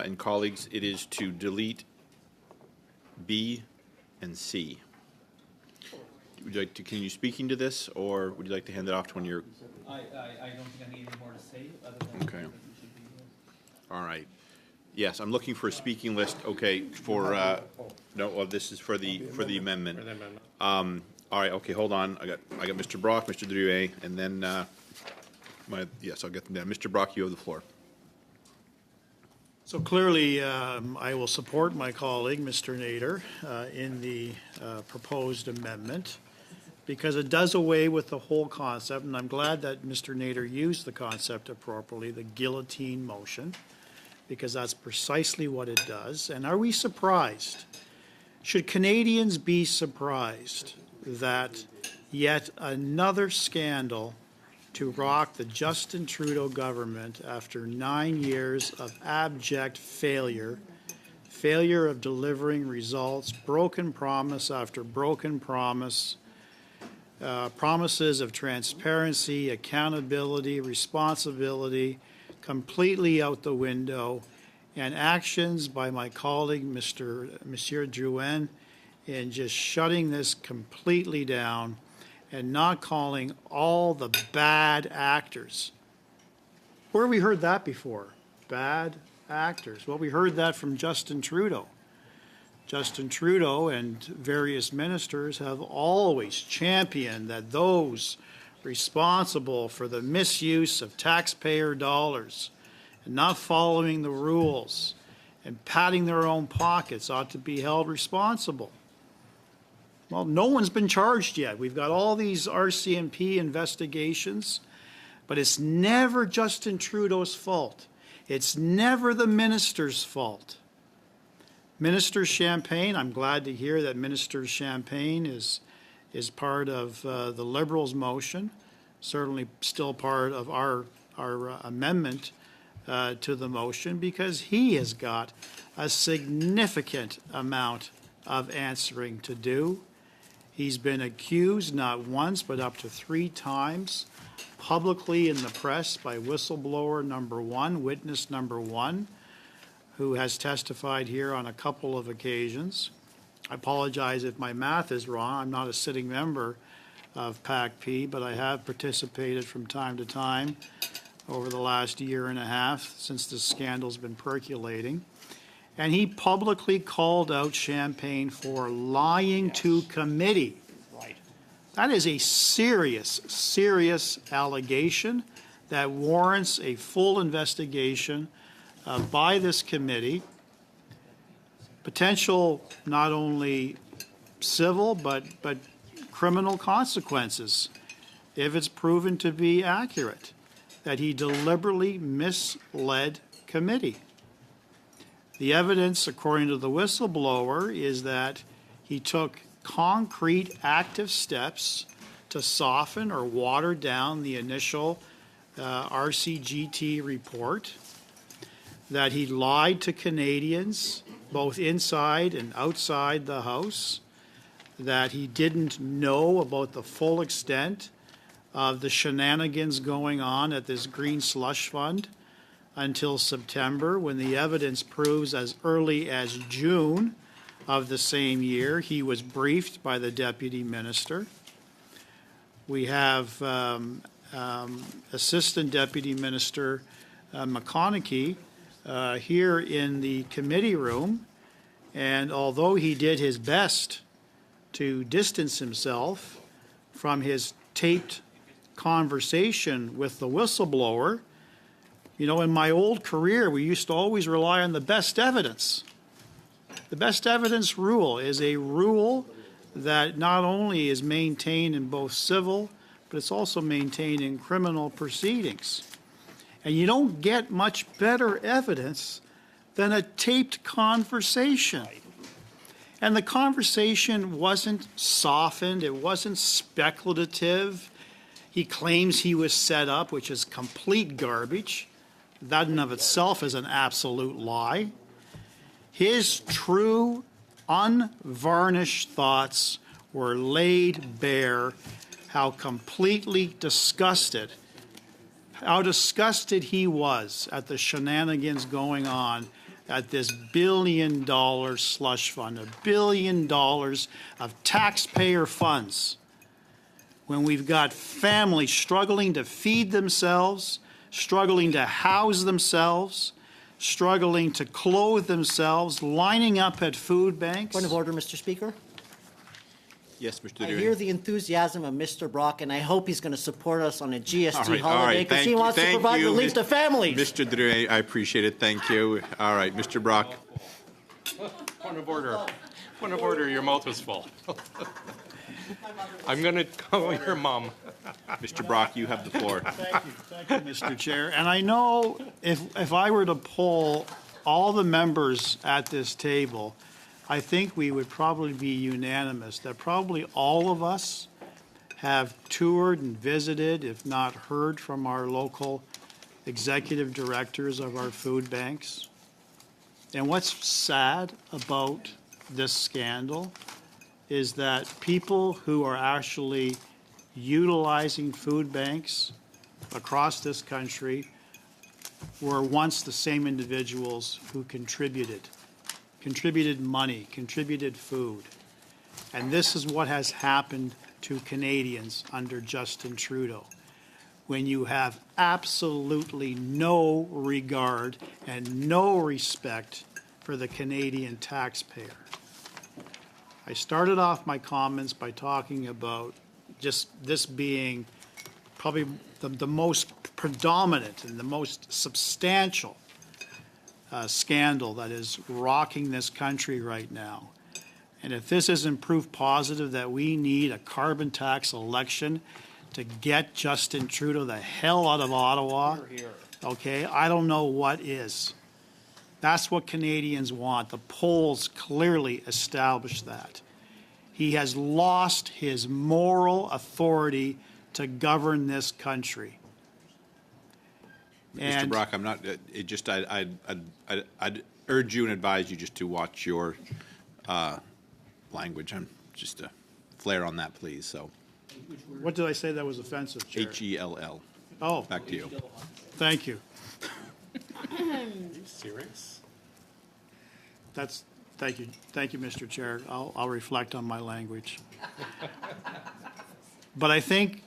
And colleagues, it is to delete B and C. Would you like to continue speaking to this, or would you like to hand it off to one of your... I don't think I need any more to say, other than Okay. All right. Yes, I'm looking for a speaking list. Okay, for this is for the amendment. All right. Okay, hold on. I got Mr. Brock, Mr. Drouet, and then I'll get them down. Mr. Brock, you have the floor. So clearly, I will support my colleague, Mr. Nader, in the proposed amendment, because it does away with the whole concept, and I'm glad that Mr. Nader used the concept appropriately, the guillotine motion, because that's precisely what it does. And are we surprised? Should Canadians be surprised that yet another scandal to rock the Justin Trudeau government after 9 years of abject failure of delivering results, broken promise after broken promise, promises of transparency, accountability, responsibility, completely out the window, and actions by my colleague, Monsieur Drouin, in just shutting this completely down and not calling all the bad actors. Where have we heard that before? Bad actors. Well, we heard that from Justin Trudeau. Justin Trudeau and various ministers have always championed that those responsible for the misuse of taxpayer dollars and not following the rules and patting their own pockets ought to be held responsible. Well, no one's been charged yet. We've got all these RCMP investigations, but it's never Justin Trudeau's fault. It's never the minister's fault. Minister Champagne, I'm glad to hear that Minister Champagne is part of the Liberals' motion, certainly still part of our amendment to the motion, because he has got a significant amount of answering to do. He's been accused not once but up to 3 times publicly in the press by whistleblower number 1, witness number 1, who has testified here on a couple of occasions. I apologize if my math is wrong. I'm not a sitting member of PACP, but I have participated from time to time over the last year and a half since this scandal's been percolating. And he publicly called out Champagne for lying to committee. Right. That is a serious, serious allegation that warrants a full investigation by this committee. Potential not only civil but criminal consequences if it's proven to be accurate, that he deliberately misled committee. The evidence, according to the whistleblower, is that he took concrete active steps to soften or water down the initial RCGT report, that he lied to Canadians both inside and outside the House, that he didn't know about the full extent of the shenanigans going on at this Green Slush Fund until September, when the evidence proves as early as June of the same year he was briefed by the Deputy Minister. We have Assistant Deputy Minister McConaughey here in the committee room, and although he did his best to distance himself from his taped conversation with the whistleblower, you know, in my old career, we used to always rely on the best evidence. The best evidence rule is a rule that not only is maintained in both civil, but it's also maintained in criminal proceedings. And you don't get much better evidence than a taped conversation. And the conversation wasn't softened, it wasn't speculative. He claims he was set up, which is complete garbage. That in of itself is an absolute lie. His true, unvarnished thoughts were laid bare. How completely disgusted, how disgusted he was at the shenanigans going on at this $1 billion slush fund, $1 billion of taxpayer funds, when we've got families struggling to feed themselves, struggling to house themselves, struggling to clothe themselves, lining up at food banks. Point of order, Mr. Speaker. Yes, Mr. I Dewey. hear the enthusiasm of Mr. Brock, and I hope he's going to support us on a GST All holiday right. because he wants to provide relief to families. Mr. Dewey, I appreciate it. Thank you. All right, Mr. Brock. Point of order. Point of order, your mouth was full. I'm going to call your mom. Mr. Brock, you have the floor. Thank you, Mr. Chair. And I know if I were to poll all the members at this table, I think we would probably be unanimous that probably all of us have toured and visited, if not heard from our local executive directors of our food banks. And what's sad about this scandal is that people who are actually utilizing food banks across this country were once the same individuals who contributed money, contributed food. And this is what has happened to Canadians under Justin Trudeau. When you have absolutely no regard and no respect for the Canadian taxpayer. I started off my comments by talking about just this being probably the most predominant and the most substantial scandal that is rocking this country right now. And if this isn't proof positive that we need a carbon tax election to get Justin Trudeau the hell out of Ottawa, okay, I don't know what is. That's what Canadians want. The polls clearly establish that. He has lost his moral authority to govern this country. Mr. Brock, I'm not. I'd urge you and advise you just to watch your language. I'm just a flare on that, please. So. What did I say that was offensive, Chair? HELL. Oh. Back to you. Thank you. Are you serious? Thank you, Mr. Chair. I'll reflect on my language. But I think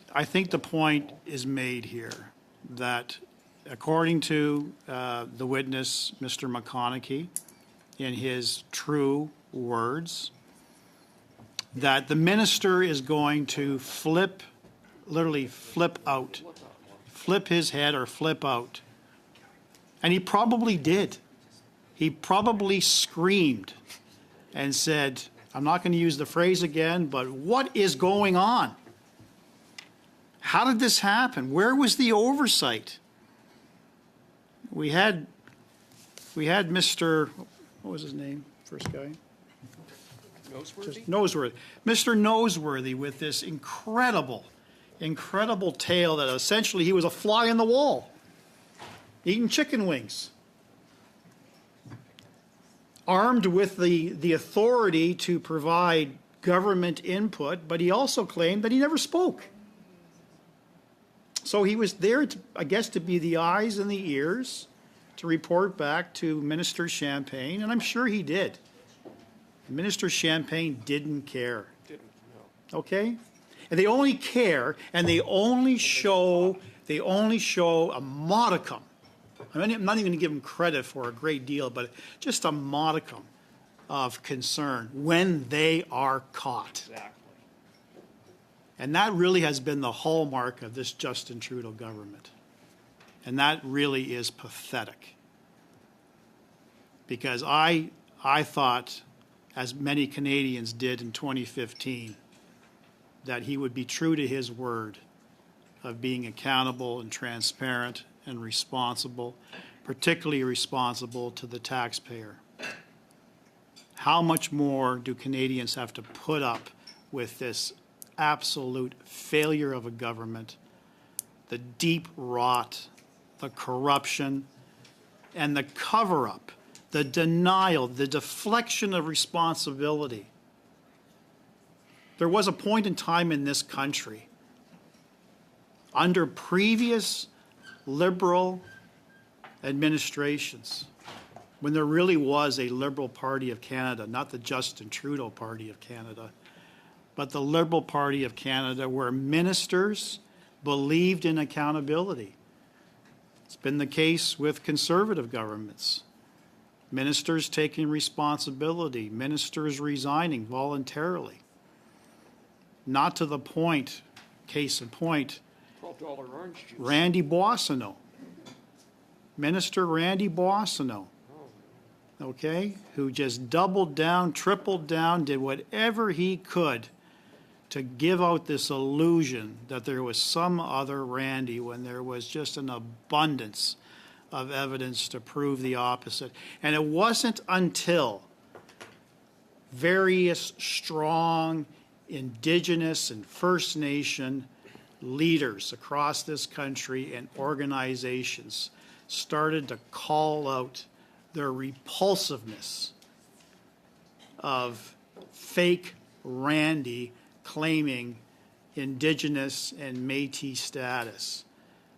the point is made here that, according to the witness, Mr. McConaughey, in his true words, that the minister is going to literally flip out, flip his head or flip out. And he probably did. He probably screamed and said, I'm not going to use the phrase again, but what is going on? How did this happen? Where was the oversight? We had Mr. What was his name? First guy? Noseworthy. Mr. Noseworthy with this incredible tale that essentially he was a fly in the wall, eating chicken wings, armed with the authority to provide government input, but he also claimed that he never spoke. So he was there, I guess, to be the eyes and the ears, to report back to Minister Champagne, and I'm sure he did. Minister Champagne didn't care. Okay? And they only care, and they only show a modicum. I'm not even going to give them credit for a great deal, but just a modicum of concern when they are caught. Exactly. And that really has been the hallmark of this Justin Trudeau government. And that really is pathetic. Because I thought, as many Canadians did in 2015, that he would be true to his word of being accountable and transparent and responsible, particularly responsible to the taxpayer. How much more do Canadians have to put up with this absolute failure of a government, the deep rot, the corruption, and the cover-up, the denial, the deflection of responsibility? There was a point in time in this country, under previous Liberal administrations, when there really was a Liberal Party of Canada, not the Justin Trudeau Party of Canada, but the Liberal Party of Canada, where ministers believed in accountability. It's been the case with Conservative governments. Ministers taking responsibility, ministers resigning voluntarily. Not to the point, case in point, $12 orange juice. Randy Boissonneau. Minister Randy Boissonneau, okay, who just doubled down, tripled down, did whatever he could to give out this illusion that there was some other Randy when there was just an abundance of evidence to prove the opposite. And it wasn't until various strong Indigenous and First Nation leaders across this country and organizations started to call out their repulsiveness of fake Randy claiming Indigenous and Métis status,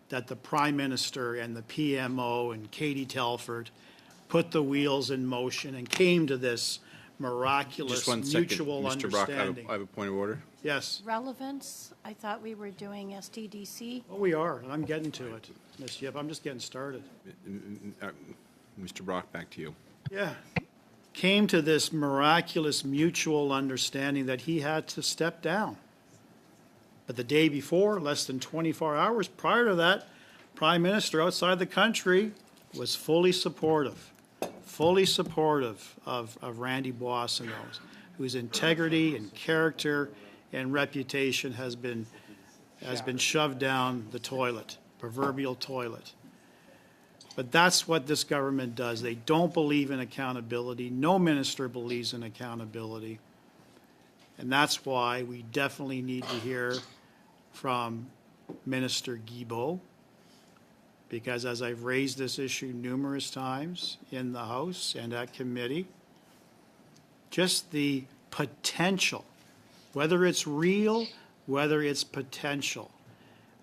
that the Prime Minister and the PMO and Katie Telford put the wheels in motion and came to this miraculous Just one second, mutual Mr. Brock, understanding. I have a point of order. Yes. Relevance, I thought we were doing STDC. Oh, we are, and I'm getting to it, Ms. Yip. I'm just getting started. Mr. Brock, back to you. Yeah. Came to this miraculous mutual understanding that he had to step down. But the day before, less than 24 hours prior to that, Prime Minister outside the country was fully supportive. fully supportive of Randy Boissonneau, whose integrity and character and reputation has been shoved down the toilet, proverbial toilet. But that's what this government does. They don't believe in accountability. No minister believes in accountability. And that's why we definitely need to hear from Minister Guilbeault, because as I've raised this issue numerous times in the House and at committee, just the potential, whether it's real, whether it's potential,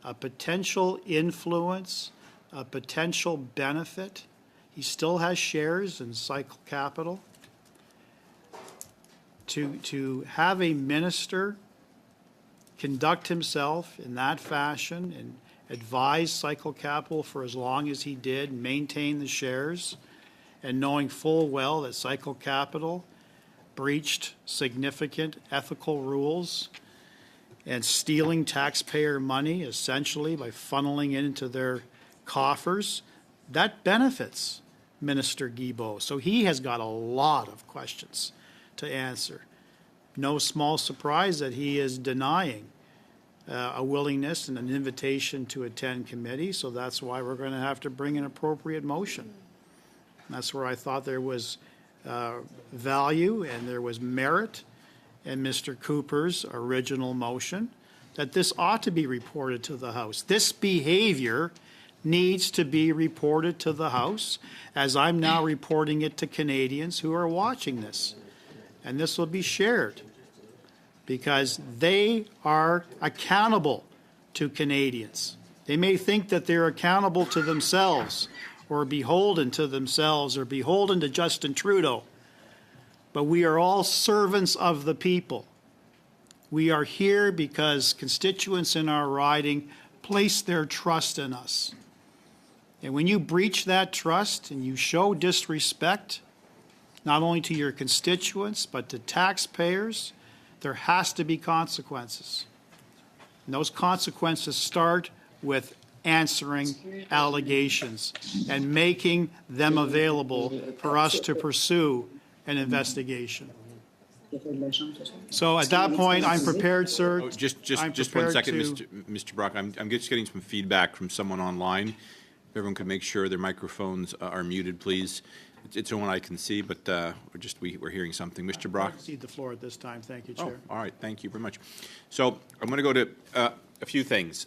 a potential influence, a potential benefit. He still has shares in Cycle Capital. To have a minister conduct himself in that fashion and advise Cycle Capital for as long as he did, maintain the shares, and knowing full well that Cycle Capital breached significant ethical rules and stealing taxpayer money, essentially, by funneling it into their coffers, that benefits Minister Guilbeault. So he has got a lot of questions to answer. No small surprise that he is denying a willingness and an invitation to attend committee, so that's why we're going to have to bring an appropriate motion. That's where I thought there was value and there was merit in Mr. Cooper's original motion, that this ought to be reported to the House. This behavior needs to be reported to the House, as I'm now reporting it to Canadians who are watching this. And this will be shared because they are accountable to Canadians. They may think that they're accountable to themselves or beholden to themselves or beholden to Justin Trudeau, but we are all servants of the people. We are here because constituents in our riding place their trust in us. And when you breach that trust and you show disrespect, not only to your constituents, but to taxpayers, there has to be consequences. And those consequences start with answering allegations and making them available for us to pursue an investigation. So at that point, I'm prepared, sir. Oh, just 1 second, Mr. Brock. I'm just getting some feedback from someone online. If everyone could make sure their microphones are muted, please. It's the one I can see, but we're hearing something. Mr. Brock? I cede the floor at this time. Thank you, Chair. Oh, all right. Thank you very much. So I'm going to go to a few things.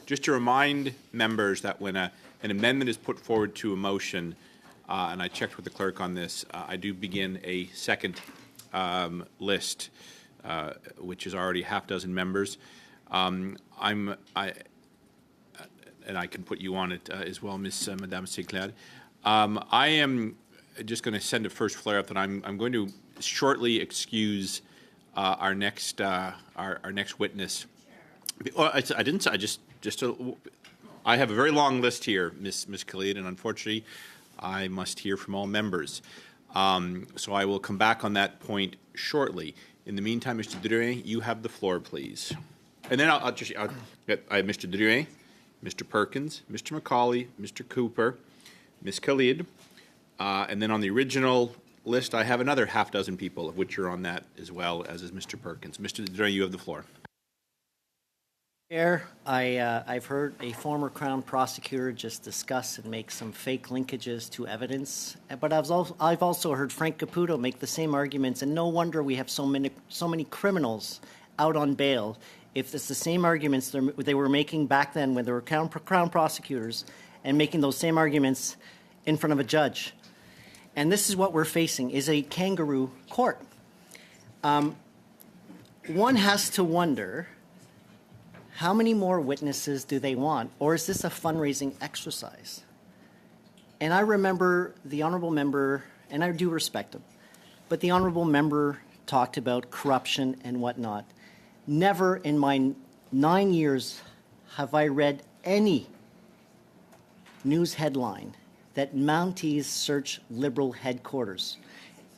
Just to remind members that when an amendment is put forward to a motion, and I checked with the clerk on this, I do begin a second list, which is already half dozen members. And I can put you on it as well, Madame Sinclair. I am just going to send a first flare up that I'm going to shortly excuse our next witness. Well, I didn't. I have a very long list here, Ms. Khalid, and unfortunately, I must hear from all members. So I will come back on that point shortly. In the meantime, Mr. Drouin, you have the floor, please. And then I have Mr. Drouin, Mr. Perkins, Mr. McCauley, Mr. Cooper, Ms. Khalid, and then on the original list, I have another half dozen people, of which you're on that as well, as is Mr. Perkins. Mr. Drouin, you have the floor. Chair, I've heard a former Crown prosecutor just discuss and make some fake linkages to evidence, but I've also heard Frank Caputo make the same arguments, and no wonder we have so many criminals out on bail. If it's the same arguments they were making back then when they were Crown prosecutors and making those same arguments in front of a judge. And this is what we're facing, is a kangaroo court. One has to wonder, how many more witnesses do they want? Or is this a fundraising exercise? And I remember the honourable member, and I do respect him, but the honourable member talked about corruption and whatnot. Never in my 9 years have I read any news headline that Mounties search Liberal headquarters.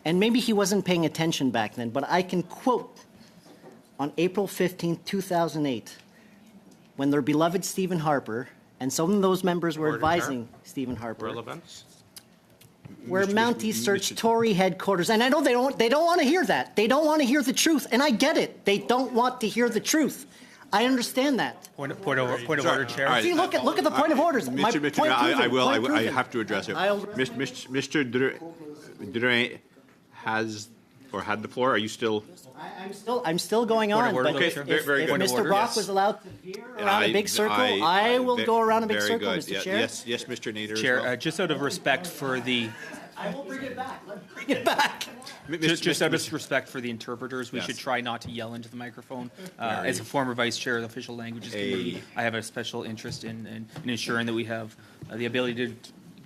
And maybe he wasn't paying attention back then, but I can quote on April 15, 2008, when their beloved Stephen Harper, and some of those members were advising Stephen Harper. Relevance. where Mountie searched Tory headquarters. And I know they don't want to hear that. They don't want to hear the truth. And I get it. They don't want to hear the truth. I understand that. Point of order, Chair. Right. See, look at the point of orders. My Mr. point I proven. have to address it. Mr. Drouin has or had the floor. Are you still? I'm still going on. order, But okay, if very good. Mr. Brock was allowed to veer around a big circle, I will go around a big circle, good. Mr. Chair. Yes, Mr. Nader. Chair, as well. just out of respect for the I will bring it back. Bring it back. just out of respect for the interpreters, we should try not to yell into the microphone. As a former vice chair of the Official Languages Committee, I have a special interest in ensuring that we have the ability to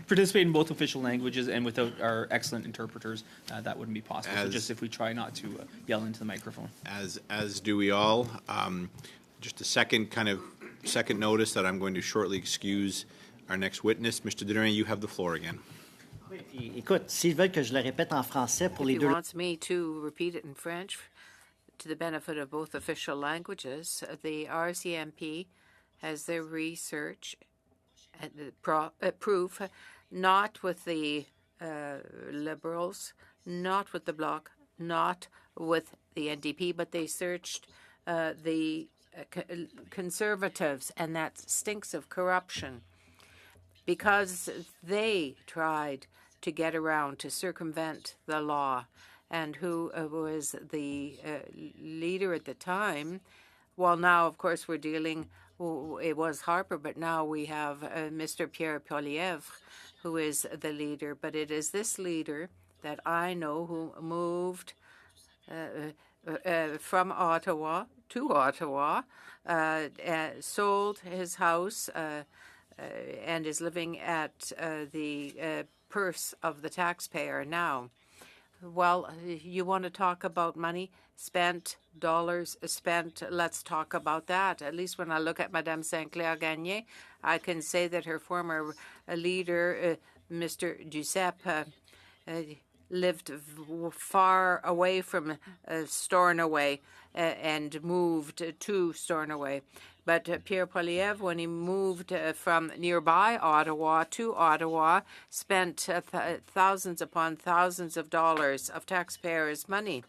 participate in both official languages, and without our excellent interpreters, that wouldn't be possible. So just if we try not to yell into the microphone. As do we all. Just a second notice that I'm going to shortly excuse our next witness. Mr. Drouin, you have the floor again. Écoute, s'ils veulent que je le répète en français pour les He deux... wants me to repeat it in French to the benefit of both official languages. The RCMP has their research and proof, not with the Liberals, not with the Bloc, not with the NDP, but they searched the Conservatives, and that stinks of corruption because they tried to get around, to circumvent the law. And who was the leader at the time? Well, now, of course, we're dealing, it was Harper, but now we have Mr. Pierre Poilievre, who is the leader. But it is this leader that I know who moved from Ottawa to Ottawa, sold his house and is living at the purse of the taxpayer now. Well, you want to talk about money spent, dollars spent, let's talk about that. At least when I look at Madame Sinclair-Gagné, I can say that her former leader, Mr. Duceppe, lived far away from Stornoway and moved to Stornoway. But Pierre Poilievre, when he moved from nearby Ottawa to Ottawa, spent thousands upon thousands of dollars of taxpayers' money.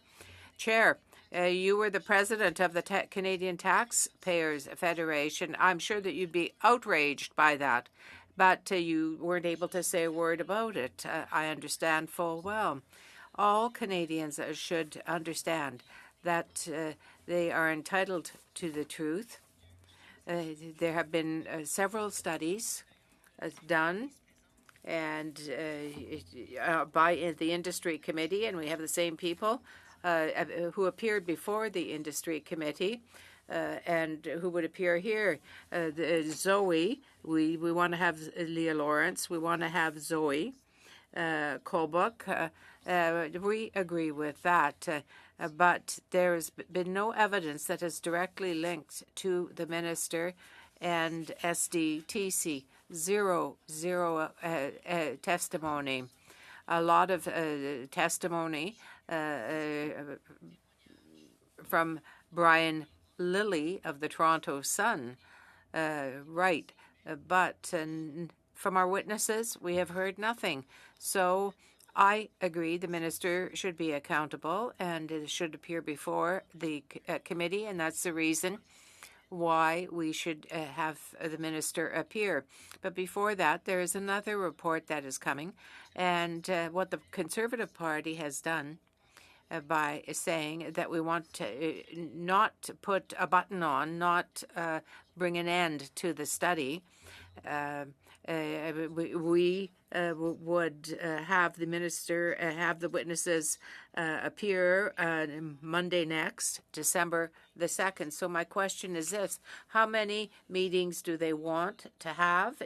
Chair, you were the president of the Canadian Taxpayers Federation. I'm sure that you'd be outraged by that, but you weren't able to say a word about it. I understand full well. All Canadians should understand that they are entitled to the truth. There have been several studies done and by the industry committee, and we have the same people who appeared before the industry committee and who would appear here. Zoe, we want to have Leah Lawrence. We want to have Zoe Colbuck. We agree with that. But there has been no evidence that is directly linked to the minister and SDTC. Zero testimony. A lot of testimony from Brian Lilly of the Toronto Sun. Right. But from our witnesses, we have heard nothing. So I agree the minister should be accountable and it should appear before the committee, and that's the reason why we should have the minister appear. But before that, there is another report that is coming, and what the Conservative Party has done by saying that we want to not put a button on, not bring an end to the study. We would have the minister, have the witnesses appear Monday next, December the 2nd. So my question is this: how many meetings do they want to have?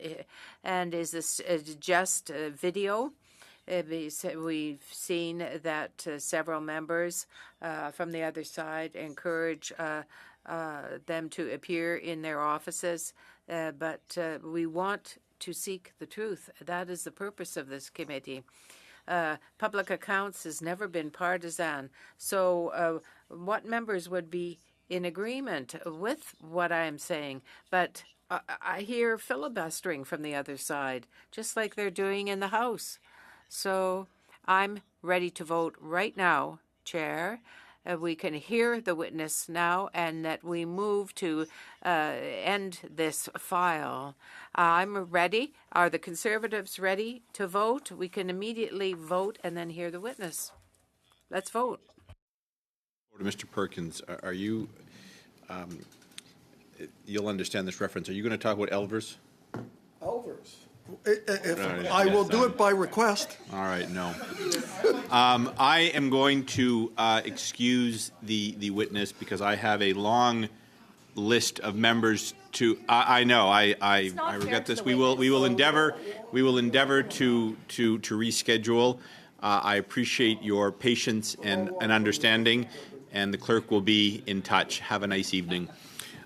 And is this just video? We've seen that several members from the other side encourage them to appear in their offices, but we want to seek the truth. That is the purpose of this committee. Public accounts has never been partisan. So what members would be in agreement with what I'm saying? But I hear filibustering from the other side, just like they're doing in the House. So I'm ready to vote right now, Chair. We can hear the witness now, and that we move to end this file. I'm ready. Are the Conservatives ready to vote? We can immediately vote and then hear the witness. Let's vote. Mr. Perkins, are you, you'll understand this reference, are you going to talk about Elvers? Elvers? I will do it by request. All right, no. I am going to excuse the witness because I have a long list of members to. I know. I regret this. We will endeavor to reschedule. I appreciate your patience and understanding, and the clerk will be in touch. Have a nice evening.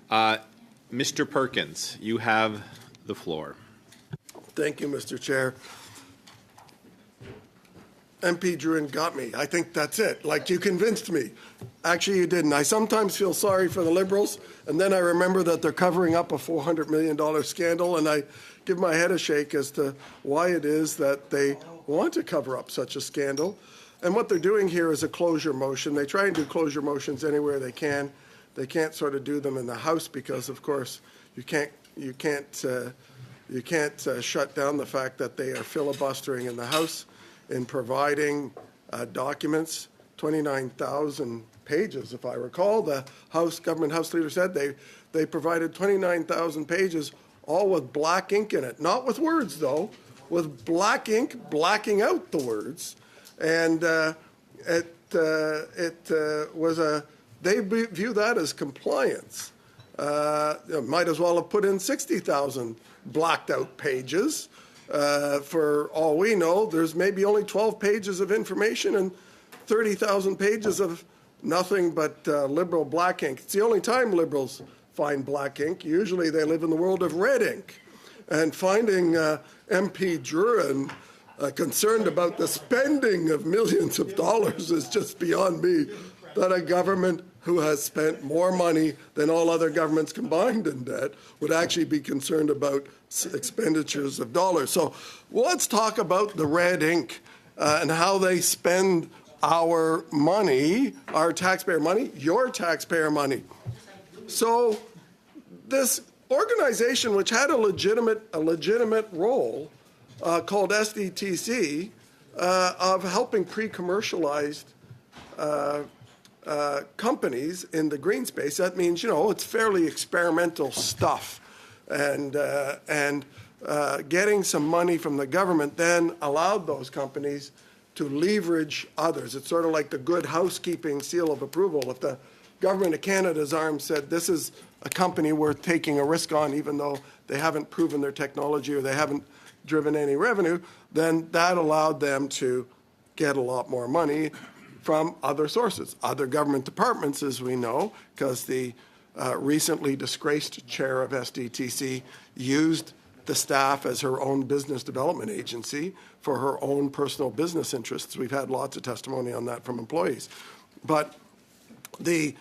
Mr. Perkins, you have the floor. Thank you, Mr. Chair. MP Druin got me. I think that's it. Like, you convinced me. Actually, you didn't. I sometimes feel sorry for the Liberals, and then I remember that they're covering up a $400 million scandal, and I give my head a shake as to why it is that they want to cover up such a scandal. And what they're doing here is a closure motion. They try and do closure motions anywhere they can. They can't sort of do them in the House because, of course, you can't shut down the fact that they are filibustering in the House in providing documents, 29,000 pages, if I recall. The government House leader said they provided 29,000 pages, all with black ink in it. Not with words, though, with black ink blacking out the words. And they view that as compliance. Might as well have put in 60,000 blacked out pages. For all we know, there's maybe only 12 pages of information and 30,000 pages of nothing but Liberal black ink. It's the only time Liberals find black ink. Usually they live in the world of red ink. And finding MP Druin concerned about the spending of millions of dollars is just beyond me. That a government who has spent more money than all other governments combined in debt would actually be concerned about expenditures of dollars. So let's talk about the red ink and how they spend our money, our taxpayer money, your taxpayer money. So this organization, which had a legitimate role called SDTC, of helping pre-commercialized companies in the green space. That means, it's fairly experimental stuff. And getting some money from the government then allowed those companies to leverage others. It's sort of like the good housekeeping seal of approval. If the government of Canada's arm said this is a company worth taking a risk on, even though they haven't proven their technology or they haven't driven any revenue, then that allowed them to get a lot more money from other sources, other government departments, as we know, because the recently disgraced chair of SDTC used the staff as her own business development agency for her own personal business interests. We've had lots of testimony on that from employees. But the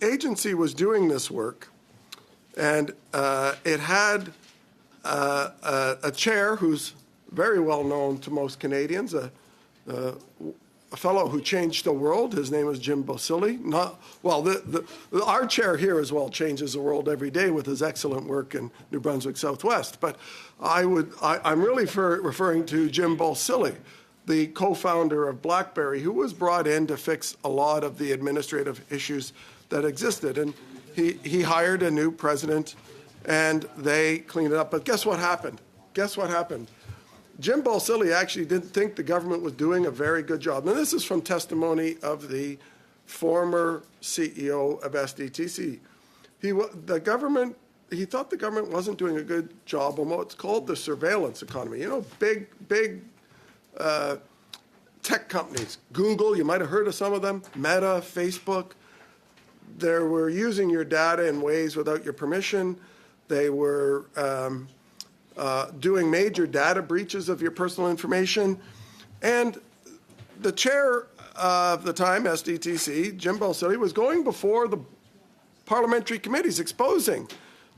agency was doing this work, and it had a chair who's very well known to most Canadians, a fellow who changed the world. His name is Jim Bosili. Our chair here as well changes the world every day with his excellent work in New Brunswick Southwest. But I'm really referring to Jim Bosili, the co-founder of BlackBerry, who was brought in to fix a lot of the administrative issues that existed. And he hired a new president, and they cleaned it up. But guess what happened? Jim Bosili actually didn't think the government was doing a very good job. Now, this is from testimony of the former CEO of SDTC. He thought the government wasn't doing a good job on what's called the surveillance economy. Big tech companies. Google, you might have heard of some of them. Meta, Facebook. They were using your data in ways without your permission. They were doing major data breaches of your personal information. And the chair of the time, SDTC, Jim Bosili, was going before the parliamentary committees exposing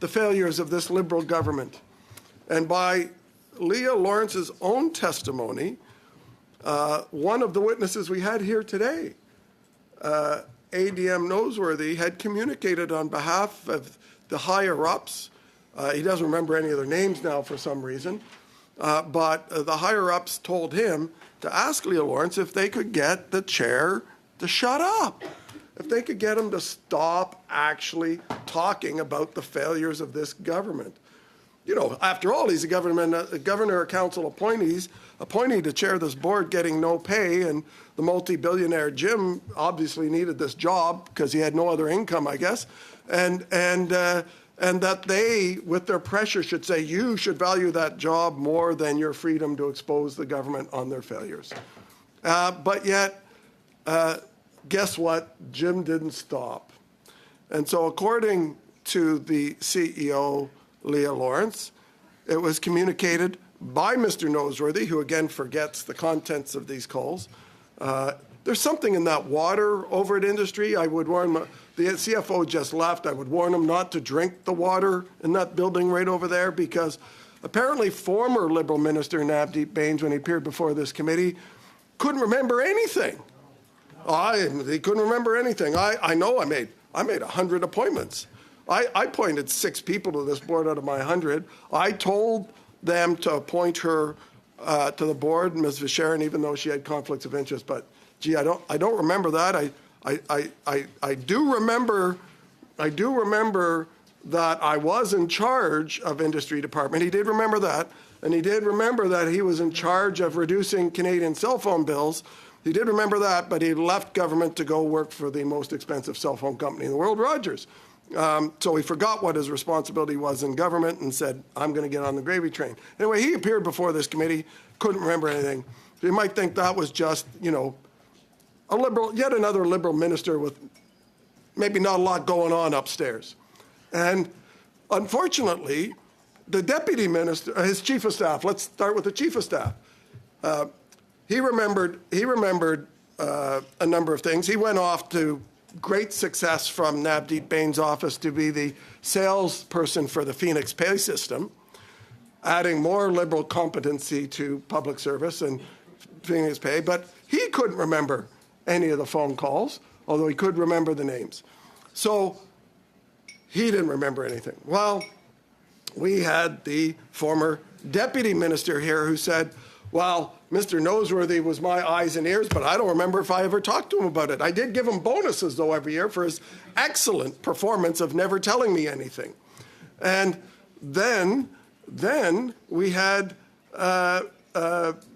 the failures of this Liberal government. And by Leah Lawrence's own testimony, one of the witnesses we had here today, ADM Noseworthy, had communicated on behalf of the higher-ups. He doesn't remember any of their names now for some reason, but the higher-ups told him to ask Leah Lawrence if they could get the chair to shut up, if they could get him to stop actually talking about the failures of this government. You know, after all, he's a governor or council appointee to chair this board, getting no pay, and the multi-billionaire Jim obviously needed this job because he had no other income, I guess, and that they, with their pressure, should say, you should value that job more than your freedom to expose the government on their failures. But yet, guess what? Jim didn't stop. And so according to the CEO, Leah Lawrence, it was communicated by Mr. Noseworthy, who again forgets the contents of these calls. There's something in that water over at industry. I would warn the CFO just left. I would warn him not to drink the water in that building right over there, because apparently former Liberal Minister Navdeep Bains, when he appeared before this committee, couldn't remember anything. He couldn't remember anything. I know I made 100 appointments. I appointed 6 people to this board out of my 100. I told them to appoint her to the board, Ms. Visharan, even though she had conflicts of interest. But gee, I don't remember that. I do remember that I was in charge of industry department. He did remember that, and he did remember that he was in charge of reducing Canadian cell phone bills. He did remember that, but he left government to go work for the most expensive cell phone company in the world, Rogers. So he forgot what his responsibility was in government and said, I'm going to get on the gravy train. Anyway, he appeared before this committee, couldn't remember anything. You might think that was just, you know, a liberal, yet another Liberal minister with maybe not a lot going on upstairs. And unfortunately, the deputy minister, his chief of staff, let's start with the chief of staff. He remembered a number of things. He went off to great success from Navdeep Bains' office to be the salesperson for the Phoenix pay system, adding more Liberal competency to public service and Phoenix pay. But he couldn't remember any of the phone calls, although he could remember the names. So he didn't remember anything. Well, we had the former deputy minister here who said, well, Mr. Noseworthy was my eyes and ears, but I don't remember if I ever talked to him about it. I did give him bonuses, though, every year for his excellent performance of never telling me anything. And then we had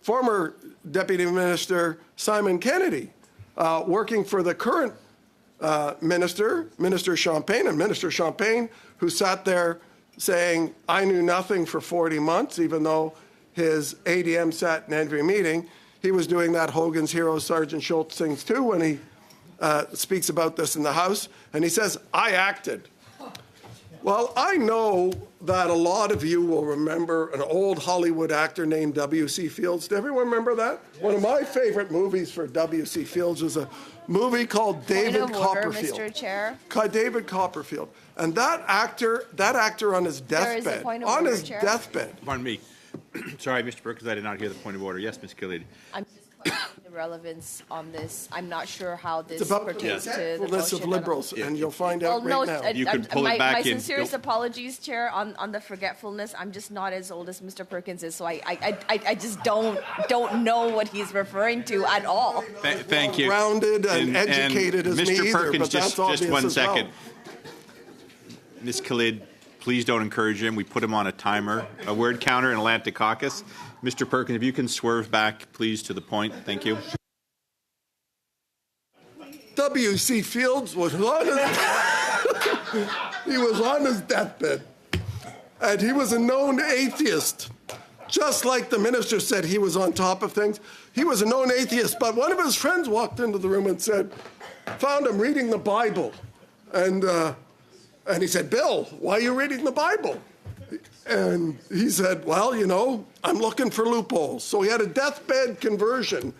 former Deputy Minister Simon Kennedy working for the current Minister Champagne, and Minister Champagne, who sat there saying, I knew nothing for 40 months, even though his ADM sat in every meeting. He was doing that Hogan's Heroes Sergeant Schultz things too when he speaks about this in the House. And he says, I acted. Well, I know that a lot of you will remember an old Hollywood actor named W.C. Fields. Does everyone remember that? One of my favorite movies for W.C. Fields was a movie called David Copperfield. Mr. Chair. David Copperfield. And that actor on his deathbed, Pardon me. Sorry, Mr. Perkins, I did not hear the point of order. Yes, Ms. Khalid. I'm just questioning the relevance on this. I'm not sure how this It's about pertains the to the forgetfulness of motion. liberals, and you'll find out right now. You could pull it back my in. sincerest apologies, Chair, on the forgetfulness. I'm just not as old as Mr. Perkins is, so I just don't know what he's referring to at all. Thank you. Rounded and educated as me Mr. either, Perkins, but that's just obvious 1 as well. second. Ms. Khalid, please don't encourage him. We put him on a timer, a word counter in Atlantic Caucus. Mr. Perkins, if you can swerve back, please, to the point. Thank you. W.C. Fields was on his deathbed, and he was a known atheist. Just like the minister said he was on top of things, he was a known atheist. But one of his friends walked into the room and found him reading the Bible, and he said, Bill, why are you reading the Bible? And he said, well, you know, I'm looking for loopholes. So he had a deathbed conversion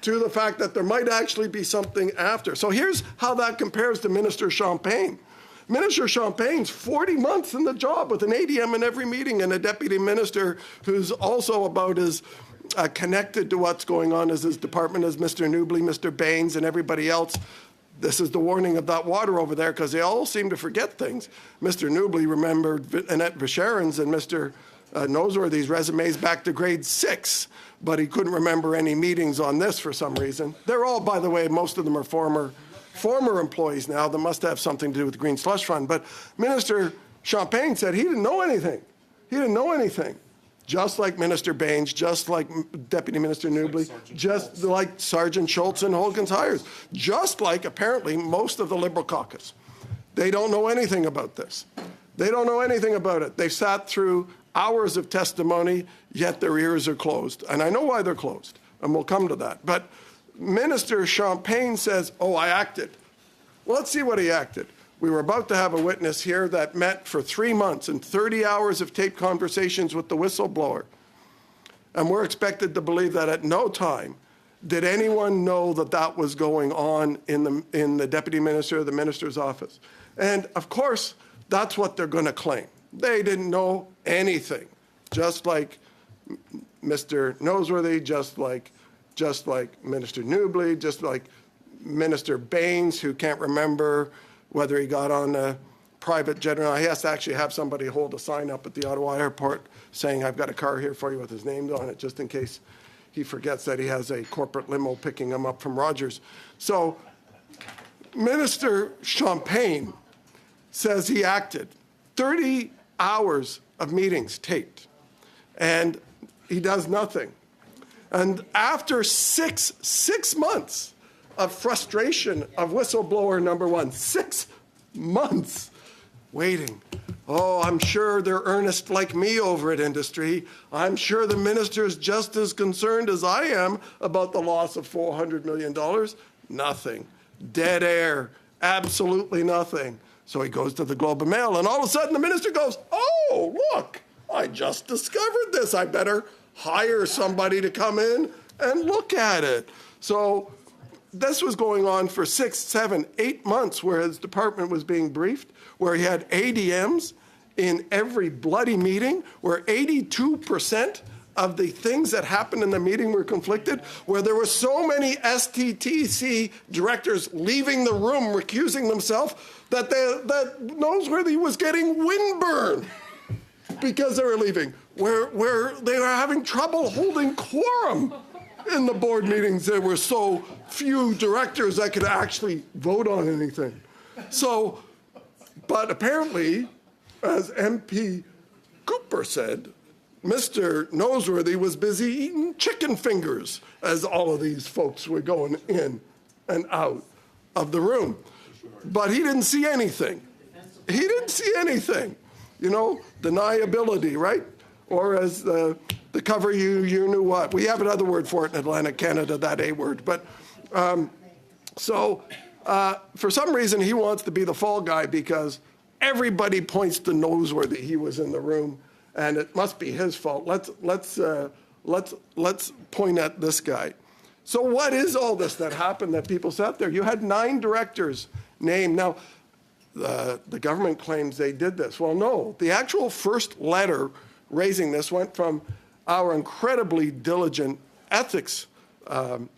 to the fact that there might actually be something after. So here's how that compares to Minister Champagne. Minister Champagne's 40 months in the job with an ADM in every meeting and a deputy minister who's also about as connected to what's going on as his department as Mr. Newbley, Mr. Baines, and everybody else. This is the warning of that water over there, because they all seem to forget things. Mr. Newbley remembered Annette Visharen's and Mr. Noseworthy's resumes back to grade 6, but he couldn't remember any meetings on this for some reason. They're all, by the way, most of them are former employees now that must have something to do with the Green Slush Fund. But Minister Champagne said he didn't know anything. He didn't know anything. Just like Minister Baines, just like Deputy Minister Newbley, just like Sergeant Schultz and Holgan's Hires, just like apparently most of the Liberal caucus. They don't know anything about this. They don't know anything about it. They've sat through hours of testimony, yet their ears are closed. And I know why they're closed, and we'll come to that. But Minister Champagne says, oh, I acted. Well, let's see what he acted. We were about to have a witness here that met for 3 months and 30 hours of taped conversations with the whistleblower. And we're expected to believe that at no time did anyone know that that was going on in the deputy minister or the minister's office. And of course, that's what they're going to claim. They didn't know anything, just like Mr. Noseworthy, just like Minister Newbley, just like Minister Baines, who can't remember whether he got on a private jet or not. He has to actually have somebody hold a sign up at the Ottawa airport saying, I've got a car here for you with his name on it, just in case he forgets that he has a corporate limo picking him up from Rogers. So Minister Champagne says he acted. 30 hours of meetings taped, and he does nothing. And after six months of frustration of whistleblower number one, 6 months waiting. Oh, I'm sure they're earnest like me over at Industry. I'm sure the minister's just as concerned as I am about the loss of $400 million. Nothing. Dead air. Absolutely nothing. So he goes to the Globe and Mail, and all of a sudden the minister goes, oh, look, I just discovered this. I better hire somebody to come in and look at it. So this was going on for 6, 7, 8 months where his department was being briefed, where he had ADMs in every bloody meeting, where 82% of the things that happened in the meeting were conflicted, where there were so many STTC directors leaving the room, recusing themselves, that Noseworthy was getting windburn because they were leaving, where they were having trouble holding quorum in the board meetings. There were so few directors that could actually vote on anything. So, but apparently, as MP Cooper said, Mr. Noseworthy was busy eating chicken fingers as all of these folks were going in and out of the room. But he didn't see anything. He didn't see anything. You know, deniability, right? Or as the cover you knew what. We have another word for it in Atlantic Canada, that A word. But for some reason, he wants to be the fall guy because everybody points to Noseworthy. He was in the room, and it must be his fault. Let's point at this guy. So what is all this that happened that people sat there? You had 9 directors named. Now, the government claims they did this. Well, no. The actual first letter raising this went from our incredibly diligent ethics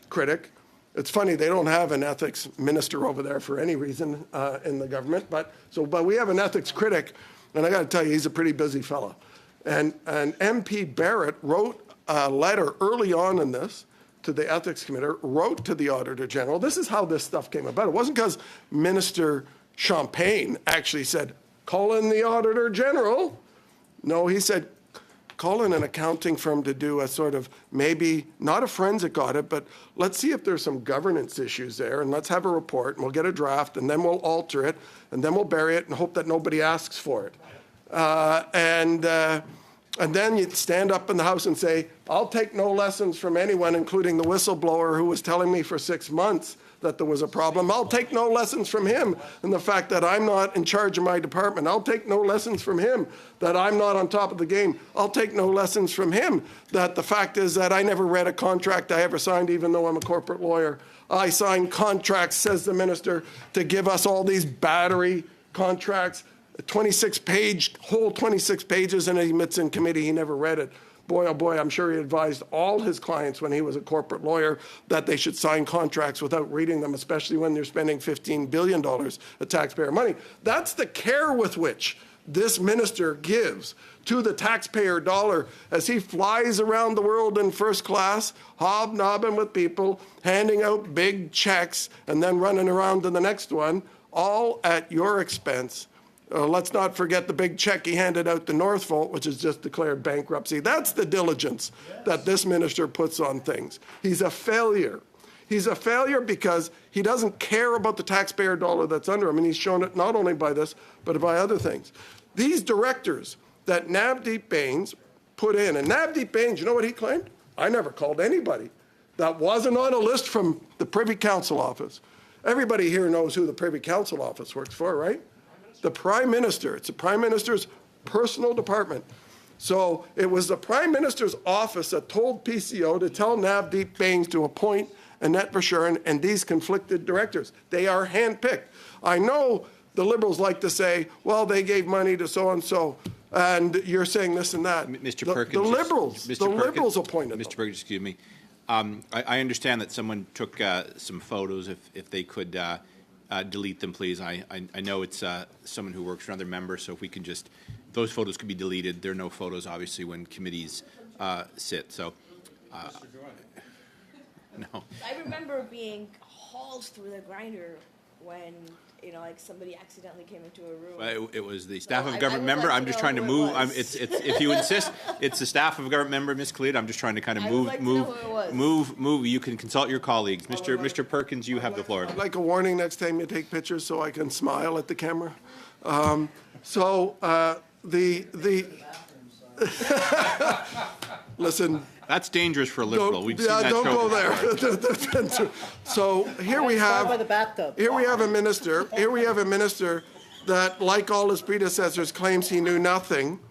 critic. It's funny, they don't have an ethics minister over there for any reason in the government, but we have an ethics critic, and I got to tell you, he's a pretty busy fella. And MP Barrett wrote a letter early on in this to the ethics committee, wrote to the Auditor General. This is how this stuff came about. It wasn't because Minister Champagne actually said, call in the Auditor General. No, he said, call in an accounting firm to do a sort of, maybe not a forensic audit, but let's see if there's some governance issues there, and let's have a report, and we'll get a draft, and then we'll alter it, and then we'll bury it and hope that nobody asks for it. And then you'd stand up in the House and say, I'll take no lessons from anyone, including the whistleblower who was telling me for 6 months that there was a problem. I'll take no lessons from him in the fact that I'm not in charge of my department. I'll take no lessons from him that I'm not on top of the game. I'll take no lessons from him that the fact is that I never read a contract I ever signed, even though I'm a corporate lawyer. I signed contracts, says the minister, to give us all these battery contracts, 26 pages, and he admits in committee he never read it. boy, oh boy, I'm sure he advised all his clients when he was a corporate lawyer that they should sign contracts without reading them, especially when they're spending $15 billion of taxpayer money. That's the care with which this minister gives to the taxpayer dollar as he flies around the world in first class, hobnobbing with people, handing out big checks, and then running around to the next one, all at your expense. Let's not forget the big check he handed out to Northvolt, which has just declared bankruptcy. That's the diligence that this minister puts on things. He's a failure. He's a failure because he doesn't care about the taxpayer dollar that's under him, and he's shown it not only by this, but by other things. These directors that Navdeep Bains put in, and Navdeep Bains, you know what he claimed? I never called anybody that wasn't on a list from the Privy Council office. Everybody here knows who the Privy Council office works for, right? The Prime Minister. It's the Prime Minister's personal department. So it was the Prime Minister's office that told PCO to tell Navdeep Bains to appoint Annette Verschuren and these conflicted directors. They are handpicked. I know the Liberals like to say, well, they gave money to so-and-so, and you're saying this and that. Mr. Perkins. The Liberals appointed them. Mr. Perkins, excuse me. I understand that someone took some photos. If they could delete them, please. I know it's someone who works for another member, so if we can just, those photos could be deleted. There are no photos, obviously, when committees sit. So, no. I remember being hauled through the grinder when, like somebody accidentally came into a room. It was the staff of government member. I'm just trying to move. It's if you insist, it's the staff of a government member, Ms. Khalid. I'm just trying to kind of move. You can consult your colleagues. Mr. Perkins, you have the floor. I'd like a warning next time you take pictures so I can smile at the camera. Listen. That's dangerous for a Liberal. We've seen that don't show go there. So here we have a minister. Here we have a minister that, like all his predecessors, claims he knew nothing.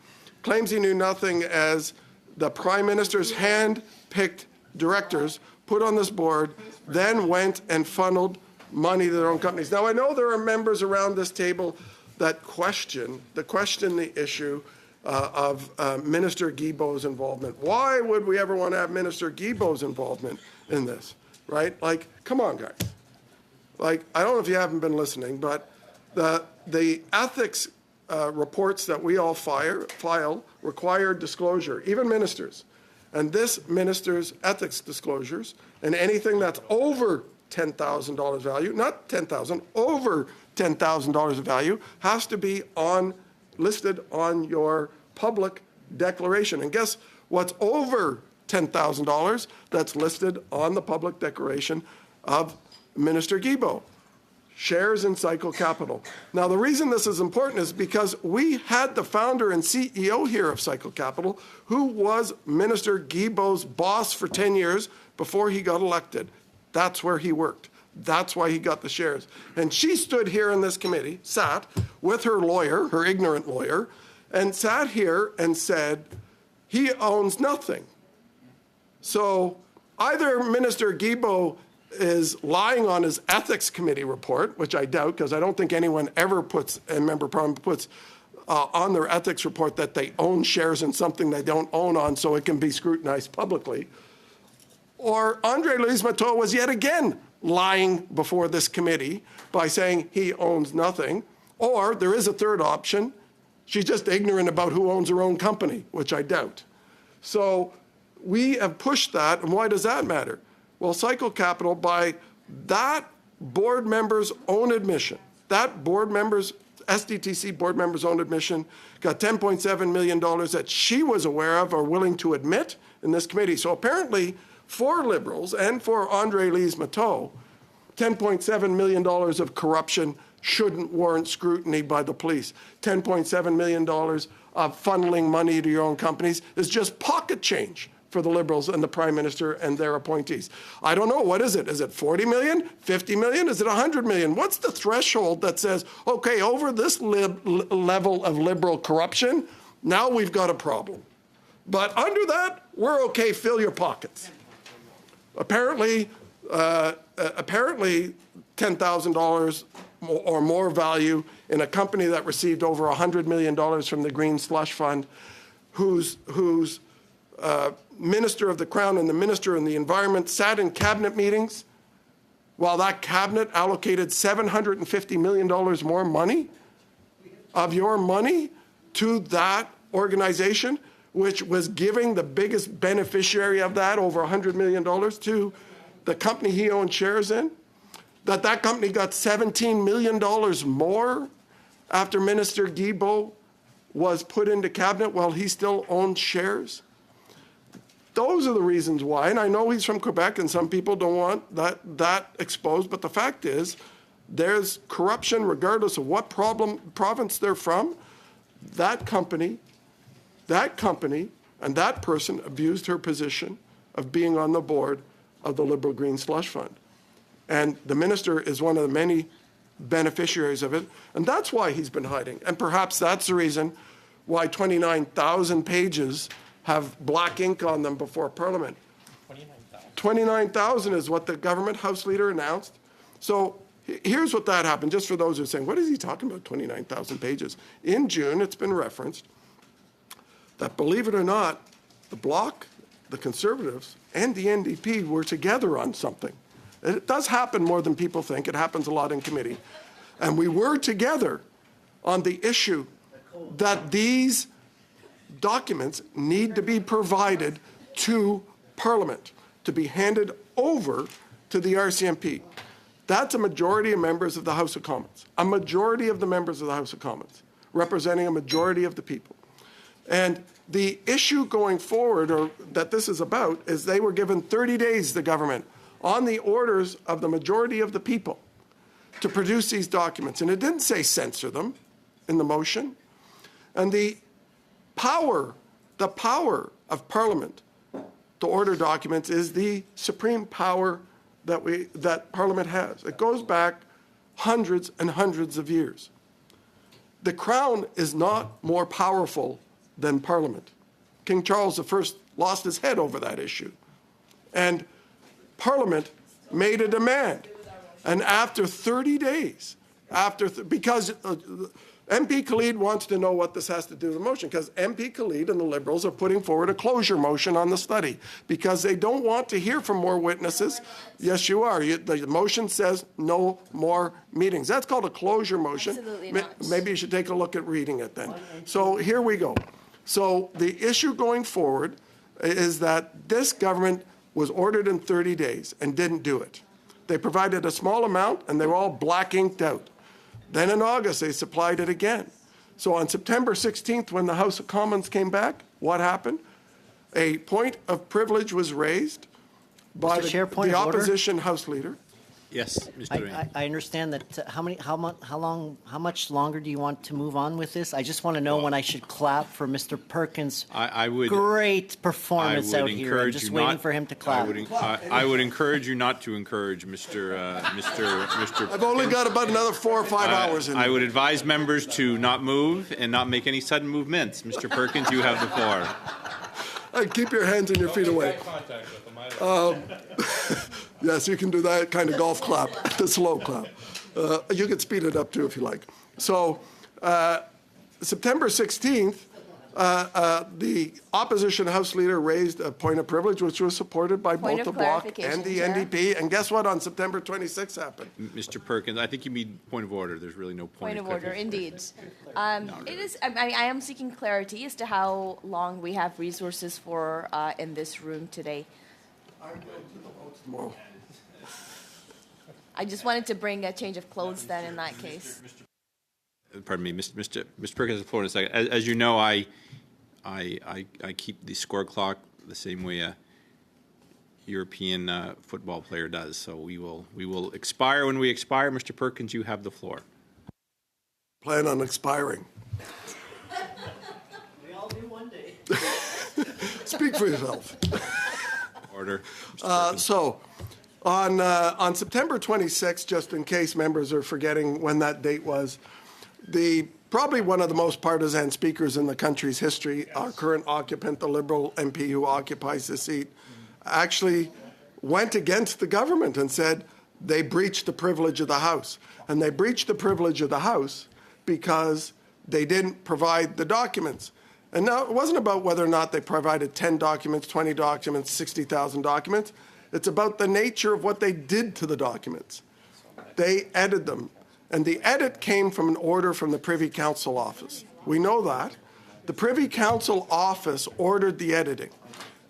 Claims he knew nothing as the Prime Minister's hand-picked directors put on this board, then went and funneled money to their own companies. Now I know there are members around this table that question the issue of Minister Guilbeault's involvement. Why would we ever want to have Minister Guilbeault's involvement in this, right? Like, come on, guys. Like, I don't know if you haven't been listening, but the ethics reports that we all file require disclosure, even ministers. And this minister's ethics disclosures, and anything that's over $10,000 value, not $10,000, over $10,000 of value, has to be listed on your public declaration. And guess what's over $10,000 that's listed on the public declaration of Minister Guilbeault? Shares in Cycle Capital. Now, the reason this is important is because we had the founder and CEO here of Cycle Capital, who was Minister Guilbeault's boss for 10 years before he got elected. That's where he worked. That's why he got the shares. And she stood here in this committee, sat with her lawyer, her ignorant lawyer, and sat here and said, he owns nothing. So either Minister Guilbeault is lying on his ethics committee report, which I doubt, because I don't think anyone ever puts, and Member Parliament puts on their ethics report that they own shares in something they don't own on so it can be scrutinized publicly. Or Andre Louise-Matteau was yet again lying before this committee by saying he owns nothing. Or there is a third option. She's just ignorant about who owns her own company, which I doubt. So we have pushed that, and why does that matter? Well, Cycle Capital, by that board member's own admission, that board member's, SDTC board member's own admission, got $10.7 million that she was aware of or willing to admit in this committee. So apparently, for Liberals and for Andre Louise-Matteau, $10.7 million of corruption shouldn't warrant scrutiny by the police. $10.7 million of funneling money to your own companies is just pocket change for the Liberals and the Prime Minister and their appointees. I don't know. What is it? Is it 40 million, 50 million? Is it 100 million? What's the threshold that says, okay, over this level of Liberal corruption, now we've got a problem. But under that, we're okay, fill your pockets. Apparently $10,000 or more value in a company that received over $100 million from the Green Slush Fund, whose Minister of the Crown and the Minister of the Environment sat in cabinet meetings while that cabinet allocated $750 million more money of your money to that organization, which was giving the biggest beneficiary of that, over $100 million, to the company he owned shares in, that company got $17 million more after Minister Guilbeault was put into cabinet while he still owned shares. Those are the reasons why, and I know he's from Quebec and some people don't want that exposed, but the fact is there's corruption regardless of what province they're from. That company and that person abused her position of being on the board of the Liberal Green Slush Fund. And the minister is one of the many beneficiaries of it, and that's why he's been hiding. And perhaps that's the reason why 29,000 pages have black ink on them before Parliament. 29,000 is what the government House Leader announced. So here's what that happened, just for those who are saying, what is he talking about, 29,000 pages? In June, it's been referenced that, believe it or not, the Bloc, the Conservatives, and the NDP were together on something. It does happen more than people think. It happens a lot in committee. And we were together on the issue that these documents need to be provided to Parliament, to be handed over to the RCMP. That's a majority of members of the House of Commons, a majority of the members of the House of Commons, representing a majority of the people. And the issue going forward, or that this is about, is they were given 30 days, the government, on the orders of the majority of the people to produce these documents. And it didn't say censor them in the motion. And the power of Parliament to order documents is the supreme power that Parliament has. It goes back hundreds and hundreds of years. The Crown is not more powerful than Parliament. King Charles I lost his head over that issue. And Parliament made a demand. And after 30 days, because MP Khalid wants to know what this has to do with the motion, because MP Khalid and the Liberals are putting forward a closure motion on the study because they don't want to hear from more witnesses. Yes, you are. The motion says no more meetings. That's called a closure motion. Absolutely not. Maybe you should take a look at reading it then. So here we go. So the issue going forward is that this government was ordered in 30 days and didn't do it. They provided a small amount and they were all black inked out. Then in August, they supplied it again. So on September 16th, when the House of Commons came back, what happened? A point of privilege was raised by the opposition House Leader. Yes, Mr. Ring. I understand that. How much longer do you want to move on with this? I just want to know when I should clap for Mr. Perkins' great performance out here. I'm just waiting for him to clap. I would encourage you not to encourage Mr. I've only got about another 4 or 5 hours in I would advise members to not move and not make any sudden movements. Mr. Perkins, you have the floor. Keep your hands and your feet away. Yes, you can do that kind of golf clap, the slow clap. You can speed it up too if you like. So September 16th, the opposition House Leader raised a point of privilege, which was supported by both the Bloc and the NDP. And guess what? On September 26th happened. Mr. Perkins, I think you mean point of order. There's really no point of order. Indeed. It is. I am seeking clarity as to how long we have resources for in this room today. I just wanted to bring a change of clothes then in that case. Pardon me, Mr. Perkins, the floor in a second. As you know, I keep the score clock the same way a European football player does. So we will expire when we expire. Mr. Perkins, you have the floor. Plan on expiring. We all do one day. Speak for yourself. Order. So, on September 26th, just in case members are forgetting when that date was, probably one of the most partisan speakers in the country's history, our current occupant, the Liberal MP who occupies the seat, actually went against the government and said they breached the privilege of the House. And they breached the privilege of the House because they didn't provide the documents. And now it wasn't about whether or not they provided 10 documents, 20 documents, 60,000 documents. It's about the nature of what they did to the documents. They edited them. And the edit came from an order from the Privy Council office. We know that. The Privy Council office ordered the editing.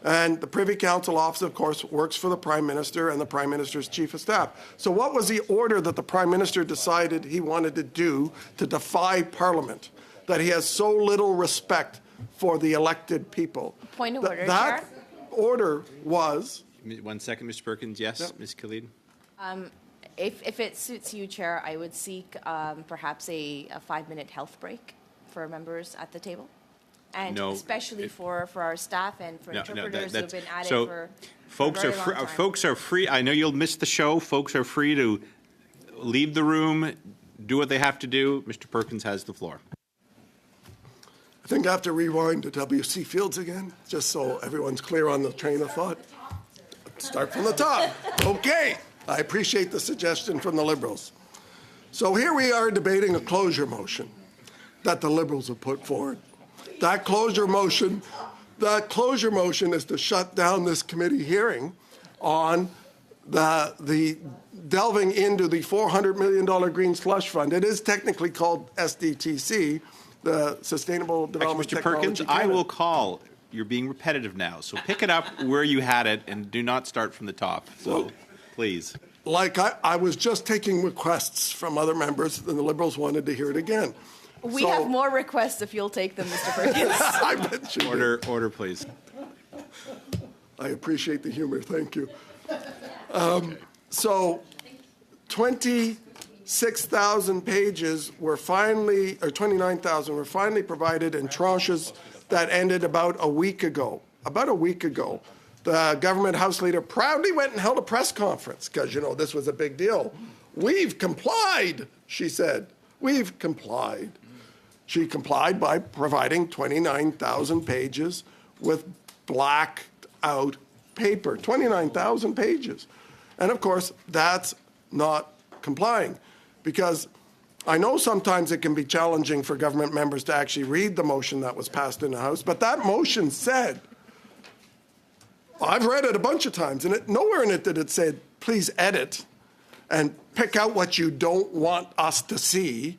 And the Privy Council office, of course, works for the Prime Minister and the Prime Minister's Chief of Staff. So what was the order that the Prime Minister decided he wanted to do to defy Parliament? That he has so little respect for the elected people. Point of order, That Chair. order was... 1 second, Mr. Perkins. Yes, Yep. Ms. Khalid. If it suits you, Chair, I would seek perhaps a 5-minute health break for members at the table. And No, especially for our staff and for interpreters who have been at so it for folks a are very free, long time. folks are free. I know you'll miss the show. Folks are free to leave the room, do what they have to do. Mr. Perkins has the floor. I think I have to rewind to W.C. Fields again, just so everyone's clear on the train of thought. Start from the top. Okay. I appreciate the suggestion from the Liberals. So here we are debating a closure motion that the Liberals have put forward. That closure motion is to shut down this committee hearing on the delving into the $400 million Green Slush Fund. It is technically called SDTC, the Sustainable Development Actually, Mr. Technology Perkins, I Canada. will call. You're being repetitive now, so pick it up where you had it and do not start from the top. So, please. Like I was just taking requests from other members, and the Liberals wanted to hear it again. We So- have more requests if you'll take them, Mr. Perkins. I bet you do. Order, please. I appreciate the humor. Thank you. So 26,000 pages were finally, or 29,000 were finally provided in tranches that ended about a week ago. About a week ago, the government House Leader proudly went and held a press conference because, you know, this was a big deal. We've complied, she said. We've complied. She complied by providing 29,000 pages with blacked out paper. 29,000 pages. And of course, that's not complying because I know sometimes it can be challenging for government members to actually read the motion that was passed in the House, but that motion said, I've read it a bunch of times, and nowhere in it did it say, please edit and pick out what you don't want us to see,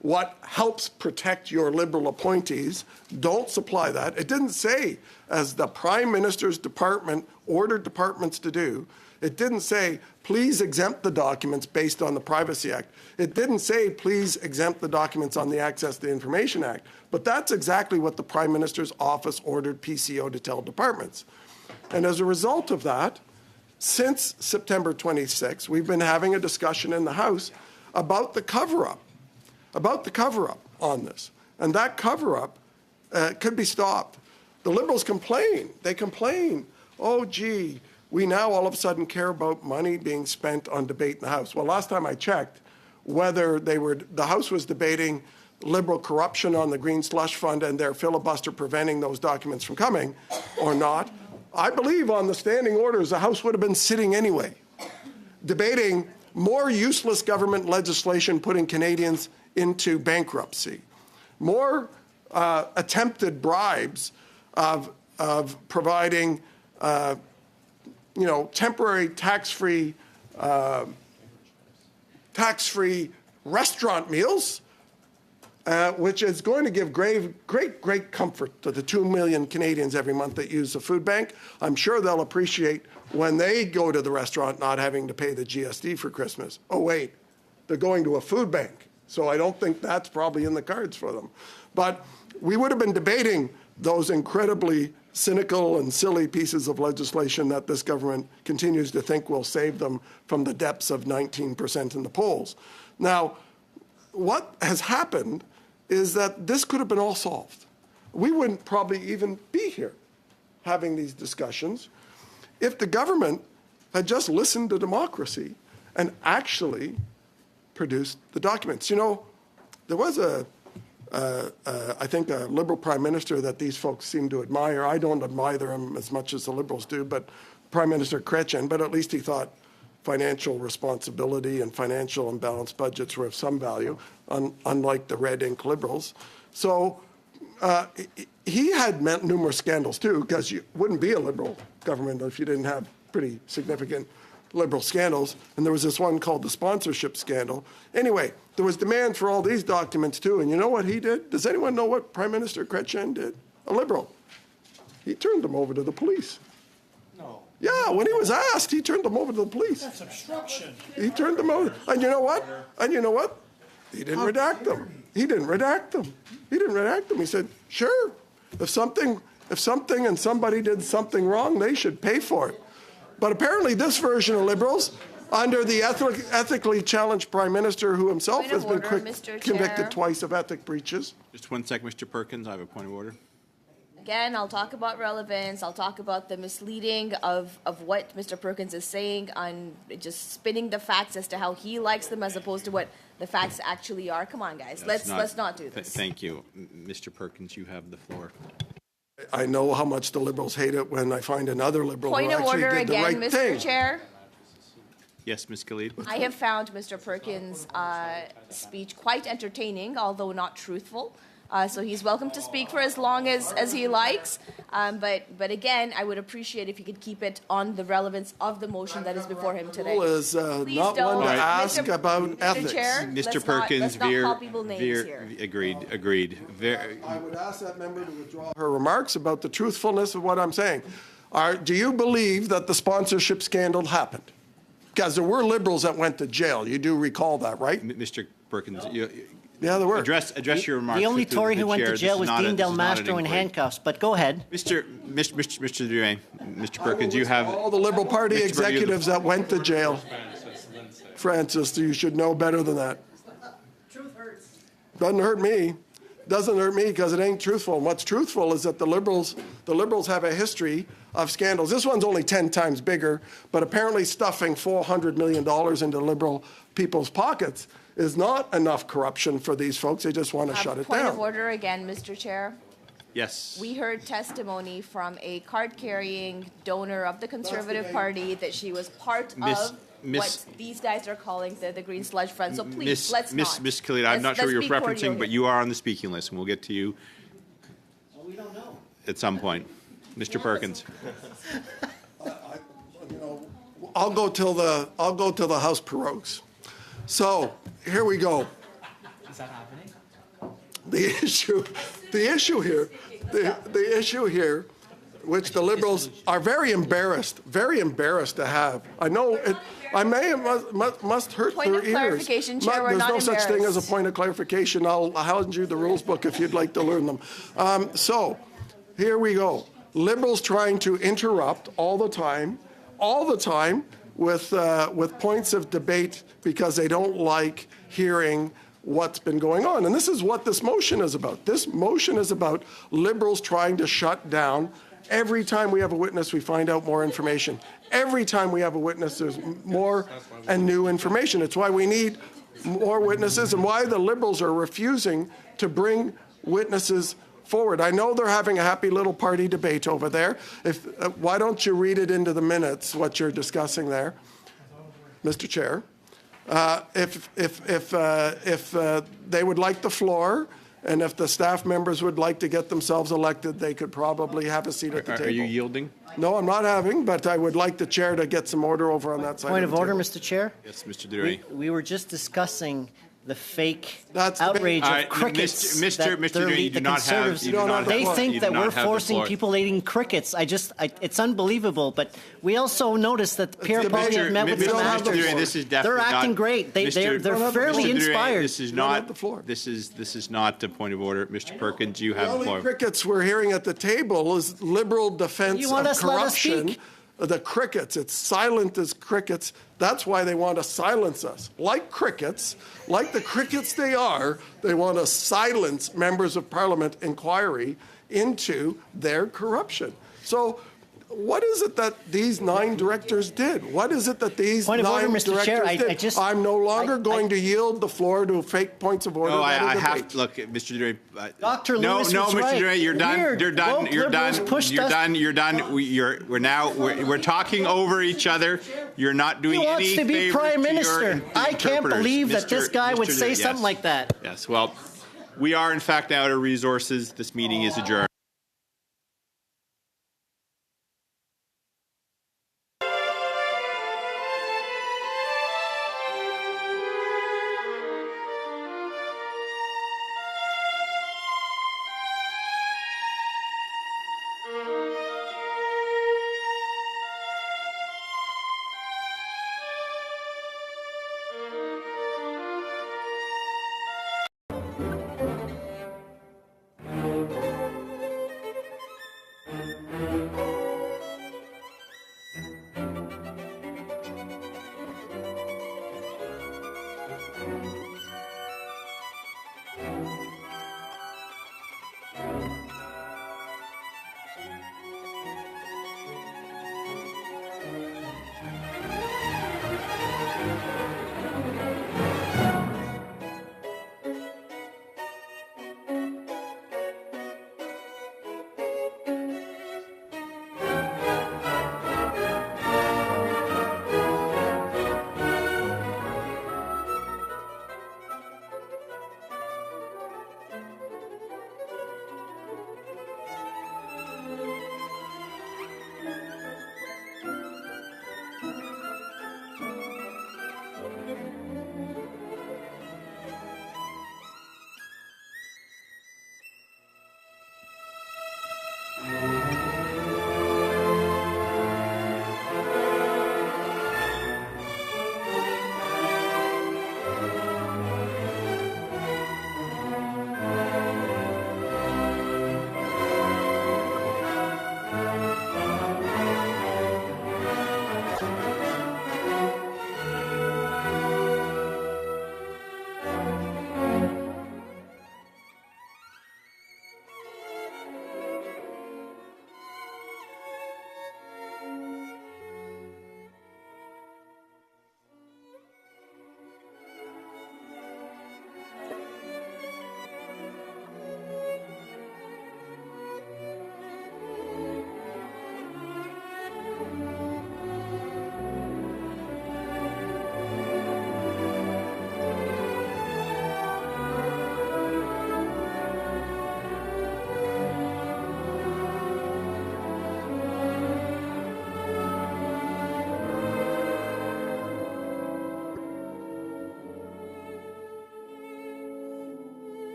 what helps protect your Liberal appointees. Don't supply that. It didn't say, as the Prime Minister's department ordered departments to do, it didn't say, please exempt the documents based on the Privacy Act. It didn't say, please exempt the documents on the Access to Information Act. But that's exactly what the Prime Minister's office ordered PCO to tell departments. And as a result of that, since September 26, we've been having a discussion in the House about the cover-up on this. And that cover-up could be stopped. The Liberals complain. They complain, oh, gee, we now all of a sudden care about money being spent on debate in the House. Well, last time I checked, whether the House was debating Liberal corruption on the Green Slush Fund and their filibuster preventing those documents from coming or not, I believe on the standing orders, the House would have been sitting anyway, debating more useless government legislation putting Canadians into bankruptcy, more attempted bribes of providing temporary tax-free restaurant meals, which is going to give great comfort to the 2 million Canadians every month that use the food bank. I'm sure they'll appreciate when they go to the restaurant not having to pay the GST for Christmas. Oh, wait, they're going to a food bank. So I don't think that's probably in the cards for them. But we would have been debating those incredibly cynical and silly pieces of legislation that this government continues to think will save them from the depths of 19% in the polls. Now, what has happened is that this could have been all solved. We wouldn't probably even be here having these discussions if the government had just listened to democracy and actually produced the documents. You know, there was I think a Liberal Prime Minister that these folks seem to admire. I don't admire him as much as the Liberals do, but Prime Minister Chrétien, but at least he thought financial responsibility and financial and balanced budgets were of some value, unlike the red ink Liberals. So he had numerous scandals too, because you wouldn't be a Liberal government if you didn't have pretty significant Liberal scandals. And there was this one called the sponsorship scandal. Anyway, there was demand for all these documents too. And you know what he did? Does anyone know what Prime Minister Chrétien did? A Liberal. He turned them over to the police. No. Yeah, when he was asked, he turned them over to the police. That's obstruction. He turned them over. And you know what? He didn't redact them. He didn't redact them. He said, sure, if something and somebody did something wrong, they should pay for it. But apparently this version of Liberals, under the ethically challenged Prime Minister, who himself has been convicted twice of ethic breaches. Just 1 sec, Mr. Perkins. I have a point of order. Again, I'll talk about relevance. I'll talk about the misleading of what Mr. Perkins is saying on just spinning the facts as to how he likes them as opposed to what the facts actually are. Come on, guys. Let's not do this. Thank you. Mr. Perkins, you have the floor. I know how much the Liberals hate it when I find another Liberal Point who of actually order did the again, right Mr. thing. Chair. Yes, Ms. Khalid. I have found Mr. Perkins' speech quite entertaining, although not truthful. So he's welcome to speak for as long as he likes. But again, I would appreciate if he could keep it on the relevance of the motion that is before him today. Is not one to ask about ethics. Chair, Mr. Perkins, let's not call people names here. Agreed. I would ask that member to withdraw her remarks about the truthfulness of what I'm saying. Do you believe that the sponsorship scandal happened? Because there were Liberals that went to jail. You do recall that, right? Mr. Perkins, yeah, there were. Address your remarks. The only to Tory the who went chair. to jail was Dean Del Mastro in inquiry. handcuffs. But go ahead. Mr. Duray, Mr. Perkins, you have all the Liberal Party executives that went to jail. Francis, you should know better than that. Truth hurts. Doesn't hurt me. Doesn't hurt me because it ain't truthful. And what's truthful is that the Liberals have a history of scandals. This one's only 10 times bigger, but apparently stuffing $400 million into Liberal people's pockets is not enough corruption for these folks. They just want to shut it down. Point of order again, Mr. Chair. Yes. We heard testimony from a card-carrying donor of the Conservative Party that she was part of what these guys are calling the Green Sludge Fund. So please, let's not. Miss Khalid, I'm not sure what you're let's be cordial referencing, but here. you are on the speaking list, and we'll get to you We don't know. at some point. Mr. Perkins. I'll go till the House prorogues. So here we go. Is that happening? The issue here, which the Liberals are very embarrassed to have. I know it. I must hurt Point their of ears. clarification, Chair, we're There's not no such thing as a embarrassed. point of clarification. I'll hand you the rules book if you'd like to learn them. So here we go. Liberals trying to interrupt all the time, with points of debate because they don't like hearing what's been going on. And this is what this motion is about. This motion is about Liberals trying to shut down. Every time we have a witness, we find out more information. Every time we have a witness, there's more and new information. It's why we need more witnesses and why the Liberals are refusing to bring witnesses forward. I know they're having a happy little party debate over there. Why don't you read it into the minutes, what you're discussing there, Mr. Chair? If they would like the floor, and if the staff members would like to get themselves elected, they could probably have a seat at the table. Are you yielding? No, I'm not having, but I would like the chair to get some order over on that side. Point of of the order, table. Mr. Chair. Yes, Mr. Duray. We were just discussing the fake That's the outrage All of right, crickets. Mr. that Duray, they're- you do the not have. Conservatives- You do not have the They floor. think You that do not we're have the forcing floor. people eating crickets. It's unbelievable. But we also noticed that Pierre Mr. Poilievre met with Mr. some Duray, actors. This is They're definitely acting not, great. They're fairly Mr. Duray, inspired. This is You don't not have the floor. This is not a point of order. Mr. Perkins, you The have the only floor. crickets we're hearing at the table is liberal defense You want of us to let us corruption. speak? The crickets, it's silent as crickets. That's why they want to silence us. Like crickets, like the crickets they are, they want to silence members of parliament inquiry into their corruption. So what is it that these 9 directors did? What is it that these Point of 9 order, Mr. directors Chair. did? I'm no longer going to yield the floor to fake points of order. No, that are I have debate. to look, Mr. Duray. Dr. No, Lewis no, was Mr. right. Duray, you're done. Weird. You're done. Woke You're done. liberals pushed You're us- done. You're done. We're talking over each other. You're not doing He wants any to be favors Prime to your Minister. I can't interpreters. believe that Mr. this guy would Mr. say Duray, something yes. like that. Yes. Well, We are, in fact, out of resources. This meeting is adjourned.